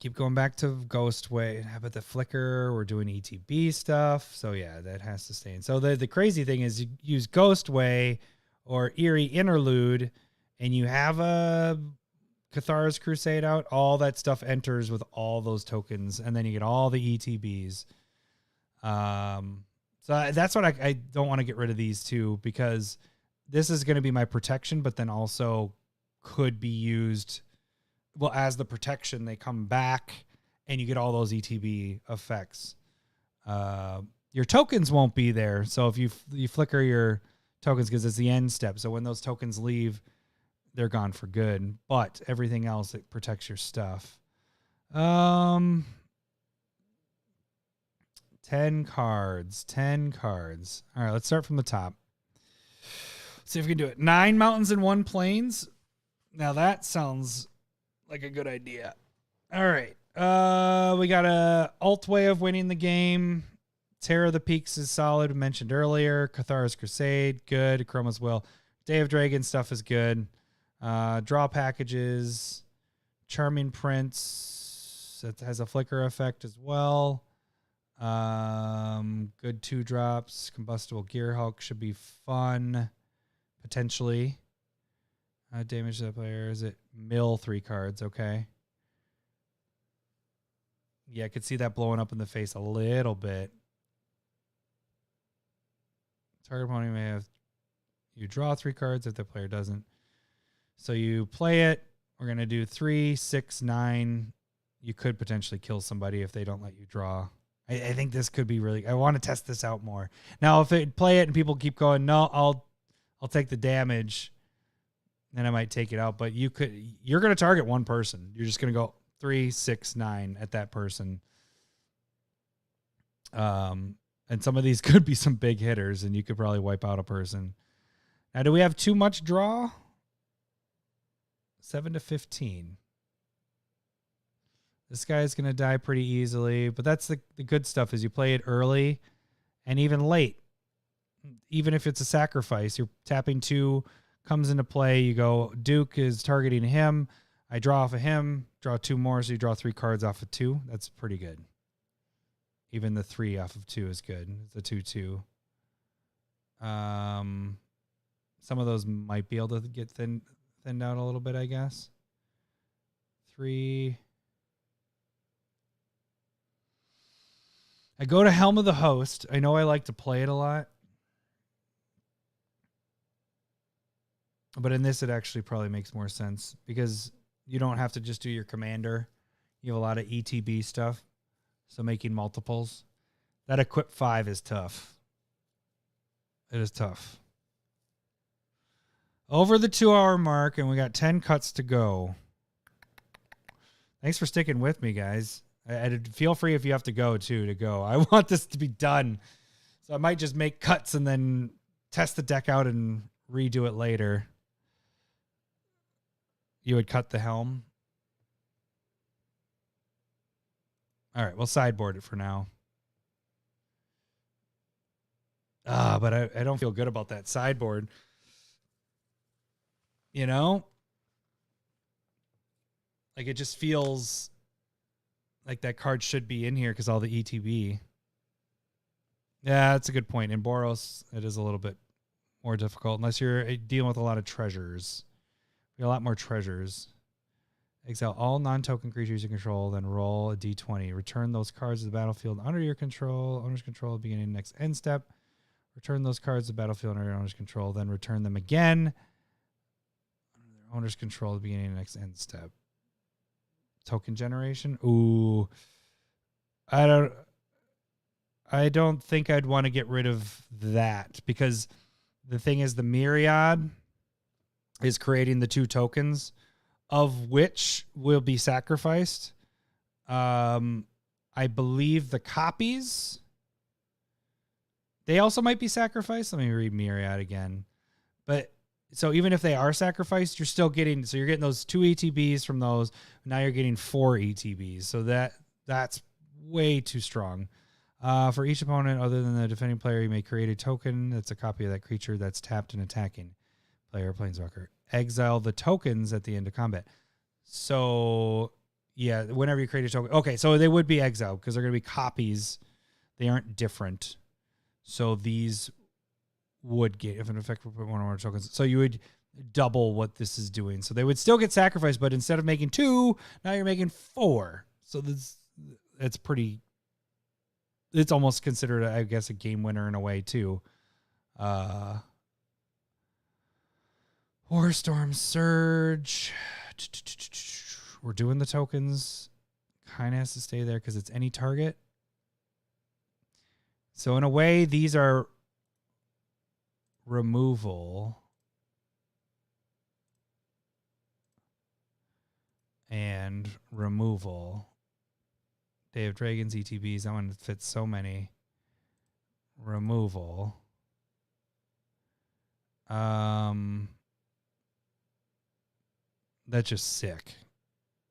Keep going back to Ghostway. How about the Flicker? We're doing ETB stuff. So yeah, that has to stay in. So the crazy thing is you use Ghostway or Eerie Interlude and you have a Cathara's Crusade out. All that stuff enters with all those tokens and then you get all the ETBs. So that's what I don't want to get rid of these two because this is going to be my protection, but then also could be used. Well, as the protection, they come back and you get all those ETB effects. Your tokens won't be there. So if you flicker your tokens because it's the end step. So when those tokens leave, they're gone for good. But everything else, it protects your stuff. 10 cards. 10 cards. All right, let's start from the top. See if we can do it. 9 mountains and 1 plains. Now that sounds like a good idea. All right. We got a alt way of winning the game. Terror of the Peaks is solid. We mentioned earlier. Cathara's Crusade, good. Chroma's Will. Day of Dragon stuff is good. Draw packages. Charming Prince. That has a flicker effect as well. Good 2-drops. Combustible Gearhulk should be fun. Potentially. Damage to the player. Is it mill 3 cards? Okay. Yeah, I could see that blowing up in the face a little bit. Target opponent may have you draw 3 cards if the player doesn't. So you play it. We're going to do 3, 6, 9. You could potentially kill somebody if they don't let you draw. I think this could be really... I want to test this out more. Now, if they play it and people keep going, no, I'll take the damage... then I might take it out, but you're going to target one person. You're just going to go 3, 6, 9 at that person. And some of these could be some big hitters and you could probably wipe out a person. Now, do we have too much draw? 7 to 15. This guy is going to die pretty easily, but that's the good stuff is you play it early and even late. Even if it's a sacrifice, you're tapping 2, comes into play. You go, Duke is targeting him. I draw off of him, draw 2 more. So you draw 3 cards off of 2. That's pretty good. Even the 3 off of 2 is good. It's a 2/2. Some of those might be able to get thinned out a little bit, I guess. 3. I go to Helm of the Host. I know I like to play it a lot. But in this, it actually probably makes more sense because you don't have to just do your commander. You have a lot of ETB stuff. So making multiples. That equip 5 is tough. It is tough. Over the 2-hour mark, and we got 10 cuts to go. Thanks for sticking with me, guys. I feel free if you have to go, too, to go. I want this to be done. So I might just make cuts and then test the deck out and redo it later. You would cut the Helm. All right, we'll sideboard it for now. But I don't feel good about that sideboard. You know? Like, it just feels like that card should be in here because all the ETB. Yeah, that's a good point. In Boros, it is a little bit more difficult unless you're dealing with a lot of treasures. We have a lot more treasures. Exile all non-token creatures you control, then roll a d20. Return those cards to the battlefield under your control. Owner's control beginning next end step. Return those cards to the battlefield under your owner's control, then return them again. Under owner's control beginning of next end step. Token generation. Ooh. I don't think I'd want to get rid of that because the thing is the Myriad is creating the 2 tokens of which will be sacrificed. I believe the copies, they also might be sacrificed. Let me read Myriad again. But So even if they are sacrificed, you're still getting, so you're getting those 2 ETBs from those. Now you're getting 4 ETBs. So that's way too strong. For each opponent other than the defending player, you may create a token that's a copy of that creature that's tapped and attacking player or planeswalker. Exile the tokens at the end of combat. So yeah, whenever you create a token. Okay, so they would be exiled because they're going to be copies. They aren't different. So these would get, if an effect would put one or more tokens. So you would double what this is doing. So they would still get sacrificed, but instead of making 2, now you're making 4. So it's pretty, it's almost considered, I guess, a game winner in a way too. Warstorm Surge. We're doing the tokens. Kind of has to stay there because it's any target. So in a way, these are removal and removal. Day of Dragons, ETBs. That one fits so many. Removal. That's just sick.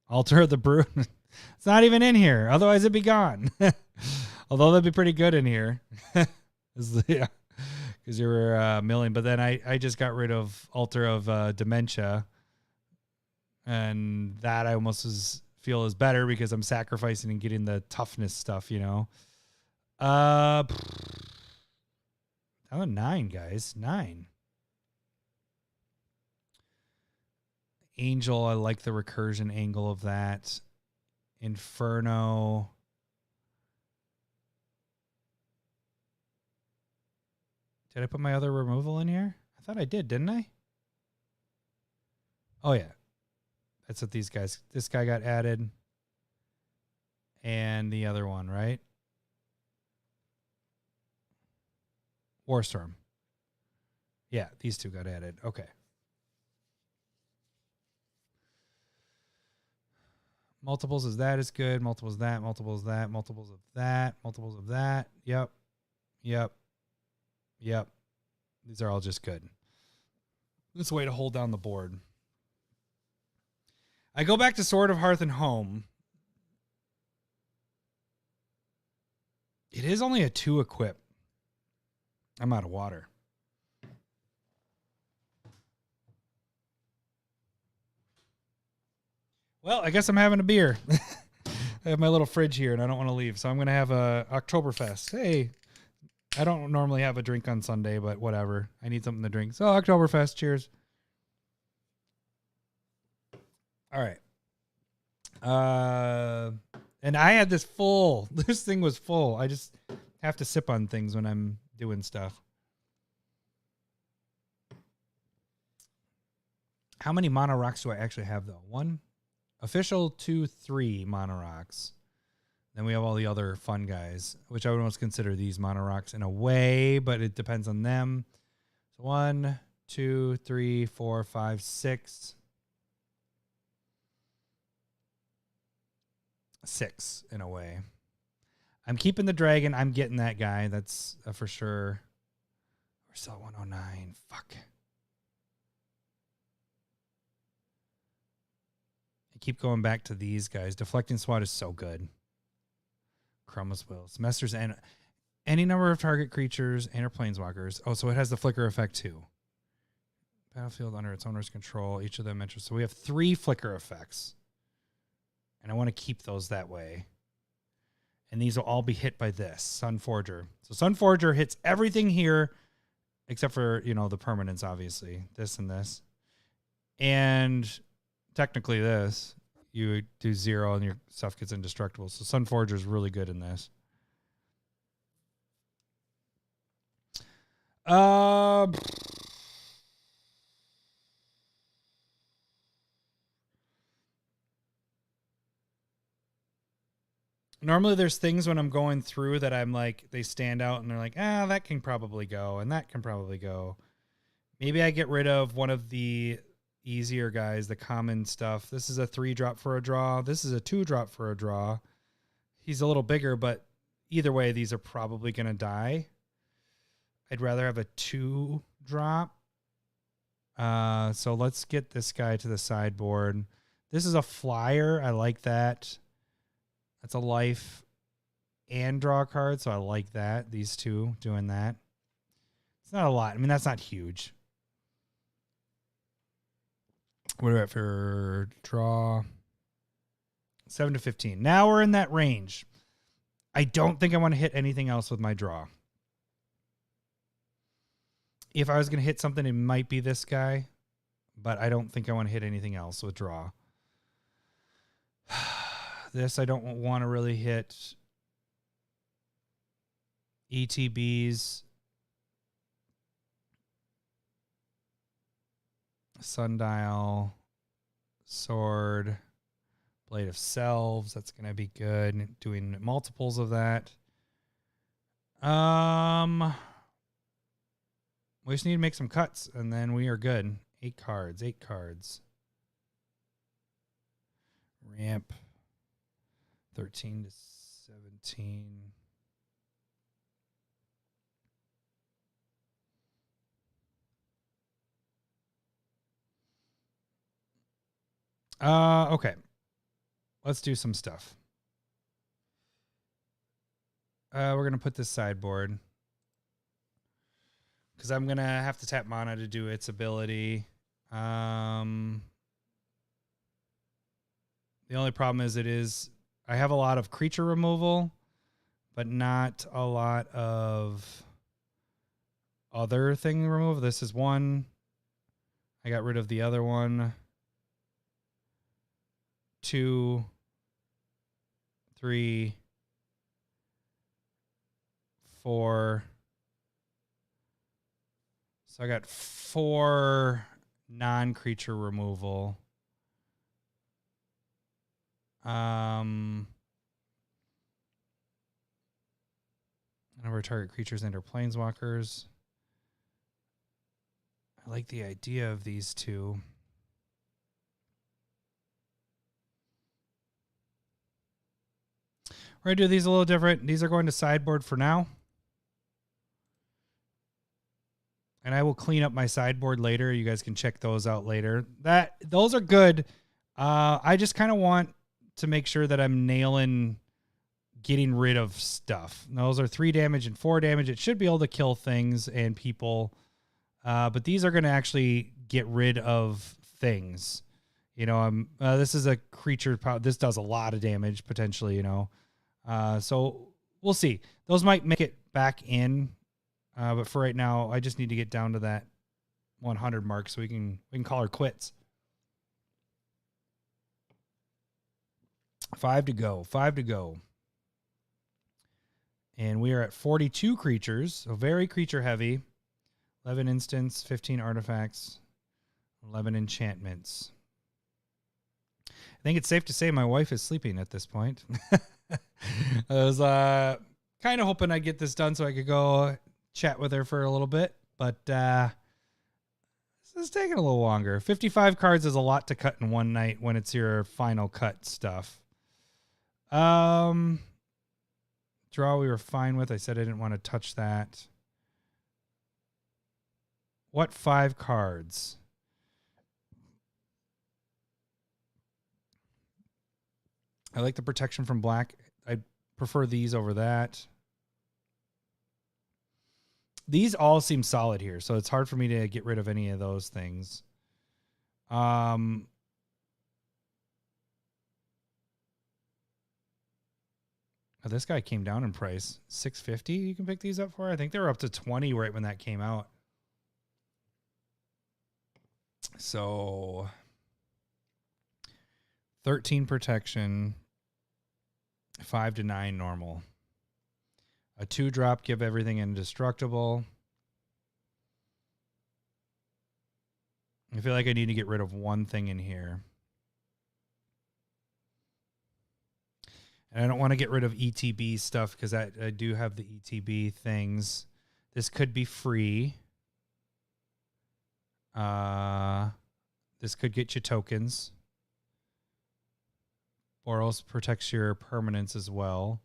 Altar of the Brew. It's not even in here. Otherwise, it'd be gone. Although that'd be pretty good in here. Yeah, because you were milling. But then I just got rid of Altar of Dementia. And that I almost feel is better because I'm sacrificing and getting the toughness stuff, you know. Oh, 9, guys. 9. Angel, I like the recursion angle of that. Inferno. Did I put my other removal in here? I thought I did, didn't I? Oh, yeah. That's what these guys, this guy got added. And the other one, right? Warstorm. Yeah, these 2 got added. Okay. Multiples of that is good. Multiples of that, multiples of that, multiples of that, multiples of that. Yep. Yep. Yep. These are all just good. This way to hold down the board. I go back to Sword of Hearth and Home. It is only a 2 equip. I'm out of water. Well, I guess I'm having a beer. I have my little fridge here, and I don't want to leave, so I'm going to have a Oktoberfest. Hey, I don't normally have a drink on Sunday, but whatever. I need something to drink. So, Oktoberfest, cheers. All right. And I had this full. This thing was full. I just have to sip on things when I'm doing stuff. How many mono rocks do I actually have, though? 1 official, 2, 3 mono rocks. Then we have all the other fun guys, which I would almost consider these mono rocks in a way, but it depends on them. So 1, 2, 3, 4, 5, 6. 6 in a way. I'm keeping the dragon. I'm getting that guy. That's for sure. We're still at 109. Fuck. I keep going back to these guys. Deflecting Swat is so good. Chroma's Will. Semesters and any number of target creatures and or planeswalkers. Oh, so it has the flicker effect too. Battlefield under its owner's control. Each of them enters. So we have 3 flicker effects. And I want to keep those that way. And these will all be hit by this, Sunforger. So Sunforger hits everything here, except for, you know, the permanents, obviously. This and this. And technically this. You do 0 and your stuff gets indestructible. So Sunforger is really good in this. Normally there's things when I'm going through that I'm like, they stand out and they're like, that can probably go and that can probably go. Maybe I get rid of one of the easier guys, the common stuff. This is a 3-drop for a draw. This is a 2-drop for a draw. He's a little bigger, but either way, these are probably going to die. I'd rather have a 2-drop So let's get this guy to the sideboard. This is a flyer. I like that. That's a life and draw a card, so I like that. These two doing that. It's not a lot. I mean, that's not huge. What are we at for draw? 7 to 15. Now we're in that range. I don't think I want to hit anything else with my draw. If I was going to hit something, it might be this guy, but I don't think I want to hit anything else with draw. This I don't want to really hit. ETBs. Sundial. Sword. Blade of Selves. That's going to be good. Doing multiples of that. We just need to make some cuts, and then we are good. 8 cards. 8 cards. Ramp. 13 to 17. Okay. Let's do some stuff. We're going to put this sideboard. Because I'm going to have to tap mana to do its ability. The only problem is I have a lot of creature removal, but not a lot of other thing removal. This is one. I got rid of the other one. 2, 3, 4. So I got 4 non-creature removal. Whenever target creatures enter planeswalkers. I like the idea of these two. We're going to do these a little different. These are going to sideboard for now. And I will clean up my sideboard later. You guys can check those out later. Those are good. I just kind of want to make sure that I'm nailing getting rid of stuff. Those are 3 damage and 4 damage. It should be able to kill things and people. But these are going to actually get rid of things. You know, this is a creature. This does a lot of damage potentially, you know. So we'll see. Those might make it back in. But for right now, I just need to get down to that 100 mark so we can call her quits. 5 to go. 5 to go. And we are at 42 creatures, so very creature heavy. 11 instants, 15 artifacts, 11 enchantments. I think it's safe to say my wife is sleeping at this point. I was kind of hoping I'd get this done so I could go chat with her for a little bit, but this is taking a little longer. 55 cards is a lot to cut in one night when it's your final cut stuff. Draw we were fine with. I said I didn't want to touch that. What 5 cards? I like the protection from black. I prefer these over that. These all seem solid here, so it's hard for me to get rid of any of those things. Oh, this guy came down in price. $6.50 you can pick these up for? I think they were up to $20 right when that came out. So 13 protection, 5 to 9 normal. A 2-drop, give everything indestructible. I feel like I need to get rid of one thing in here. And I don't want to get rid of ETB stuff because I do have the ETB things. This could be free. This could get you tokens. Boros protects your permanents as well.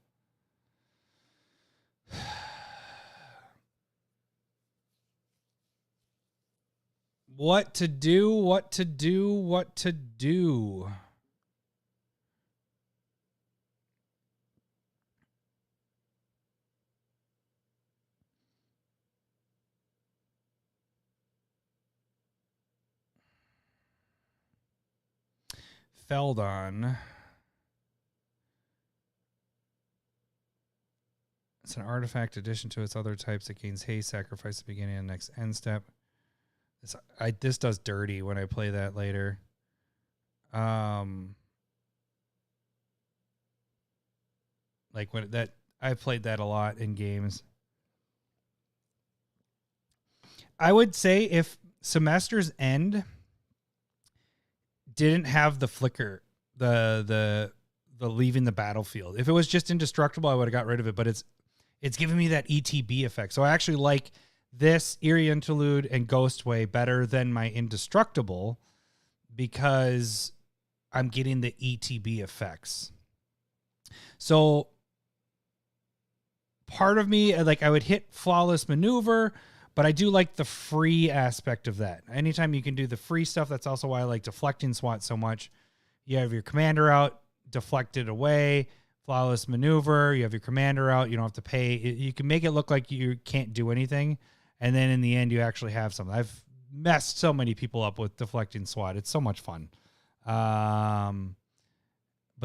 What to do, what to do, what to do. Feldon. It's an artifact addition to its other types. It gains haste, sacrifice at the beginning of the next end step. This does dirty when I play that later. Like when that I played that a lot in games. I would say if Semester's End didn't have the flicker, the leaving the battlefield. If it was just indestructible, I would have got rid of it, but it's giving me that ETB effect. So I actually like this Eerie Interlude and Ghostway better than my Indestructible because I'm getting the ETB effects. So part of me, like I would hit Flawless Maneuver, but I do like the free aspect of that. Anytime you can do the free stuff, that's also why I like Deflecting SWAT so much. You have your commander out, deflect it away, Flawless Maneuver, you have your commander out, you don't have to pay. You can make it look like you can't do anything, and then in the end, you actually have something. I've messed so many people up with Deflecting SWAT. It's so much fun. But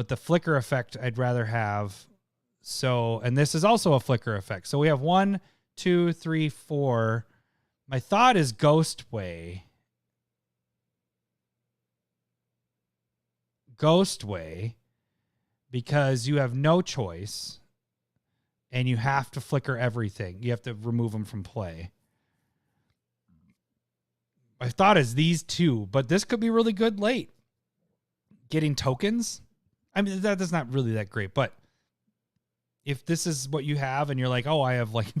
the flicker effect, I'd rather have. So, and this is also a flicker effect. So we have 1, 2, 3, 4. My thought is Ghostway. Because you have no choice and you have to flicker everything. You have to remove them from play. My thought is these two, but this could be really good late. Getting tokens. I mean, that's not really that great, but if this is what you have and you're like, oh, I have like,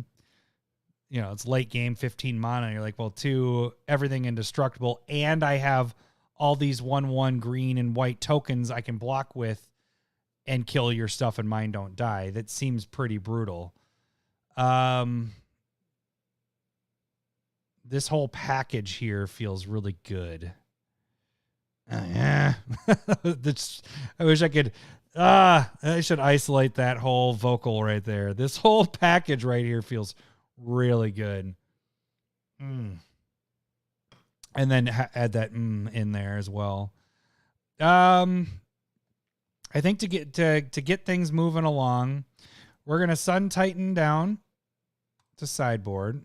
you know, it's late game, 15 mana. And you're like, well, 2, everything indestructible. And I have all these 1/1 green and white tokens I can block with and kill your stuff and mine don't die. That seems pretty brutal. This whole package here feels really good. Yeah. I wish I could. I should isolate that whole vocal right there. This whole package right here feels really good. And then add that in there as well. I think to get things moving along, we're gonna Sun Titan down to sideboard.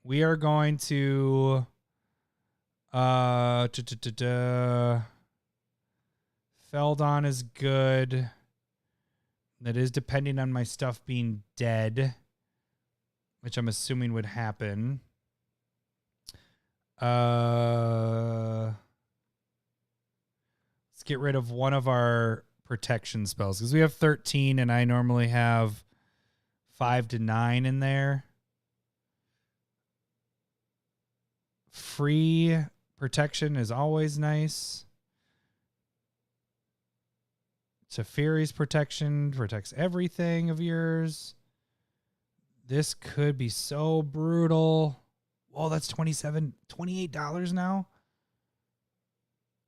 We are going to Feldon is good. That is depending on my stuff being dead, which I'm assuming would happen. Let's get rid of one of our protection spells because we have 13 and I normally have 5 to 9 in there. Free protection is always nice. Teferi's protection protects everything of yours. This could be so brutal. Oh, that's $28 now.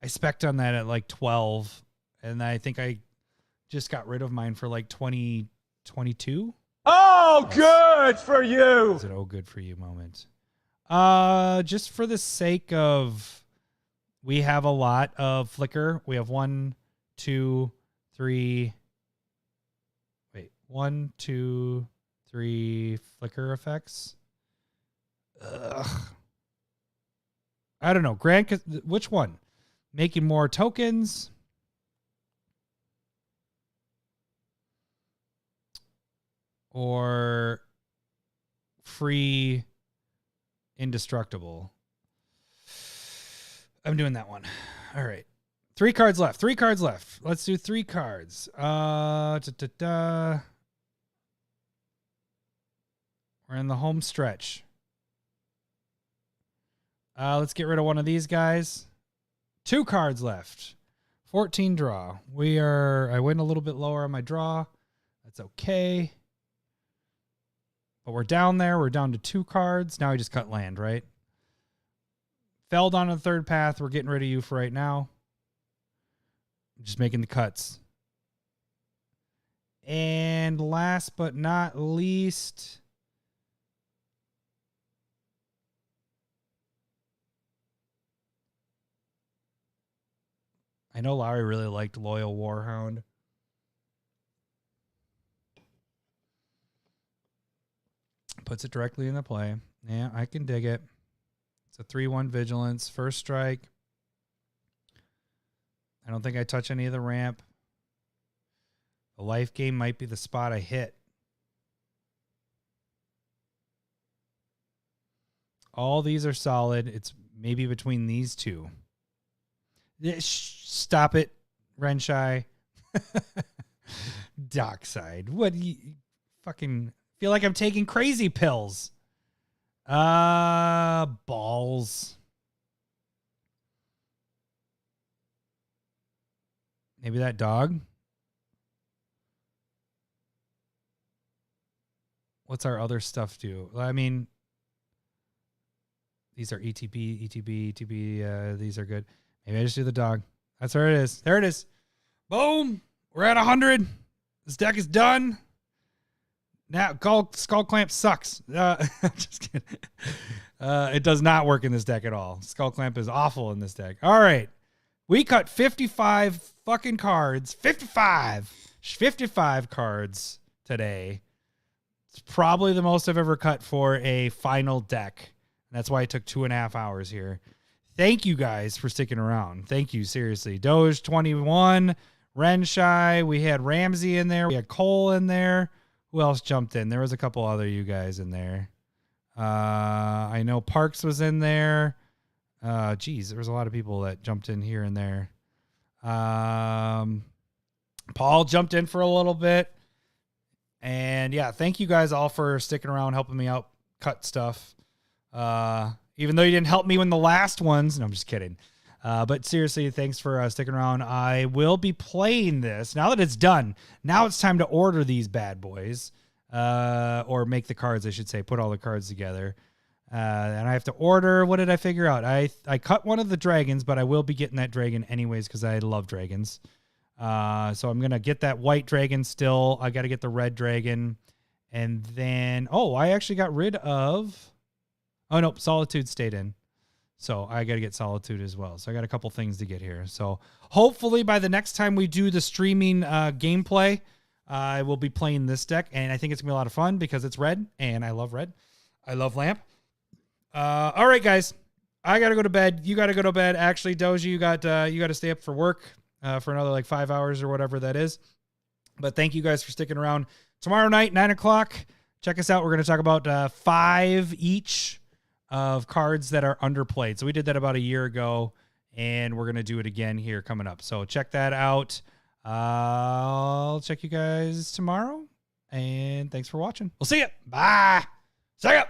I spec'd on that at like 12, and I think I just got rid of mine for like 22. Oh, good for you. Is it oh good for you moment? Just for the sake of, we have a lot of flicker. We have 1, 2, 3. Wait, 1, 2, 3 flicker effects. Ugh. I don't know. Grant, which one? Making more tokens. Or free indestructible. I'm doing that one. All right. 3 cards left. Let's do 3 cards. We're in the home stretch. Let's get rid of one of these guys. 2 cards left. 14 draw. I went a little bit lower on my draw. That's okay. But we're down there. We're down to 2 cards. Now I just cut land, right? fell down on the third path. We're getting rid of you for right now. Just making the cuts. And last but not least, I know Larry really liked Loyal Warhound. Puts it directly into play. Yeah, I can dig it. It's a 3-1 vigilance. First strike. I don't think I touch any of the ramp. The life game might be the spot I hit. All these are solid. It's maybe between these two. Stop it, Renshai. Dockside. What you fucking feel like I'm taking crazy pills. Balls. Maybe that dog. What's our other stuff do? I mean, these are ETB. These are good. Maybe I just do the dog. That's where it is. There it is. Boom. We're at 100. This deck is done. Now, Skull Clamp sucks. Just kidding. It does not work in this deck at all. Skull Clamp is awful in this deck. All right. We cut 55 fucking cards. 55 cards today. It's probably the most I've ever cut for a final deck. That's why it took 2.5 hours here. Thank you guys for sticking around. Thank you, seriously. Doge 21, Renshai. We had Ramsey in there. We had Cole in there. Who else jumped in? There was a couple other you guys in there. I know Parks was in there. Geez, there was a lot of people that jumped in here and there. Paul jumped in for a little bit. And yeah, thank you guys all for sticking around, helping me out, cut stuff. Even though you didn't help me win the last ones. No, I'm just kidding. But seriously, thanks for sticking around. I will be playing this. Now that it's done, now it's time to order these bad boys. Or make the cards, I should say. Put all the cards together. And I have to order. What did I figure out? I cut one of the dragons, but I will be getting that dragon anyways because I love dragons. So I'm going to get that white dragon still. I got to get the red dragon. And then, I actually got rid of... Oh, nope, Solitude stayed in. So I got to get Solitude as well. So I got a couple things to get here. So hopefully by the next time we do the streaming gameplay, I will be playing this deck. And I think it's going to be a lot of fun because it's red. And I love red. I love Lamp. All right, guys. I got to go to bed. You got to go to bed. Actually, Doji, you got to stay up for work for another like 5 hours or whatever that is. But thank you guys for sticking around. Tomorrow night, 9 o'clock. Check us out. We're going to talk about 5 each of cards that are underplayed. So we did that about a year ago, and we're going to do it again here coming up. So check that out. I'll check you guys tomorrow, and thanks for watching. We'll see you. Bye. See ya.